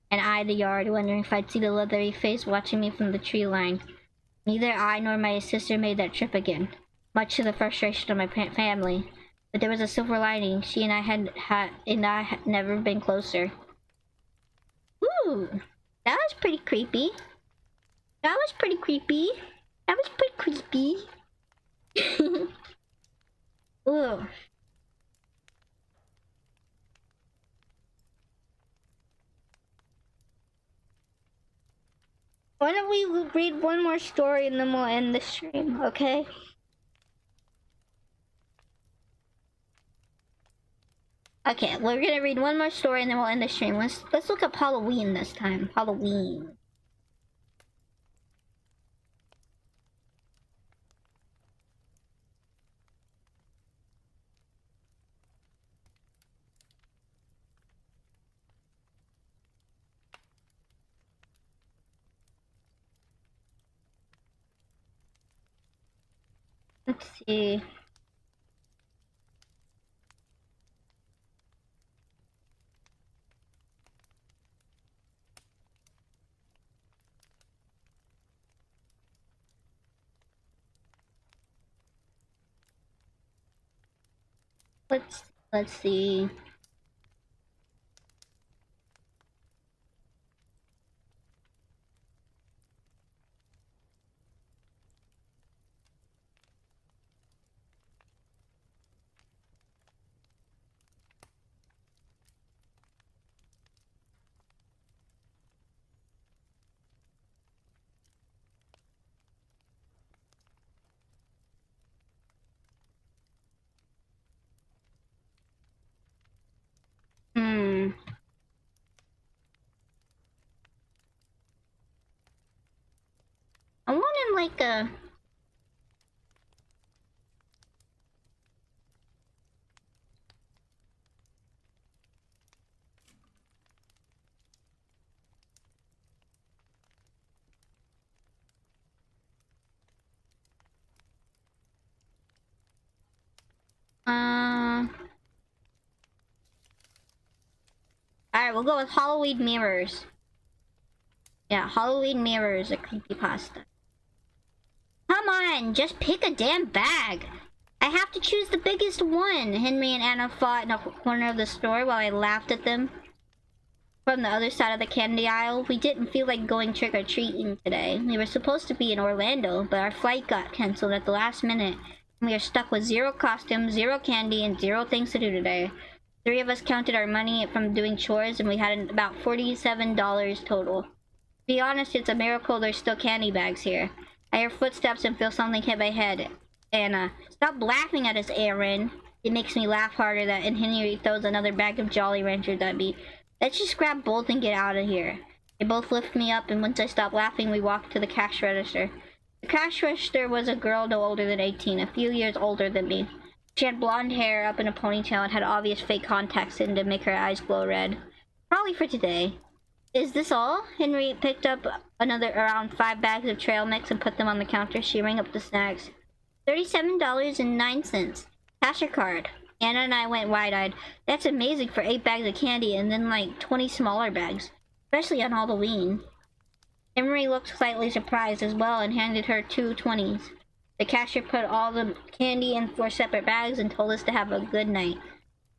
and eye the yard, wondering if I'd see the leathery face watching me from the tree line. Neither I nor my sister made that trip again, much to the frustration of my family. But there was a silver lining. She and I had never been closer. Ooh, that was pretty creepy. That was pretty creepy. Ooh. Why don't we read one more story and then we'll end the stream, okay? Okay, we're gonna read one more story and then we'll end the stream. Let's look up Halloween this time. Halloween. Let's see. Let's see. Hmm. I wanted like a... Uh... Alright, we'll go with Halloween mirrors. Yeah, Halloween mirrors, a creepypasta. Come on, just pick a damn bag. I have to choose the biggest one. Henry and Anna fought in a corner of the store while I laughed at them from the other side of the candy aisle. We didn't feel like going trick-or-treating today. We were supposed to be in Orlando, but our flight got canceled at the last minute. We are stuck with 0 costumes, 0 candy, and 0 things to do today. 3 of us counted our money from doing chores, and we had about $47 total. To be honest, it's a miracle there's still candy bags here. I hear footsteps and feel something hit my head. Anna, stop laughing at us, Aaron. It makes me laugh harder that and Henry throws another bag of Jolly Ranchers at me. Let's just grab both and get out of here. They both lift me up, and once I stop laughing, we walk to the cash register. The cash register was a girl no older than 18, a few years older than me. She had blonde hair up in a ponytail and had obvious fake contacts in to make her eyes glow red. Probably for today. Is this all? Henry picked up around 5 bags of trail mix and put them on the counter. She rang up the snacks. $37.09. Cash or card? Anna and I went wide-eyed. That's amazing for 8 bags of candy and then like 20 smaller bags. Especially on Halloween. Henry looked slightly surprised as well and handed her 2 20s. The cashier put all the candy in 4 separate bags and told us to have a good night.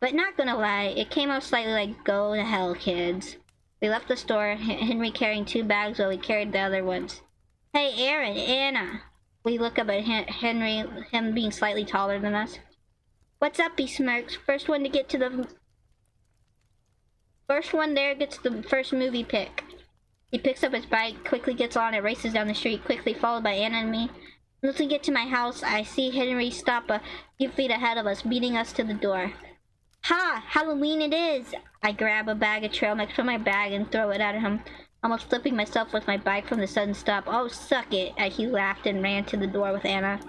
But not gonna lie, it came out slightly like, go to hell, kids. We left the store, Henry carrying 2 bags while we carried the other ones. Hey, Aaron, Anna. We look up at Henry, him being slightly taller than us. What's up, he smirks. First one there gets the first movie pick. He picks up his bike, quickly gets on and races down the street, quickly followed by Anna and me. Once we get to my house, I see Henry stop a few feet ahead of us, beating us to the door. Ha! Halloween it is! I grab a bag of trail mix from my bag and throw it at him, almost flipping myself with my bike from the sudden stop. Oh, suck it! He laughed and ran to the door with Anna.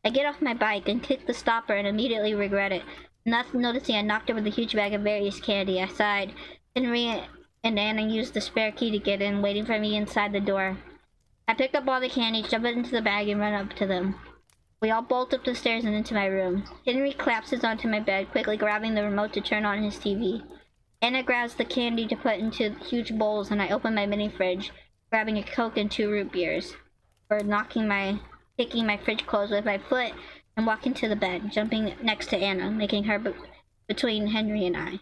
I get off my bike and kick the stopper and immediately regret it. Not noticing I knocked over the huge bag of various candy. I sighed. Henry and Anna used the spare key to get in, waiting for me inside the door. I pick up all the candy, jump it into the bag, and run up to them. We all bolt up the stairs and into my room. Henry collapses onto my bed, quickly grabbing the remote to turn on his TV. Anna grabs the candy to put into huge bowls, and I open my mini fridge, grabbing a Coke and 2 root beers. Kicking my fridge closed with my foot and walking to the bed, jumping next to Anna, making her between Henry and I.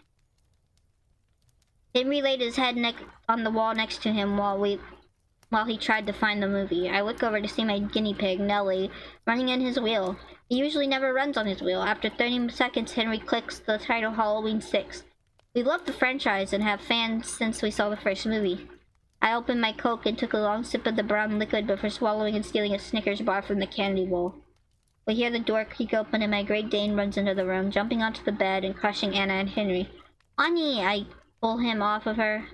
Henry laid his head on the wall next to him while he tried to find the movie. I look over to see my guinea pig, Nelly, running in his wheel. He usually never runs on his wheel. After 30 seconds, Henry clicks the title Halloween 6. We love the franchise and have fans since we saw the first movie. I opened my Coke and took a long sip of the brown liquid before swallowing and stealing a Snickers bar from the candy bowl. We hear the door creak open and my Great Dane runs into the room, jumping onto the bed and crushing Anna and Henry. Annie! I pull him off of her.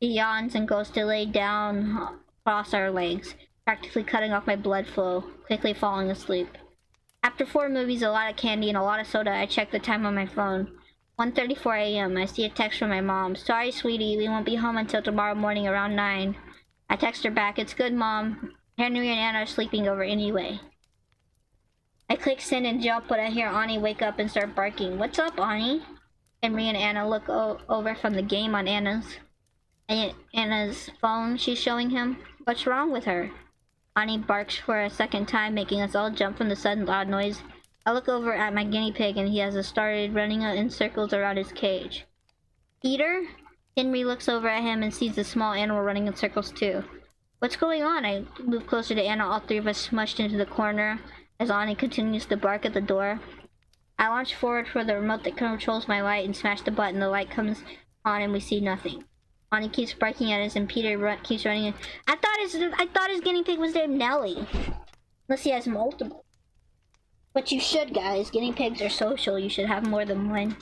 He yawns and goes to lay down across our legs, practically cutting off my blood flow, quickly falling asleep. After 4 movies, a lot of candy, and a lot of soda, I check the time on my phone. 1:34 a.m. I see a text from my mom. Sorry, sweetie, we won't be home until tomorrow morning around 9. I text her back. It's good, Mom. Henry and Anna are sleeping over anyway. I click send and jump, but I hear Annie wake up and start barking. What's up, Annie? Henry and Anna look over from the game on Anna's phone she's showing him. What's wrong with her? Annie barks for a second time, making us all jump from the sudden loud noise. I look over at my guinea pig and he has started running in circles around his cage. Peter? Henry looks over at him and sees the small animal running in circles too. What's going on? I move closer to Anna, all 3 of us smushed into the corner as Annie continues to bark at the door. I launch forward for the remote that controls my light and smash the button. The light comes on and we see nothing. Annie keeps barking at us and Peter keeps running in. I thought his guinea pig was named Nelly. Unless he has multiple. But you should, guys. Guinea pigs are social. You should have more than one.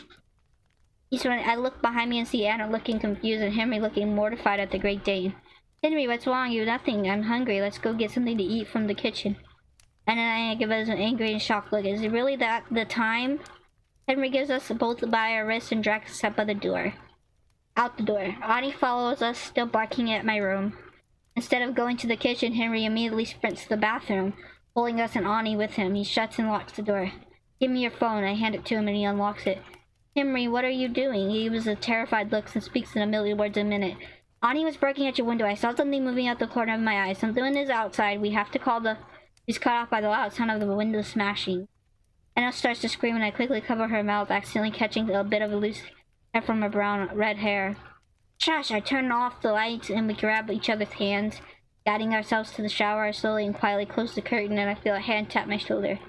He's running. I look behind me and see Anna looking confused and Henry looking mortified at the Great Dane. Henry, what's wrong? You nothing. I'm hungry. Let's go get something to eat from the kitchen. And then I give us an angry and shocked look. Is it really that the time? Henry gives us both by our wrists and drags us out the door. Out the door. Annie follows us, still barking at my room. Instead of going to the kitchen, Henry immediately sprints to the bathroom, pulling us and Annie with him. He shuts and locks the door. Give me your phone. I hand it to him and he unlocks it. Henry, what are you doing? He gives a terrified look and speaks in a million words a minute. Ani was barking at your window. I saw something moving out the corner of my eye. Something is outside. We have to call the... He's cut off by the loud sound of the window smashing. Anna starts to scream and I quickly cover her mouth, accidentally catching a bit of a loose hair from her red hair. Shush! I turn off the lights and we grab each other's hands, guiding ourselves to the shower. I slowly and quietly close the curtain and I feel a hand tap my shoulder.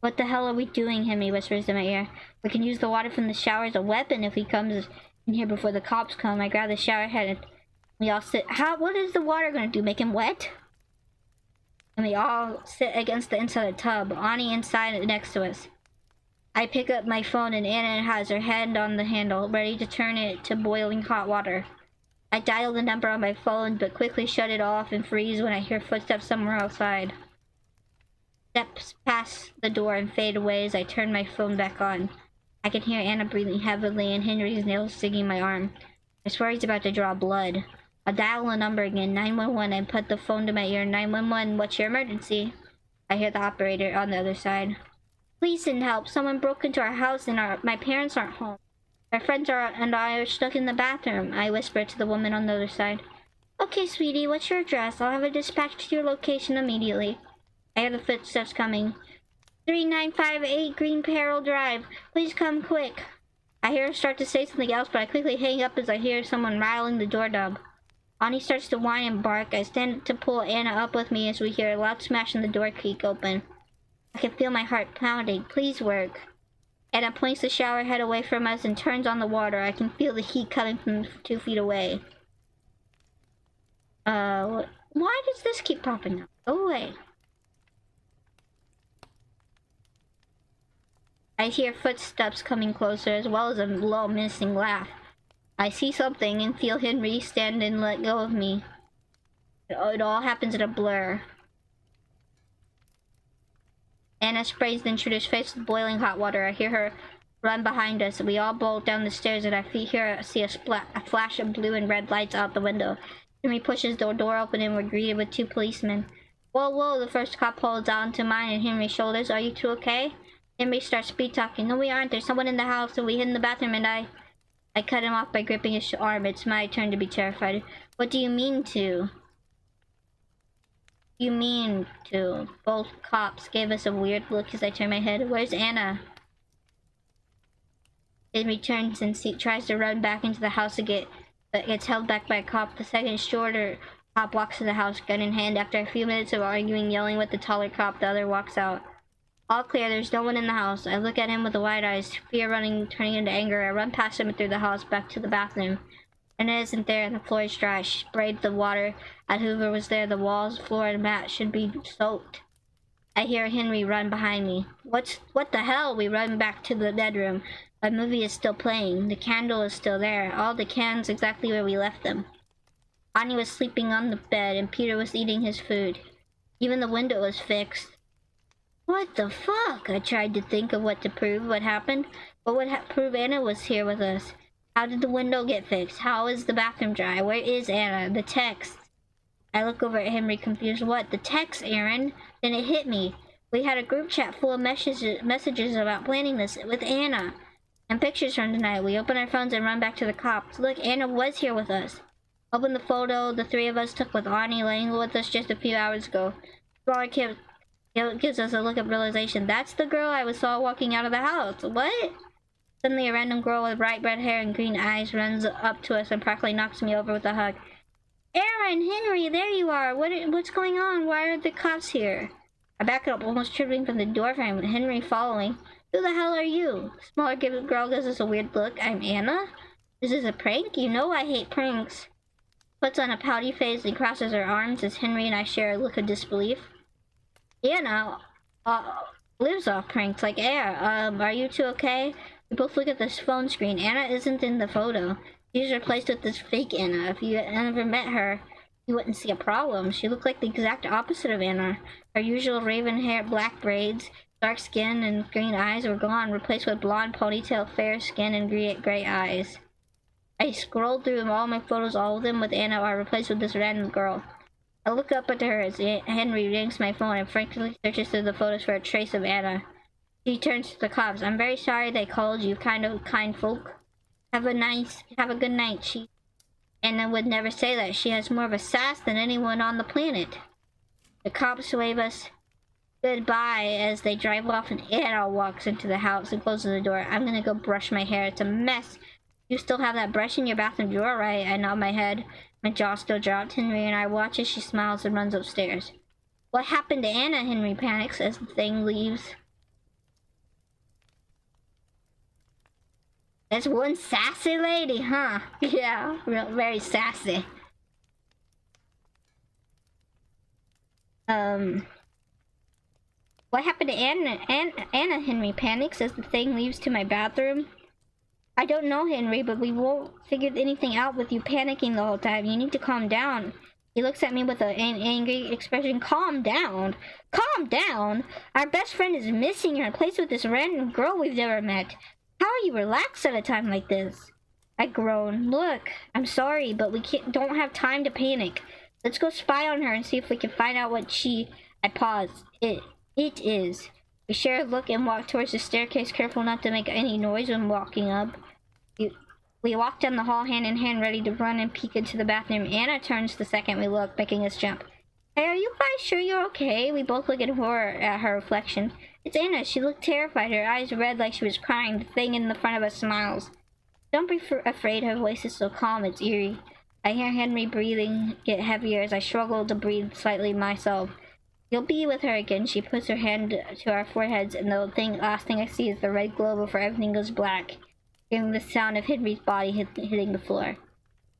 What the hell are we doing? Henry whispers in my ear. We can use the water from the shower as a weapon if he comes in here before the cops come. I grab the shower head and we all sit. What is the water gonna do? Make him wet? And we all sit against the inside of the tub, Ani inside next to us. I pick up my phone and Anna has her hand on the handle, ready to turn it to boiling hot water. I dial the number on my phone, but quickly shut it off and freeze when I hear footsteps somewhere outside. Steps past the door and fade away as I turn my phone back on. I can hear Anna breathing heavily and Henry's nails stinging my arm. I swear he's about to draw blood. I dial the number again, 911, and put the phone to my ear. 911, what's your emergency? I hear the operator on the other side. Please send help. Someone broke into our house and my parents aren't home. Our friends and I are stuck in the bathroom, I whisper to the woman on the other side. Okay, sweetie, what's your address? I'll have it dispatched to your location immediately. I hear the footsteps coming. 3958 Green Peril Drive. Please come quick. I hear her start to say something else, but I quickly hang up as I hear someone rattling the doorknob. Ani starts to whine and bark. I stand to pull Anna up with me as we hear a loud smash and the door creak open. I can feel my heart pounding. Please work. Anna points the shower head away from us and turns on the water. I can feel the heat coming from 2 feet away. Why does this keep popping up? Go away. I hear footsteps coming closer as well as a low menacing laugh. I see something and feel Henry stand and let go of me. It all happens in a blur. Anna sprays the intruder's face with boiling hot water. I hear her run behind us. We all bolt down the stairs and I see a flash of blue and red lights out the window. Henry pushes the door open and we're greeted with 2 policemen. Whoa, whoa, the first cop holds on to mine and Henry's shoulders. Are you two okay? Henry starts speed talking. No, we aren't. There's someone in the house and we hid in the bathroom and I cut him off by gripping his arm. It's my turn to be terrified. What do you mean to? Both cops gave us a weird look as I turn my head. Where's Anna? Henry turns and tries to run back into the house again, but gets held back by a cop. The second shorter cop walks to the house, gun in hand. After a few minutes of arguing, yelling with the taller cop, the other walks out. All clear, there's no one in the house. I look at him with the wide eyes, fear turning into anger. I run past him and through the house back to the bathroom. Anna isn't there and the floor is dry. She sprayed the water at whoever was there. The walls, floor, and mat should be soaked. I hear Henry run behind me. What the hell? We run back to the bedroom. My movie is still playing. The candle is still there. All the cans exactly where we left them. Ani was sleeping on the bed and Peter was eating his food. Even the window was fixed. What the fuck? I tried to think of what to prove what happened. What would prove Anna was here with us? How did the window get fixed? How is the bathroom dry? Where is Anna? The text. I look over at Henry confused. What? The text, Aaron? Then it hit me. We had a group chat full of messages about planning this with Anna. And pictures from tonight. We open our phones and run back to the cops. Look, Anna was here with us. Open the photo the 3 of us took with Ani laying with us just a few hours ago. Smaller kid gives us a look of realization. That's the girl I saw walking out of the house. What? Suddenly a random girl with bright red hair and green eyes runs up to us and practically knocks me over with a hug. Aaron, Henry, there you are. What's going on? Why are the cops here? I back up, almost tripping from the doorframe with Henry following. Who the hell are you? Smaller girl gives us a weird look. I'm Anna? This is a prank? You know I hate pranks. Puts on a pouty face and crosses her arms as Henry and I share a look of disbelief. Anna lives off pranks like air. Are you two okay? We both look at this phone screen. Anna isn't in the photo. She's replaced with this fake Anna. If you had never met her, you wouldn't see a problem. She looked like the exact opposite of Anna. Her usual raven hair, black braids, dark skin, and green eyes were gone, replaced with blonde ponytail, fair skin, and gray eyes. I scrolled through all my photos. All of them with Anna are replaced with this random girl. I look up at her as Henry rings my phone and frantically searches through the photos for a trace of Anna. She turns to the cops. I'm very sorry they called you, kind folk. Have a good night, she. Anna would never say that. She has more of a sass than anyone on the planet. The cops wave us goodbye as they drive off, and Anna walks into the house and closes the door. I'm gonna go brush my hair. It's a mess. You still have that brush in your bathroom drawer, right? I nod my head. My jaw still dropped. Henry and I watch as she smiles and runs upstairs. What happened to Anna? Henry panics as the thing leaves. That's one sassy lady, huh? Yeah, very sassy. What happened to Anna? Anna, Henry panics as the thing leaves to my bathroom. I don't know, Henry, but we won't figure anything out with you panicking the whole time. You need to calm down. He looks at me with an angry expression. Calm down? Calm down? Our best friend is missing and replaced with this random girl we've never met. How are you relaxed at a time like this? I groan. Look, I'm sorry, but we don't have time to panic. Let's go spy on her and see if we can find out what she... I pause. It is. We share a look and walk towards the staircase, careful not to make any noise when walking up. We walk down the hall hand in hand, ready to run and peek into the bathroom. Anna turns the second we look, making us jump. Hey, are you guys sure you're okay? We both look in horror at her reflection. It's Anna. She looked terrified, her eyes red like she was crying. The thing in the front of us smiles. Don't be afraid, her voice is so calm, it's eerie. I hear Henry breathing get heavier as I struggle to breathe slightly myself. You'll be with her again. She puts her hand to our foreheads, and the last thing I see is the red glow before everything goes black, hearing the sound of Henry's body hitting the floor.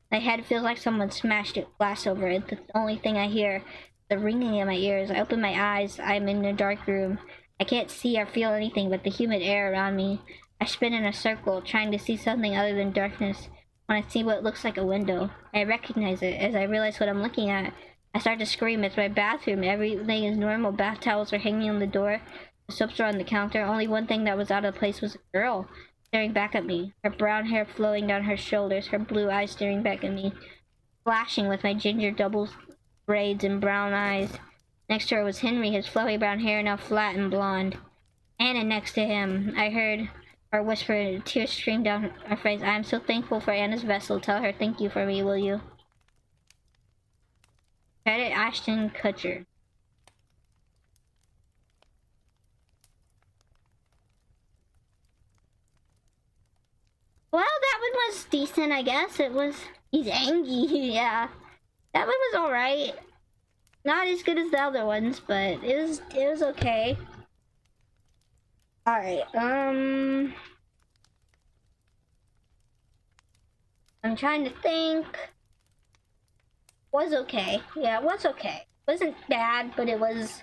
My head feels like someone smashed a glass over it. The only thing I hear is the ringing in my ears. I open my eyes. I'm in a dark room. I can't see or feel anything but the humid air around me. I spin in a circle, trying to see something other than darkness. When I see what looks like a window, I recognize it. As I realize what I'm looking at, I start to scream. It's my bathroom. Everything is normal. Bath towels are hanging on the door. The soaps are on the counter. Only one thing that was out of place was a girl staring back at me. Her brown hair flowing down her shoulders. Her blue eyes staring back at me. Flashing with my ginger double braids and brown eyes. Next to her was Henry, his fluffy brown hair now flat and blonde. Anna next to him. I heard her whisper, tears streamed down her face. I am so thankful for Anna's vessel. Tell her thank you for me, will you? Credit Ashton Kutcher. Well, that one was decent, I guess. It was... He's angry, yeah. That one was alright. Not as good as the other ones, but it was okay. Alright, I'm trying to think. Was okay. Yeah, it was okay. Wasn't bad, but it was...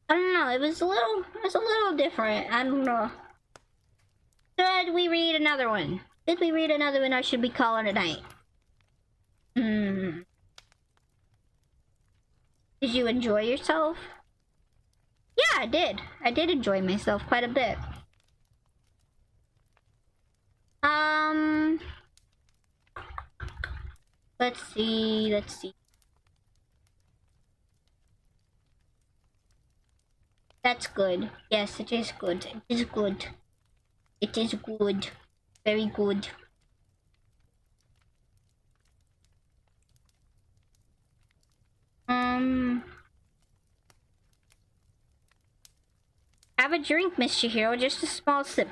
I don't know, it was a little different. I don't know. Should we read another one? Did we read another one, or should we call it a night? Did you enjoy yourself? Yeah, I did. I did enjoy myself quite a bit. Let's see. That's good. Yes, it is good. It is good. It is good. Very good. Have a drink, Mr. Hero. Just a small sip.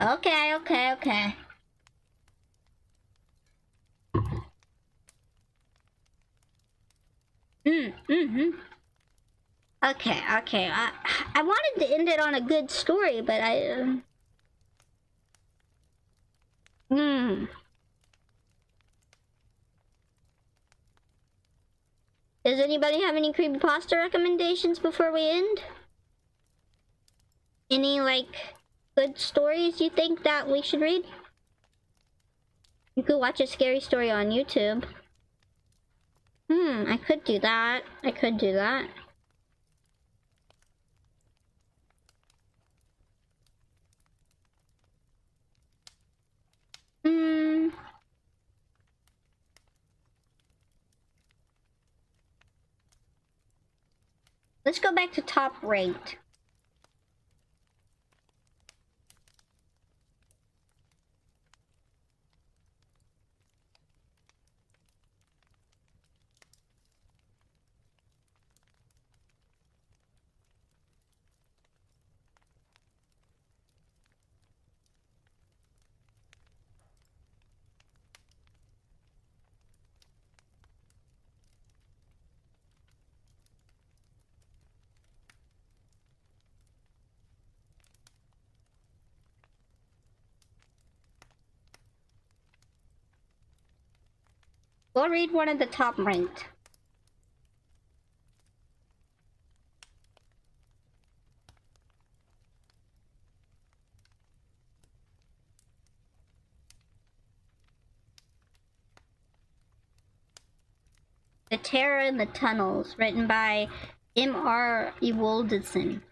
Okay. Okay. I wanted to end it on a good story, but Does anybody have any creepypasta recommendations before we end? Any, like, good stories you think that we should read? You could watch a scary story on YouTube. I could do that. Let's go back to top ranked. We'll read one of the top ranked. The Terror in the Tunnels, written by M.R. Ewaldson.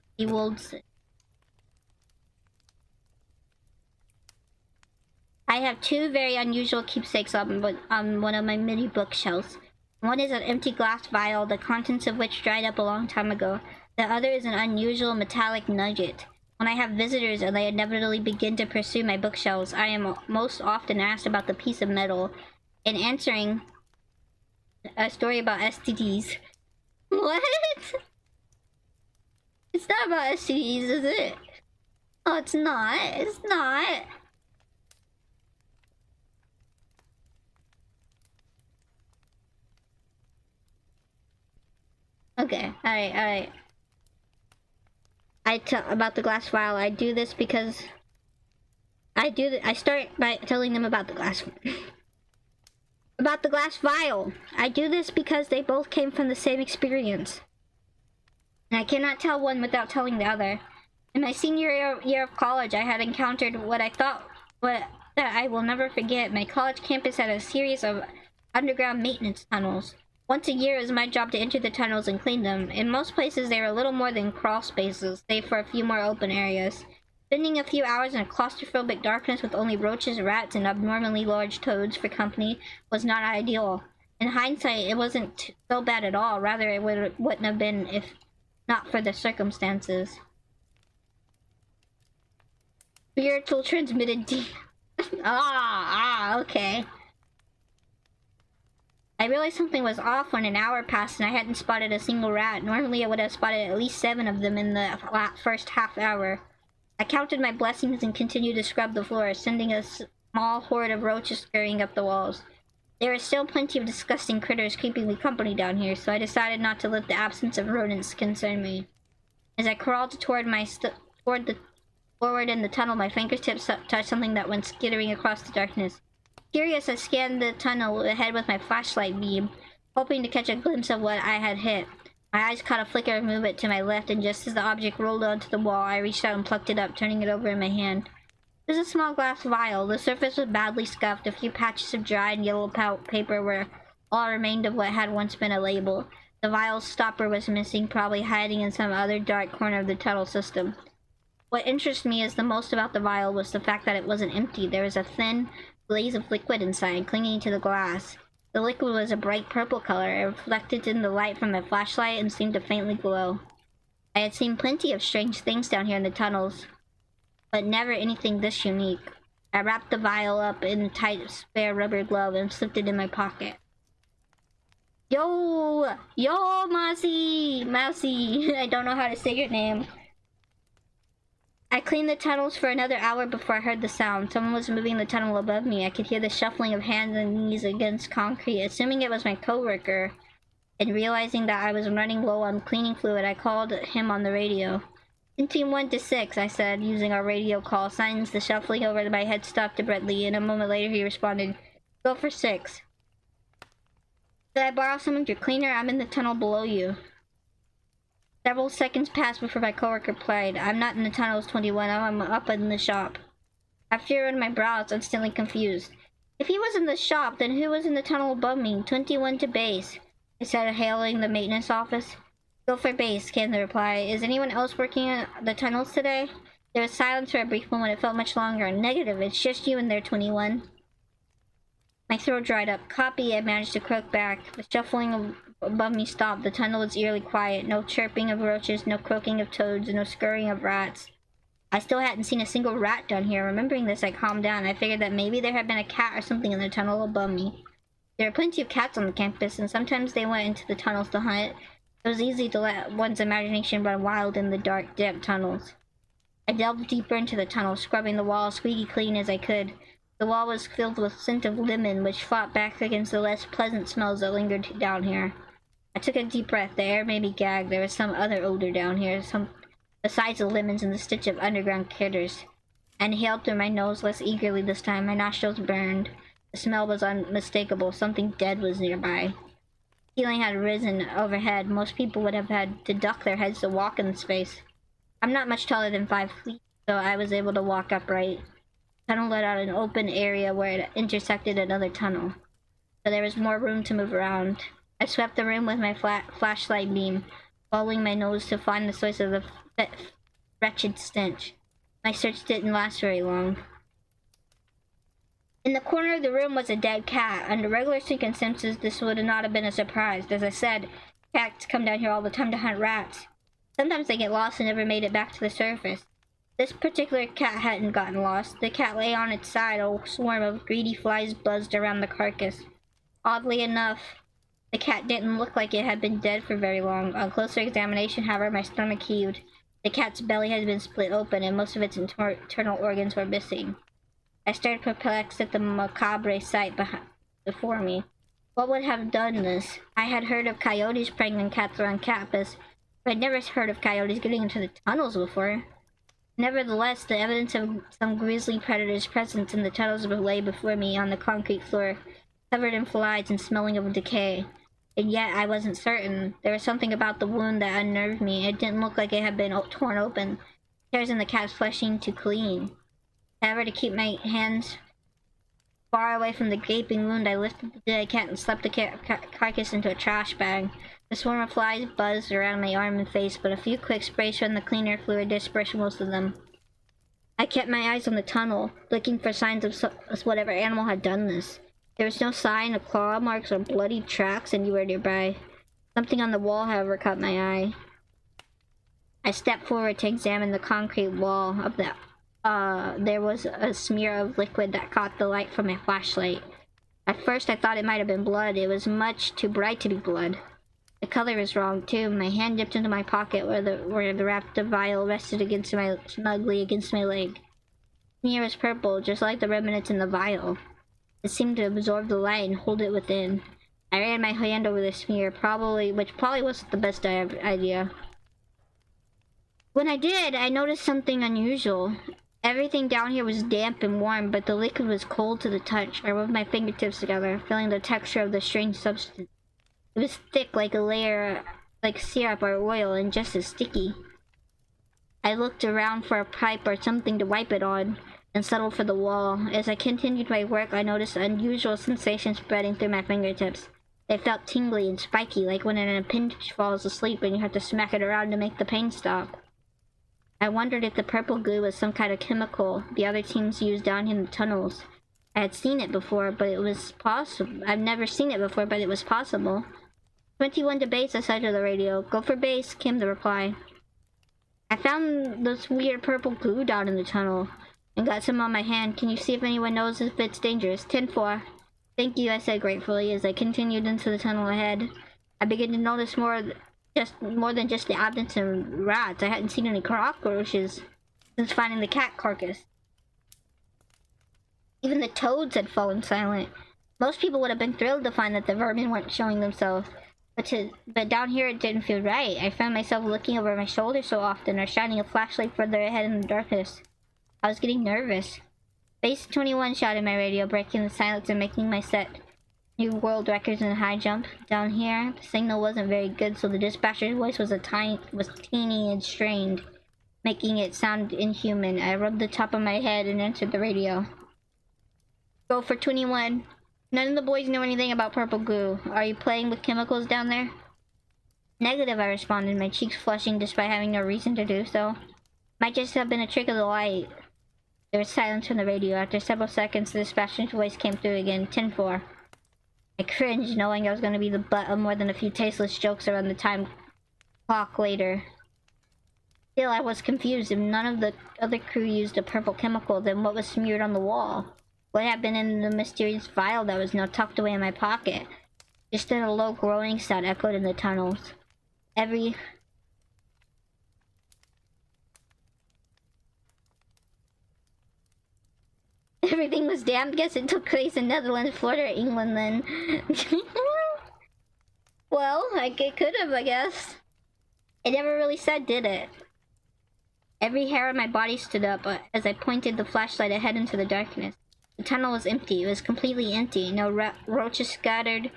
I have two very unusual keepsakes on one of my mini bookshelves. One is an empty glass vial, the contents of which dried up a long time ago. The other is an unusual metallic nugget. When I have visitors and they inevitably begin to pursue my bookshelves, I am most often asked about the piece of metal. In answering a story about STDs. What? It's not about STDs, is it? Oh, it's not. It's not. Okay, alright. About the glass vial, I do this because I start by telling them about the glass about the glass vial. I do this because they both came from the same experience. And I cannot tell one without telling the other. In my senior year of college, I had encountered what I thought that I will never forget. My college campus had a series of underground maintenance tunnels. Once a year, it was my job to enter the tunnels and clean them. In most places, they were little more than crawl spaces, save for a few more open areas. Spending a few hours in a claustrophobic darkness with only roaches, rats, and abnormally large toads for company was not ideal. In hindsight, it wasn't so bad at all. Rather, it wouldn't have been if not for the circumstances. Spiritual transmitted okay. I realized something was off when an hour passed and I hadn't spotted a single rat. Normally I would have spotted at least 7 of them in the first half hour. I counted my blessings and continued to scrub the floor, sending a small horde of roaches scurrying up the walls. There were still plenty of disgusting critters keeping me company down here, so I decided not to let the absence of rodents concern me. As I crawled forward in the tunnel, my fingertips touched something that went skittering across the darkness. Curious, I scanned the tunnel ahead with my flashlight beam, hoping to catch a glimpse of what I had hit. My eyes caught a flicker of movement to my left, and just as the object rolled onto the wall, I reached out and plucked it up, turning it over in my hand. It was a small glass vial. The surface was badly scuffed. A few patches of dried yellow paper were all remained of what had once been a label. The vial's stopper was missing, probably hiding in some other dark corner of the tunnel system. What interested me the most about the vial was the fact that it wasn't empty. There was a thin blaze of liquid inside, clinging to the glass. The liquid was a bright purple color. It reflected in the light from my flashlight and seemed to faintly glow. I had seen plenty of strange things down here in the tunnels, but never anything this unique. I wrapped the vial up in a tight, spare rubber glove and slipped it in my pocket. Yo, Mousy! I don't know how to say your name. I cleaned the tunnels for another hour before I heard the sound. Someone was moving the tunnel above me. I could hear the shuffling of hands and knees against concrete. Assuming it was my coworker, and realizing that I was running low on cleaning fluid, I called him on the radio. In team 1 to 6, I said, using our radio call. Silence. The shuffling over my head stopped abruptly, and a moment later he responded, "Go for 6. Did I borrow some of your cleaner? I'm in the tunnel below you." Several seconds passed before my coworker replied, "I'm not in the tunnels, 21. I'm up in the shop." I furrowed my brows, instantly confused. If he was in the shop, then who was in the tunnel above me? 21 to base, I said, hailing the maintenance office. "Go for base," came the reply. "Is anyone else working in the tunnels today?" There was silence for a brief moment. It felt much longer. "Negative. It's just you in there, 21. My throat dried up. "Copy," I managed to croak back. The shuffling above me stopped. The tunnel was eerily quiet. No chirping of roaches, no croaking of toads, no scurrying of rats. I still hadn't seen a single rat down here. Remembering this, I calmed down. I figured that maybe there had been a cat or something in the tunnel above me. There were plenty of cats on the campus, and sometimes they went into the tunnels to hunt. It was easy to let one's imagination run wild in the dark, damp tunnels. I delved deeper into the tunnel, scrubbing the walls squeaky clean as I could. The wall was filled with scent of lemon, which fought back against the less pleasant smells that lingered down here. I took a deep breath. The air made me gag. There was some other odor down here, besides the lemons and the stench of underground critters. I inhaled through my nose less eagerly this time. My nostrils burned. The smell was unmistakable. Something dead was nearby. The ceiling had risen overhead. Most people would have had to duck their heads to walk in the space. I'm not much taller than 5 feet, so I was able to walk upright. The tunnel led out an open area where it intersected another tunnel, so there was more room to move around. I swept the room with my flashlight beam, following my nose to find the source of the wretched stench. My search didn't last very long. In the corner of the room was a dead cat. Under regular circumstances, this would not have been a surprise. As I said, cats come down here all the time to hunt rats. Sometimes they get lost and never made it back to the surface. This particular cat hadn't gotten lost. The cat lay on its side. A swarm of greedy flies buzzed around the carcass. Oddly enough, the cat didn't look like it had been dead for very long. On closer examination, however, my stomach heaved. The cat's belly had been split open, and most of its internal organs were missing. I stared perplexed at the macabre sight before me. What would have done this? I had heard of coyotes pregnant cats around campus, but I'd never heard of coyotes getting into the tunnels before. Nevertheless, the evidence of some grisly predator's presence in the tunnels lay before me on the concrete floor, covered in flies and smelling of decay. And yet I wasn't certain. There was something about the wound that unnerved me. It didn't look like it had been torn open. Tears in the cat's flesh seemed to clean. However, to keep my hands far away from the gaping wound, I lifted the dead cat and slapped the carcass into a trash bag. The swarm of flies buzzed around my arm and face, but a few quick sprays from the cleaner fluid dispersed most of them. I kept my eyes on the tunnel, looking for signs of whatever animal had done this. There was no sign of claw marks or bloody tracks anywhere nearby. Something on the wall, however, caught my eye. I stepped forward to examine the concrete wall of the there was a smear of liquid that caught the light from my flashlight. At first I thought it might have been blood. It was much too bright to be blood. The color was wrong too. My hand dipped into my pocket where the wrapped vial rested snugly against my leg. The smear was purple, just like the remnants in the vial. It seemed to absorb the light and hold it within. I ran my hand over the smear, which probably wasn't the best idea. When I did, I noticed something unusual. Everything down here was damp and warm, but the liquid was cold to the touch. I rubbed my fingertips together, feeling the texture of the strange substance. It was thick like a layer, like syrup or oil, and just as sticky. I looked around for a pipe or something to wipe it on, and settled for the wall. As I continued my work, I noticed an unusual sensation spreading through my fingertips. They felt tingly and spiky, like when an appendage falls asleep and you have to smack it around to make the pain stop. I wondered if the purple goo was some kind of chemical the other teams used down in the tunnels. I had seen it before, but it was possible. I've never seen it before, but it was possible. 21 to base, I said to the radio. Go for base, came the reply. I found this weird purple goo down in the tunnel and got some on my hand. Can you see if anyone knows if it's dangerous? 10-4. Thank you, I said gratefully as I continued into the tunnel ahead. I began to notice more than just the absence of rats. I hadn't seen any cockroaches since finding the cat carcass. Even the toads had fallen silent. Most people would have been thrilled to find that the vermin weren't showing themselves. But down here it didn't feel right. I found myself looking over my shoulder so often, or shining a flashlight further ahead in the darkness. I was getting nervous. Base 21, shouted my radio, breaking the silence and making my set new world records in a high jump. Down here, the signal wasn't very good, so the dispatcher's voice was teeny and strained, making it sound inhuman. I rubbed the top of my head and answered the radio. Go for 21. None of the boys know anything about purple goo. Are you playing with chemicals down there? Negative, I responded, my cheeks flushing despite having no reason to do so. Might just have been a trick of the light. There was silence from the radio. After several seconds, the dispatcher's voice came through again. 10-4. I cringed, knowing I was going to be the butt of more than a few tasteless jokes around the time clock later. Still, I was confused. If none of the other crew used a purple chemical, then what was smeared on the wall? What had been in the mysterious vial that was now tucked away in my pocket? Just then a low groaning sound echoed in the tunnels. Everything was damp. Guess it took place in Netherlands, Florida, or England then. Well, it could have, I guess. It never really said, did it? Every hair on my body stood up as I pointed the flashlight ahead into the darkness. The tunnel was empty. It was completely empty. No roaches scattered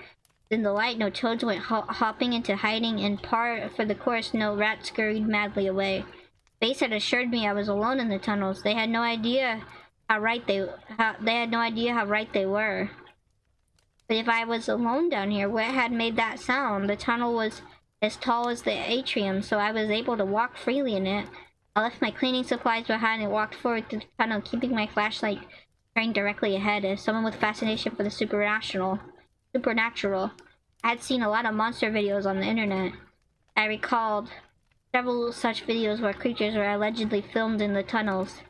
in the light, no toads went hopping into hiding, and par for the course, no rats scurried madly away. Space had assured me I was alone in the tunnels. They had no idea how right they were. But if I was alone down here, what had made that sound? The tunnel was as tall as the atrium, so I was able to walk freely in it. I left my cleaning supplies behind and walked forward through the tunnel, keeping my flashlight trained directly ahead. As someone with fascination for the supernatural, I had seen a lot of monster videos on the internet. I recalled several such videos where creatures were allegedly filmed in the tunnels.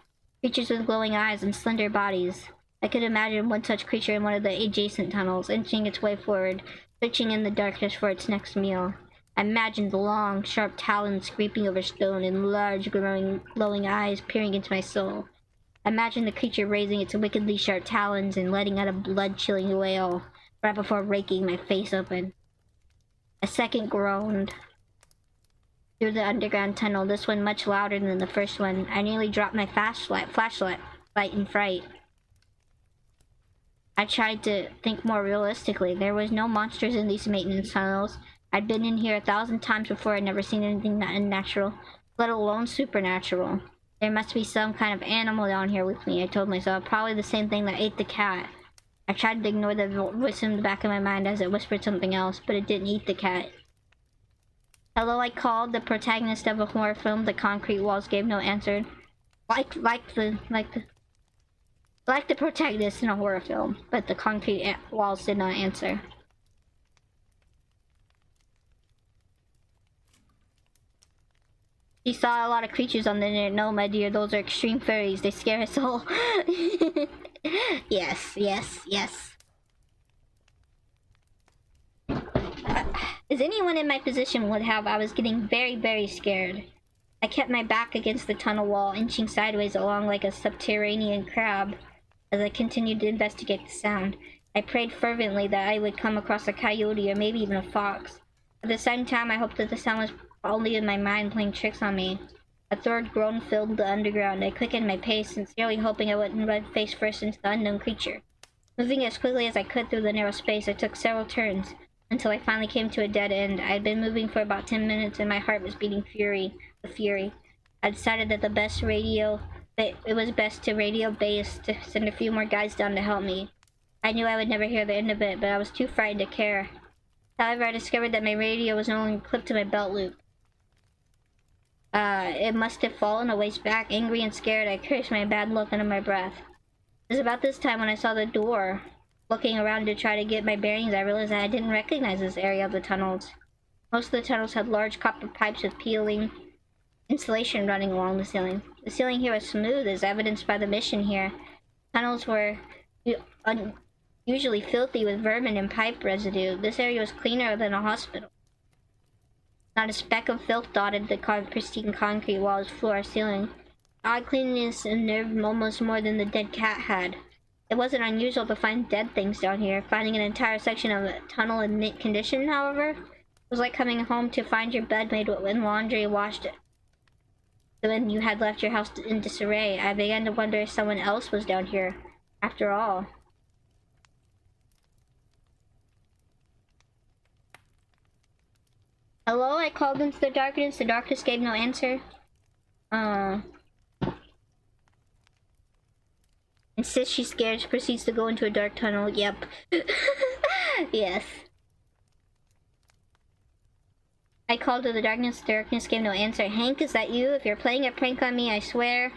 Creatures with glowing eyes and slender bodies. I could imagine one such creature in one of the adjacent tunnels, inching its way forward, searching in the darkness for its next meal. I imagined the long, sharp talons scraping over stone and large, glowing eyes peering into my soul. I imagined the creature raising its wickedly sharp talons and letting out a blood-chilling wail, right before raking my face open. A second groaned through the underground tunnel, this one much louder than the first one. I nearly dropped my flashlight in fright. I tried to think more realistically. There was no monsters in these maintenance tunnels. I'd been in here 1,000 times before. I'd never seen anything that unnatural, let alone supernatural. There must be some kind of animal down here with me, I told myself. Probably the same thing that ate the cat. I tried to ignore the voice in the back of my mind as it whispered something else, but it didn't eat the cat. Hello, I called. The protagonist of a horror film. The concrete walls gave no answer. Like the protagonist in a horror film, but the concrete walls did not answer. She saw a lot of creatures on the internet. No, my dear, those are extreme furries. They scare us all. Yes. As anyone in my position would have, I was getting very, very scared. I kept my back against the tunnel wall, inching sideways along like a subterranean crab as I continued to investigate the sound. I prayed fervently that I would come across a coyote or maybe even a fox. At the same time, I hoped that the sound was only in my mind playing tricks on me. A third groan filled the underground. I quickened my pace, sincerely hoping I wouldn't run face first into the unknown creature. Moving as quickly as I could through the narrow space, I took several turns, until I finally came to a dead end. I had been moving for about 10 minutes and my heart was beating with fury. I decided that it was best to radio base to send a few more guys down to help me. I knew I would never hear the end of it, but I was too frightened to care. However, I discovered that my radio was no longer clipped to my belt loop. It must have fallen a ways back. Angry and scared, I cursed my bad luck under my breath. It was about this time when I saw the door. Looking around to try to get my bearings, I realized that I didn't recognize this area of the tunnels. Most of the tunnels had large copper pipes with peeling insulation running along the ceiling. The ceiling here was smooth, as evidenced by the mission here. Tunnels were usually filthy with vermin and pipe residue. This area was cleaner than a hospital. Not a speck of filth dotted the pristine concrete walls, floor, ceiling. Odd cleanliness unnerved almost more than the dead cat had. It wasn't unusual to find dead things down here. Finding an entire section of a tunnel in mint condition, however, was like coming home to find your bed made and laundry washed when you had left your house in disarray. I began to wonder if someone else was down here, after all. Hello, I called into the darkness. The darkness gave no answer. Insists she's scared, she proceeds to go into a dark tunnel. Yep. Yes. I called to the darkness gave no answer. Hank, is that you? If you're playing a prank on me, I swear.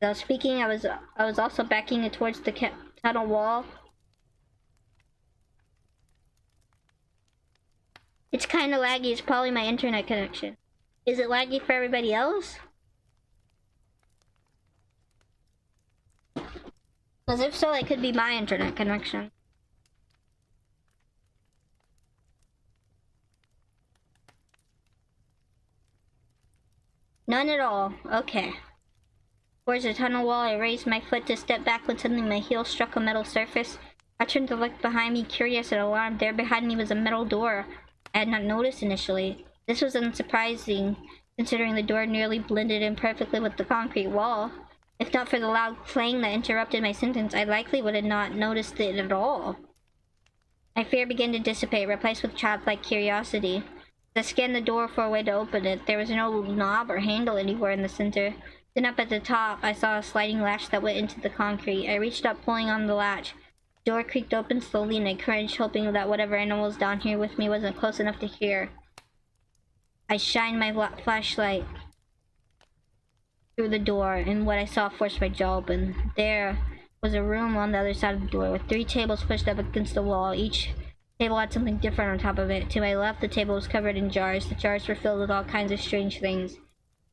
As I was speaking, I was also backing towards the tunnel wall. It's kinda laggy, it's probably my internet connection. Is it laggy for everybody else? Because if so, it could be my internet connection. None at all. Okay. Towards the tunnel wall, I raised my foot to step back when suddenly my heel struck a metal surface. I turned to look behind me, curious and alarmed. There behind me was a metal door I had not noticed initially. This was unsurprising, considering the door nearly blended in perfectly with the concrete wall. If not for the loud clang that interrupted my sentence, I likely would have not noticed it at all. My fear began to dissipate, replaced with childlike curiosity. As I scanned the door for a way to open it, there was no knob or handle anywhere in the center. Then up at the top, I saw a sliding latch that went into the concrete. I reached up, pulling on the latch. The door creaked open slowly, and I cringed, hoping that whatever animal was down here with me wasn't close enough to hear. I shined my flashlight through the door, and what I saw forced my jaw open. There was a room on the other side of the door, with 3 tables pushed up against the wall. Each table had something different on top of it. To my left, the table was covered in jars. The jars were filled with all kinds of strange things.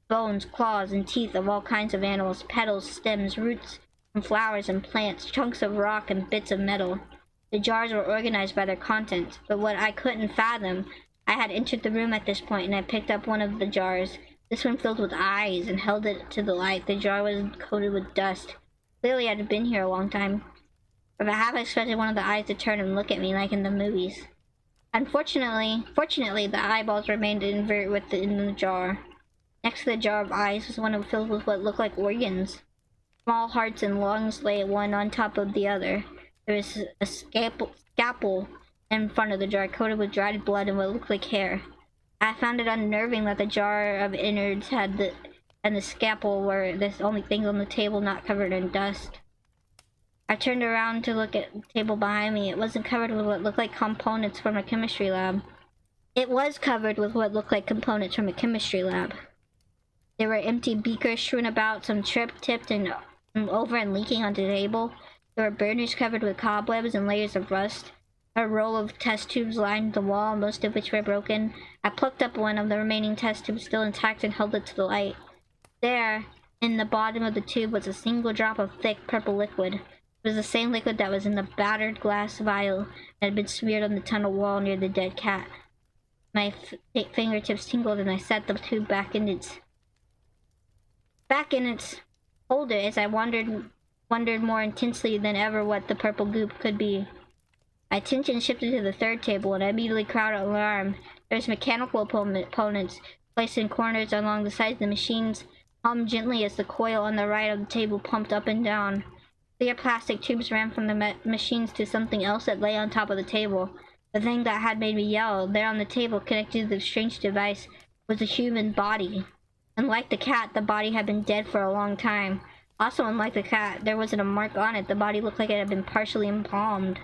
Bones, claws, and teeth of all kinds of animals, petals, stems, roots, and flowers and plants, chunks of rock and bits of metal. The jars were organized by their contents, but what I couldn't fathom, I had entered the room at this point, and I picked up one of the jars. This one filled with eyes, and held it to the light. The jar was coated with dust. Clearly I had been here a long time. But I half expected one of the eyes to turn and look at me like in the movies. Fortunately, the eyeballs remained invert within the jar. Next to the jar of eyes was one filled with what looked like organs. Small hearts and lungs lay one on top of the other. There was a scalpel in front of the jar, coated with dried blood and what looked like hair. I found it unnerving that the jar of innards and the scalpel were the only things on the table not covered in dust. I turned around to look at the table behind me. It wasn't covered with what looked like components from a chemistry lab. It was covered with what looked like components from a chemistry lab. There were empty beakers strewn about, some tipped and over and leaking onto the table. There were burners covered with cobwebs and layers of rust. A row of test tubes lined the wall, most of which were broken. I plucked up one of the remaining test tubes still intact and held it to the light. There, in the bottom of the tube, was a single drop of thick purple liquid. It was the same liquid that was in the battered glass vial that had been smeared on the tunnel wall near the dead cat. My fingertips tingled, and I set the tube back in its holder as I wondered more intensely than ever what the purple goop could be. My attention shifted to the third table, and I immediately cried out alarm. There was mechanical components placed in corners along the sides of the machines, hummed gently as the coil on the right of the table pumped up and down. Clear plastic tubes ran from the machines to something else that lay on top of the table. The thing that had made me yell, there on the table connected to the strange device, was a human body. Unlike the cat, the body had been dead for a long time. Also, unlike the cat, there wasn't a mark on it. The body looked like it had been partially embalmed.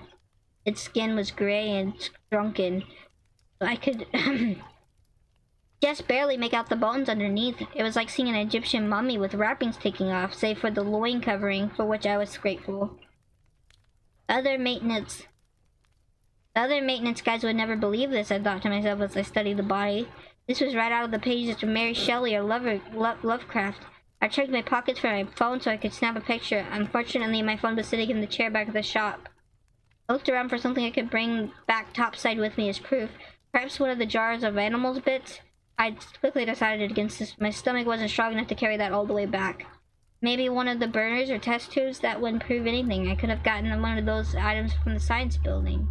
Its skin was gray and shrunken. I could just barely make out the bones underneath. It was like seeing an Egyptian mummy with wrappings taking off, save for the loin covering, for which I was grateful. The other maintenance guys would never believe this, I thought to myself as I studied the body. This was right out of the pages of Mary Shelley or Lovecraft. I checked my pockets for my phone so I could snap a picture. Unfortunately, my phone was sitting in the chair back of the shop. I looked around for something I could bring back topside with me as proof. Perhaps one of the jars of animals' bits? I quickly decided against this. My stomach wasn't strong enough to carry that all the way back. Maybe one of the burners or test tubes? That wouldn't prove anything. I could have gotten one of those items from the science building.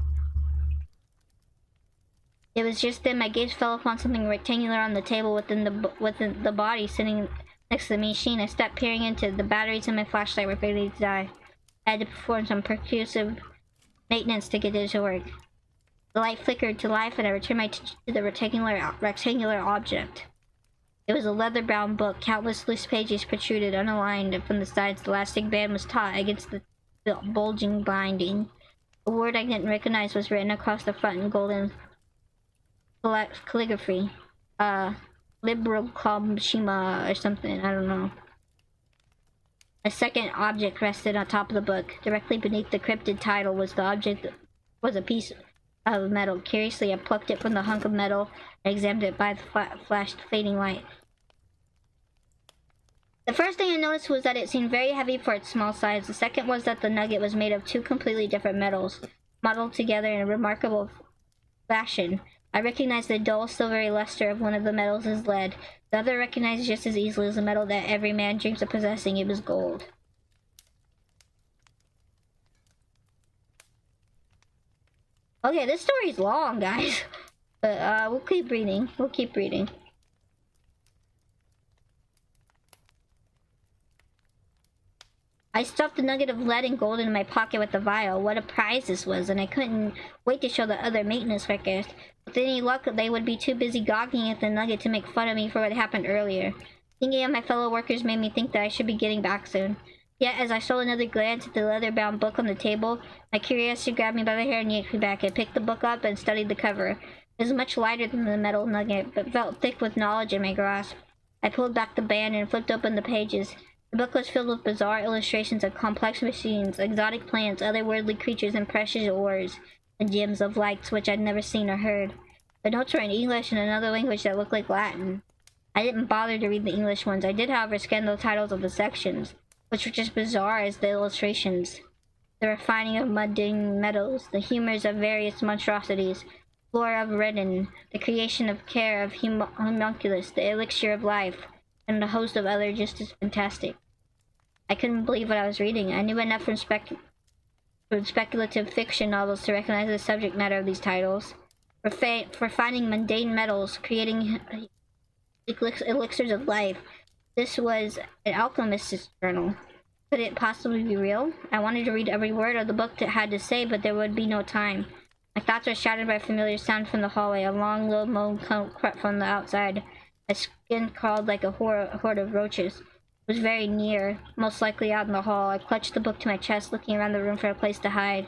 It was just then my gaze fell upon something rectangular on the table within the body sitting next to the machine. I stepped peering into the batteries and my flashlight were ready to die. I had to perform some percussive maintenance to get it to work. The light flickered to life and I returned my attention to the rectangular object. It was a leather-bound book. Countless loose pages protruded unaligned from the sides. The elastic band was taut against the bulging binding. A word I didn't recognize was written across the front in golden calligraphy. Liberal Club Shima or something, I don't know. A second object rested on top of the book. Directly beneath the cryptid title was a piece of metal. Curiously, I plucked it from the hunk of metal and examined it by the flashed fading light. The first thing I noticed was that it seemed very heavy for its small size. The second was that the nugget was made of 2 completely different metals, modeled together in a remarkable fashion. I recognized the dull silvery luster of one of the metals as lead. The other I recognized just as easily as the metal that every man dreams of possessing. It was gold. Okay, this story's long, guys. But, we'll keep reading. I stuffed the nugget of lead and gold in my pocket with the vial. What a prize this was, and I couldn't wait to show the other maintenance workers. With any luck, they would be too busy gawking at the nugget to make fun of me for what happened earlier. Thinking of my fellow workers made me think that I should be getting back soon. Yet, as I stole another glance at the leather-bound book on the table, my curiosity grabbed me by the hair and yanked me back. I picked the book up and studied the cover. It was much lighter than the metal nugget, but felt thick with knowledge in my grasp. I pulled back the band and flipped open the pages. The book was filled with bizarre illustrations of complex machines, exotic plants, otherworldly creatures, and precious ores and gems of lights which I'd never seen or heard. The notes were in English and another language that looked like Latin. I didn't bother to read the English ones. I did, however, scan the titles of the sections, which were just bizarre as the illustrations. The refining of mundane metals, the humors of various monstrosities, flora of Redden, the creation of care of homunculus, the elixir of life, and a host of other just as fantastic. I couldn't believe what I was reading. I knew enough from speculative fiction novels to recognize the subject matter of these titles. For finding mundane metals, creating elixirs of life. This was an alchemist's journal. Could it possibly be real? I wanted to read every word of the book it had to say, but there would be no time. My thoughts were shattered by a familiar sound from the hallway. A long, low moan crept from the outside. My skin crawled like a horde of roaches. It was very near, most likely out in the hall. I clutched the book to my chest, looking around the room for a place to hide.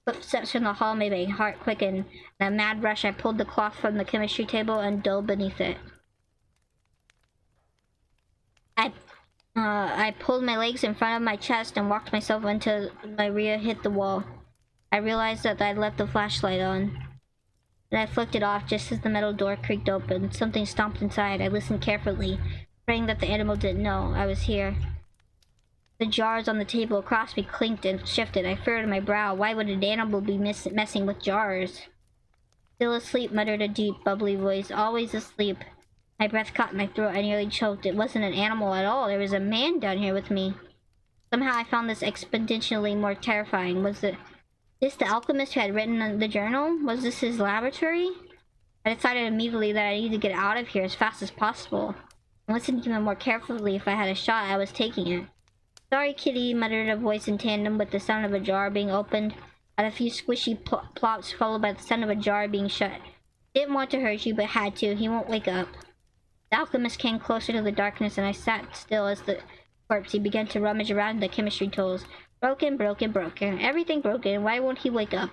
Footsteps from the hall made my heart quicken. In a mad rush, I pulled the cloth from the chemistry table and dove beneath it. I pulled my legs in front of my chest and walked myself until my rear hit the wall. I realized that I'd left the flashlight on. And I flicked it off just as the metal door creaked open. Something stomped inside. I listened carefully, praying that the animal didn't know I was here. The jars on the table across me clinked and shifted. I furrowed my brow. Why would an animal be messing with jars? Still asleep, muttered a deep, bubbly voice. Always asleep. My breath caught in my throat. I nearly choked. It wasn't an animal at all. There was a man down here with me. Somehow I found this exponentially more terrifying. Was this the alchemist who had written the journal? Was this his laboratory? I decided immediately that I needed to get out of here as fast as possible. I listened even more carefully. If I had a shot, I was taking it. Sorry, kitty, muttered a voice in tandem with the sound of a jar being opened. At a few squishy plops followed by the sound of a jar being shut. Didn't want to hurt you, but had to. He won't wake up. The alchemist came closer to the darkness, and I sat still as the corpse. He began to rummage around the chemistry tools. Broken, broken, broken. Everything broken. Why won't he wake up?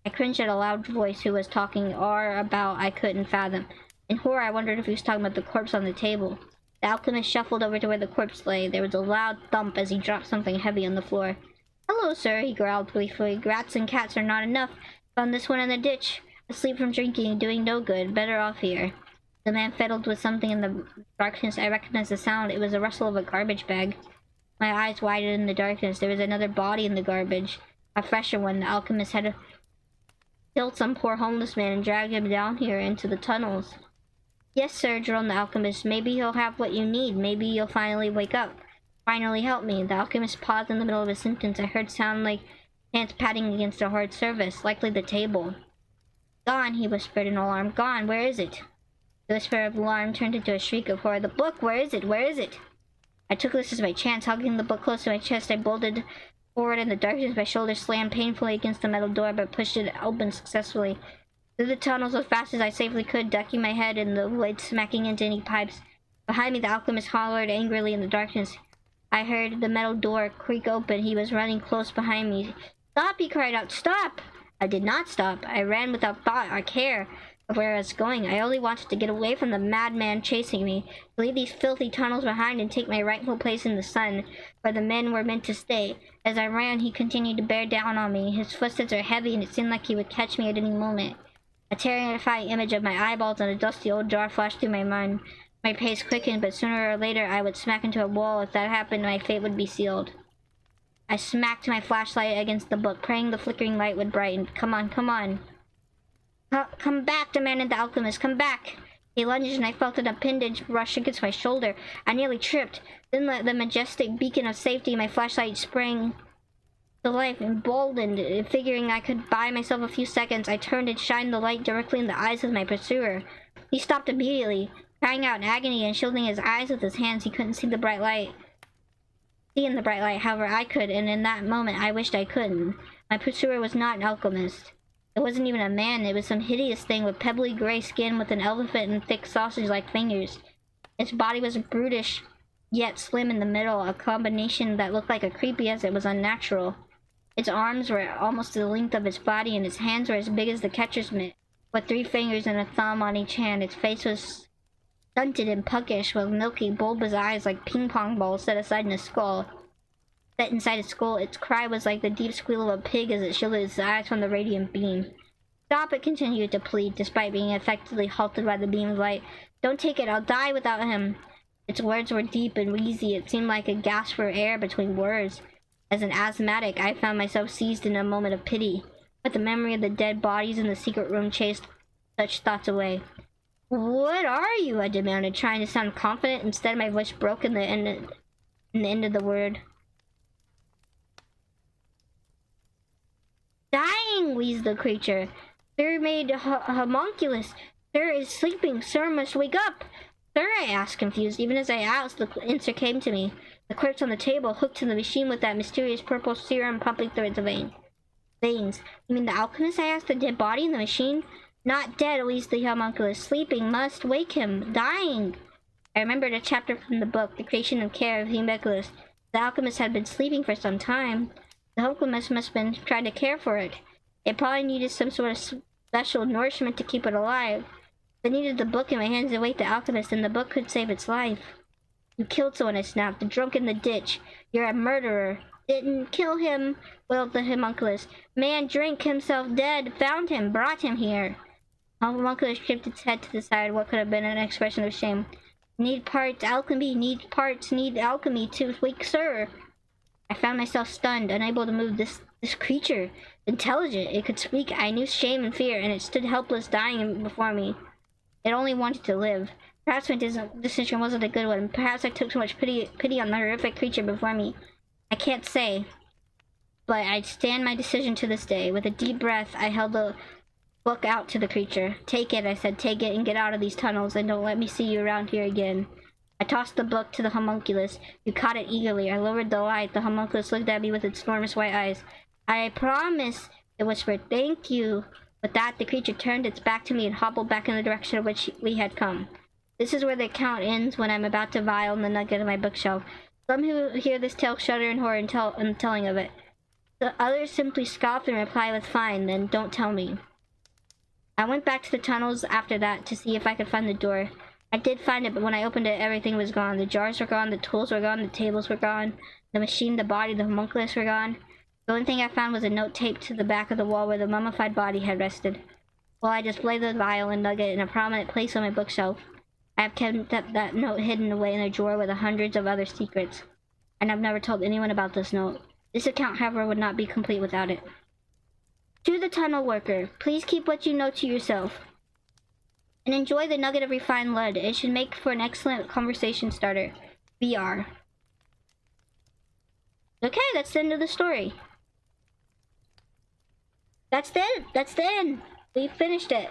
I cringed at a loud voice who was talking or about I couldn't fathom. In horror, I wondered if he was talking about the corpse on the table. The alchemist shuffled over to where the corpse lay. There was a loud thump as he dropped something heavy on the floor. Hello, sir, he growled gleefully. Rats and cats are not enough. Found this one in the ditch. Asleep from drinking, doing no good. Better off here. The man fiddled with something in the darkness. I recognized the sound. It was a rustle of a garbage bag. My eyes widened in the darkness. There was another body in the garbage. A fresher one. The alchemist had killed some poor homeless man and dragged him down here into the tunnels. Yes, sir, droned the alchemist. Maybe you'll have what you need. Maybe you'll finally wake up. Finally help me. The alchemist paused in the middle of a sentence. I heard sound like hands patting against a hard surface, likely the table. Gone, he whispered in alarm. Gone. Where is it? The whisper of alarm turned into a shriek of horror. The book! Where is it? Where is it? I took this as my chance. Hugging the book close to my chest, I bolted forward in the darkness. My shoulder slammed painfully against the metal door, but pushed it open successfully. Through the tunnels as fast as I safely could, ducking my head in the void, smacking into any pipes. Behind me, the alchemist hollered angrily in the darkness. I heard the metal door creak open. He was running close behind me. Stop! He cried out. Stop! I did not stop. I ran without thought or care of where I was going. I only wanted to get away from the madman chasing me, to leave these filthy tunnels behind and take my rightful place in the sun, where the men were meant to stay. As I ran, he continued to bear down on me. His footsteps were heavy, and it seemed like he would catch me at any moment. A terrifying image of my eyeballs on a dusty old jar flashed through my mind. My pace quickened, but sooner or later I would smack into a wall. If that happened, my fate would be sealed. I smacked my flashlight against the book, praying the flickering light would brighten. Come on, come on. Come back, demanded the alchemist. Come back. He lunged and I felt an appendage brush against my shoulder. I nearly tripped. Then the majestic beacon of safety, my flashlight sprang to life, emboldened. Figuring I could buy myself a few seconds, I turned and shined the light directly in the eyes of my pursuer. He stopped immediately, crying out in agony and shielding his eyes with his hands. He couldn't see the bright light. see in the bright light. However, I could, and in that moment I wished I couldn't. My pursuer was not an alchemist. It wasn't even a man. It was some hideous thing with pebbly gray skin with an elephant and thick sausage-like fingers. Its body was brutish, yet slim in the middle, a combination that looked like a creepy as it was unnatural. Its arms were almost the length of its body, and its hands were as big as the catcher's mitt, with 3 fingers and a thumb on each hand. Its face was stunted and puckish, with milky, bulbous eyes like ping-pong balls set inside its skull. Its cry was like the deep squeal of a pig as it shielded its eyes from the radiant beam. "Stop!" it continued to plead, despite being effectively halted by the beam of light. "Don't take it, I'll die without him." Its words were deep and wheezy. It seemed like a gasp for air between words. As an asthmatic, I found myself seized in a moment of pity, but the memory of the dead bodies in the secret room chased such thoughts away. "What are you?" I demanded, trying to sound confident. Instead, my voice broke in the end of the word. "Dying," wheezed the creature. "Sir made homunculus. Sir is sleeping. Sir must wake up." "Sir?" I asked, confused. Even as I asked, the answer came to me. The corpse on the table, hooked to the machine with that mysterious purple serum pumping through its veins. "You mean the alchemist?" I asked. "The dead body in the machine?" "Not dead," wheezed the homunculus. "Sleeping. Must wake him. Dying." I remembered a chapter from the book, The Creation and Care of the Homunculus. The alchemist had been sleeping for some time. The homunculus must have been trying to care for it. It probably needed some sort of special nourishment to keep it alive. I needed the book in my hands to wake the alchemist, and the book could save its life. "You killed someone," I snapped. "The drunk in the ditch. You're a murderer." "Didn't kill him," wailed the homunculus. "Man drank himself dead. Found him. Brought him here." The homunculus tipped its head to the side. What could have been an expression of shame. "Need parts. Alchemy. Need parts. Need alchemy to wake Sir." I found myself stunned, unable to move. This creature. Intelligent. It could speak. I knew shame and fear, and it stood helpless, dying before me. It only wanted to live. Perhaps my decision wasn't a good one. Perhaps I took too much pity on the horrific creature before me. I can't say. But I'd stand my decision to this day. With a deep breath, I held the book out to the creature. "Take it," I said. "Take it and get out of these tunnels, and don't let me see you around here again." I tossed the book to the homunculus, who caught it eagerly. I lowered the light. The homunculus looked at me with its enormous white eyes. "I promise," it whispered. "Thank you." With that, the creature turned its back to me and hobbled back in the direction of which we had come. This is where the account ends when I'm about to vial the nugget of my bookshelf. Some who hear this tale shudder in horror in the telling of it. The others simply scoff and reply with "Fine, then don't tell me." I went back to the tunnels after that to see if I could find the door. I did find it, but when I opened it, everything was gone. The jars were gone, the tools were gone, the tables were gone, the machine, the body, the homunculus were gone. The only thing I found was a note taped to the back of the wall where the mummified body had rested. Well, I displayed the vial and nugget in a prominent place on my bookshelf. I have kept that note hidden away in a drawer with hundreds of other secrets, and I've never told anyone about this note. This account, however, would not be complete without it. To the tunnel worker, please keep what you know to yourself, and enjoy the nugget of refined lead. It should make for an excellent conversation starter. VR. Okay, that's the end of the story. That's it. That's the end. We finished it.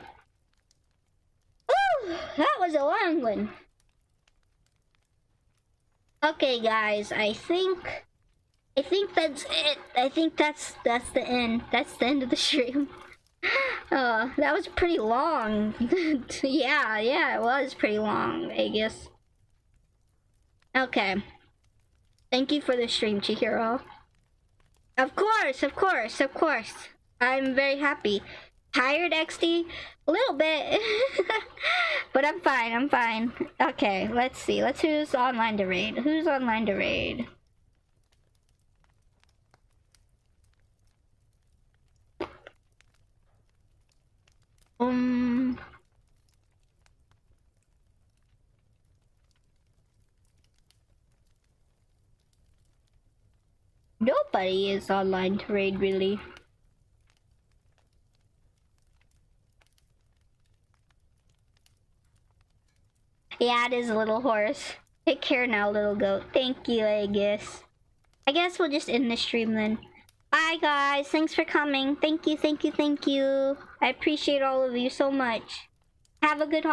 Ooh, that was a long one. Okay, guys, I think that's it. I think that's the end. That's the end of the stream. That was pretty long. yeah, it was pretty long, I guess. Okay. Thank you for the stream, Chihiro. Of course. I'm very happy. Tired, XD? A little bit. But I'm fine. Okay, let's see. Who's online to raid? Nobody is online to raid, really. Yeah, it is a little horse. Take care now, little goat. Thank you, I guess. I guess we'll just end the stream then. Bye, guys. Thanks for coming. Thank you. I appreciate all of you so much. Have a good holiday.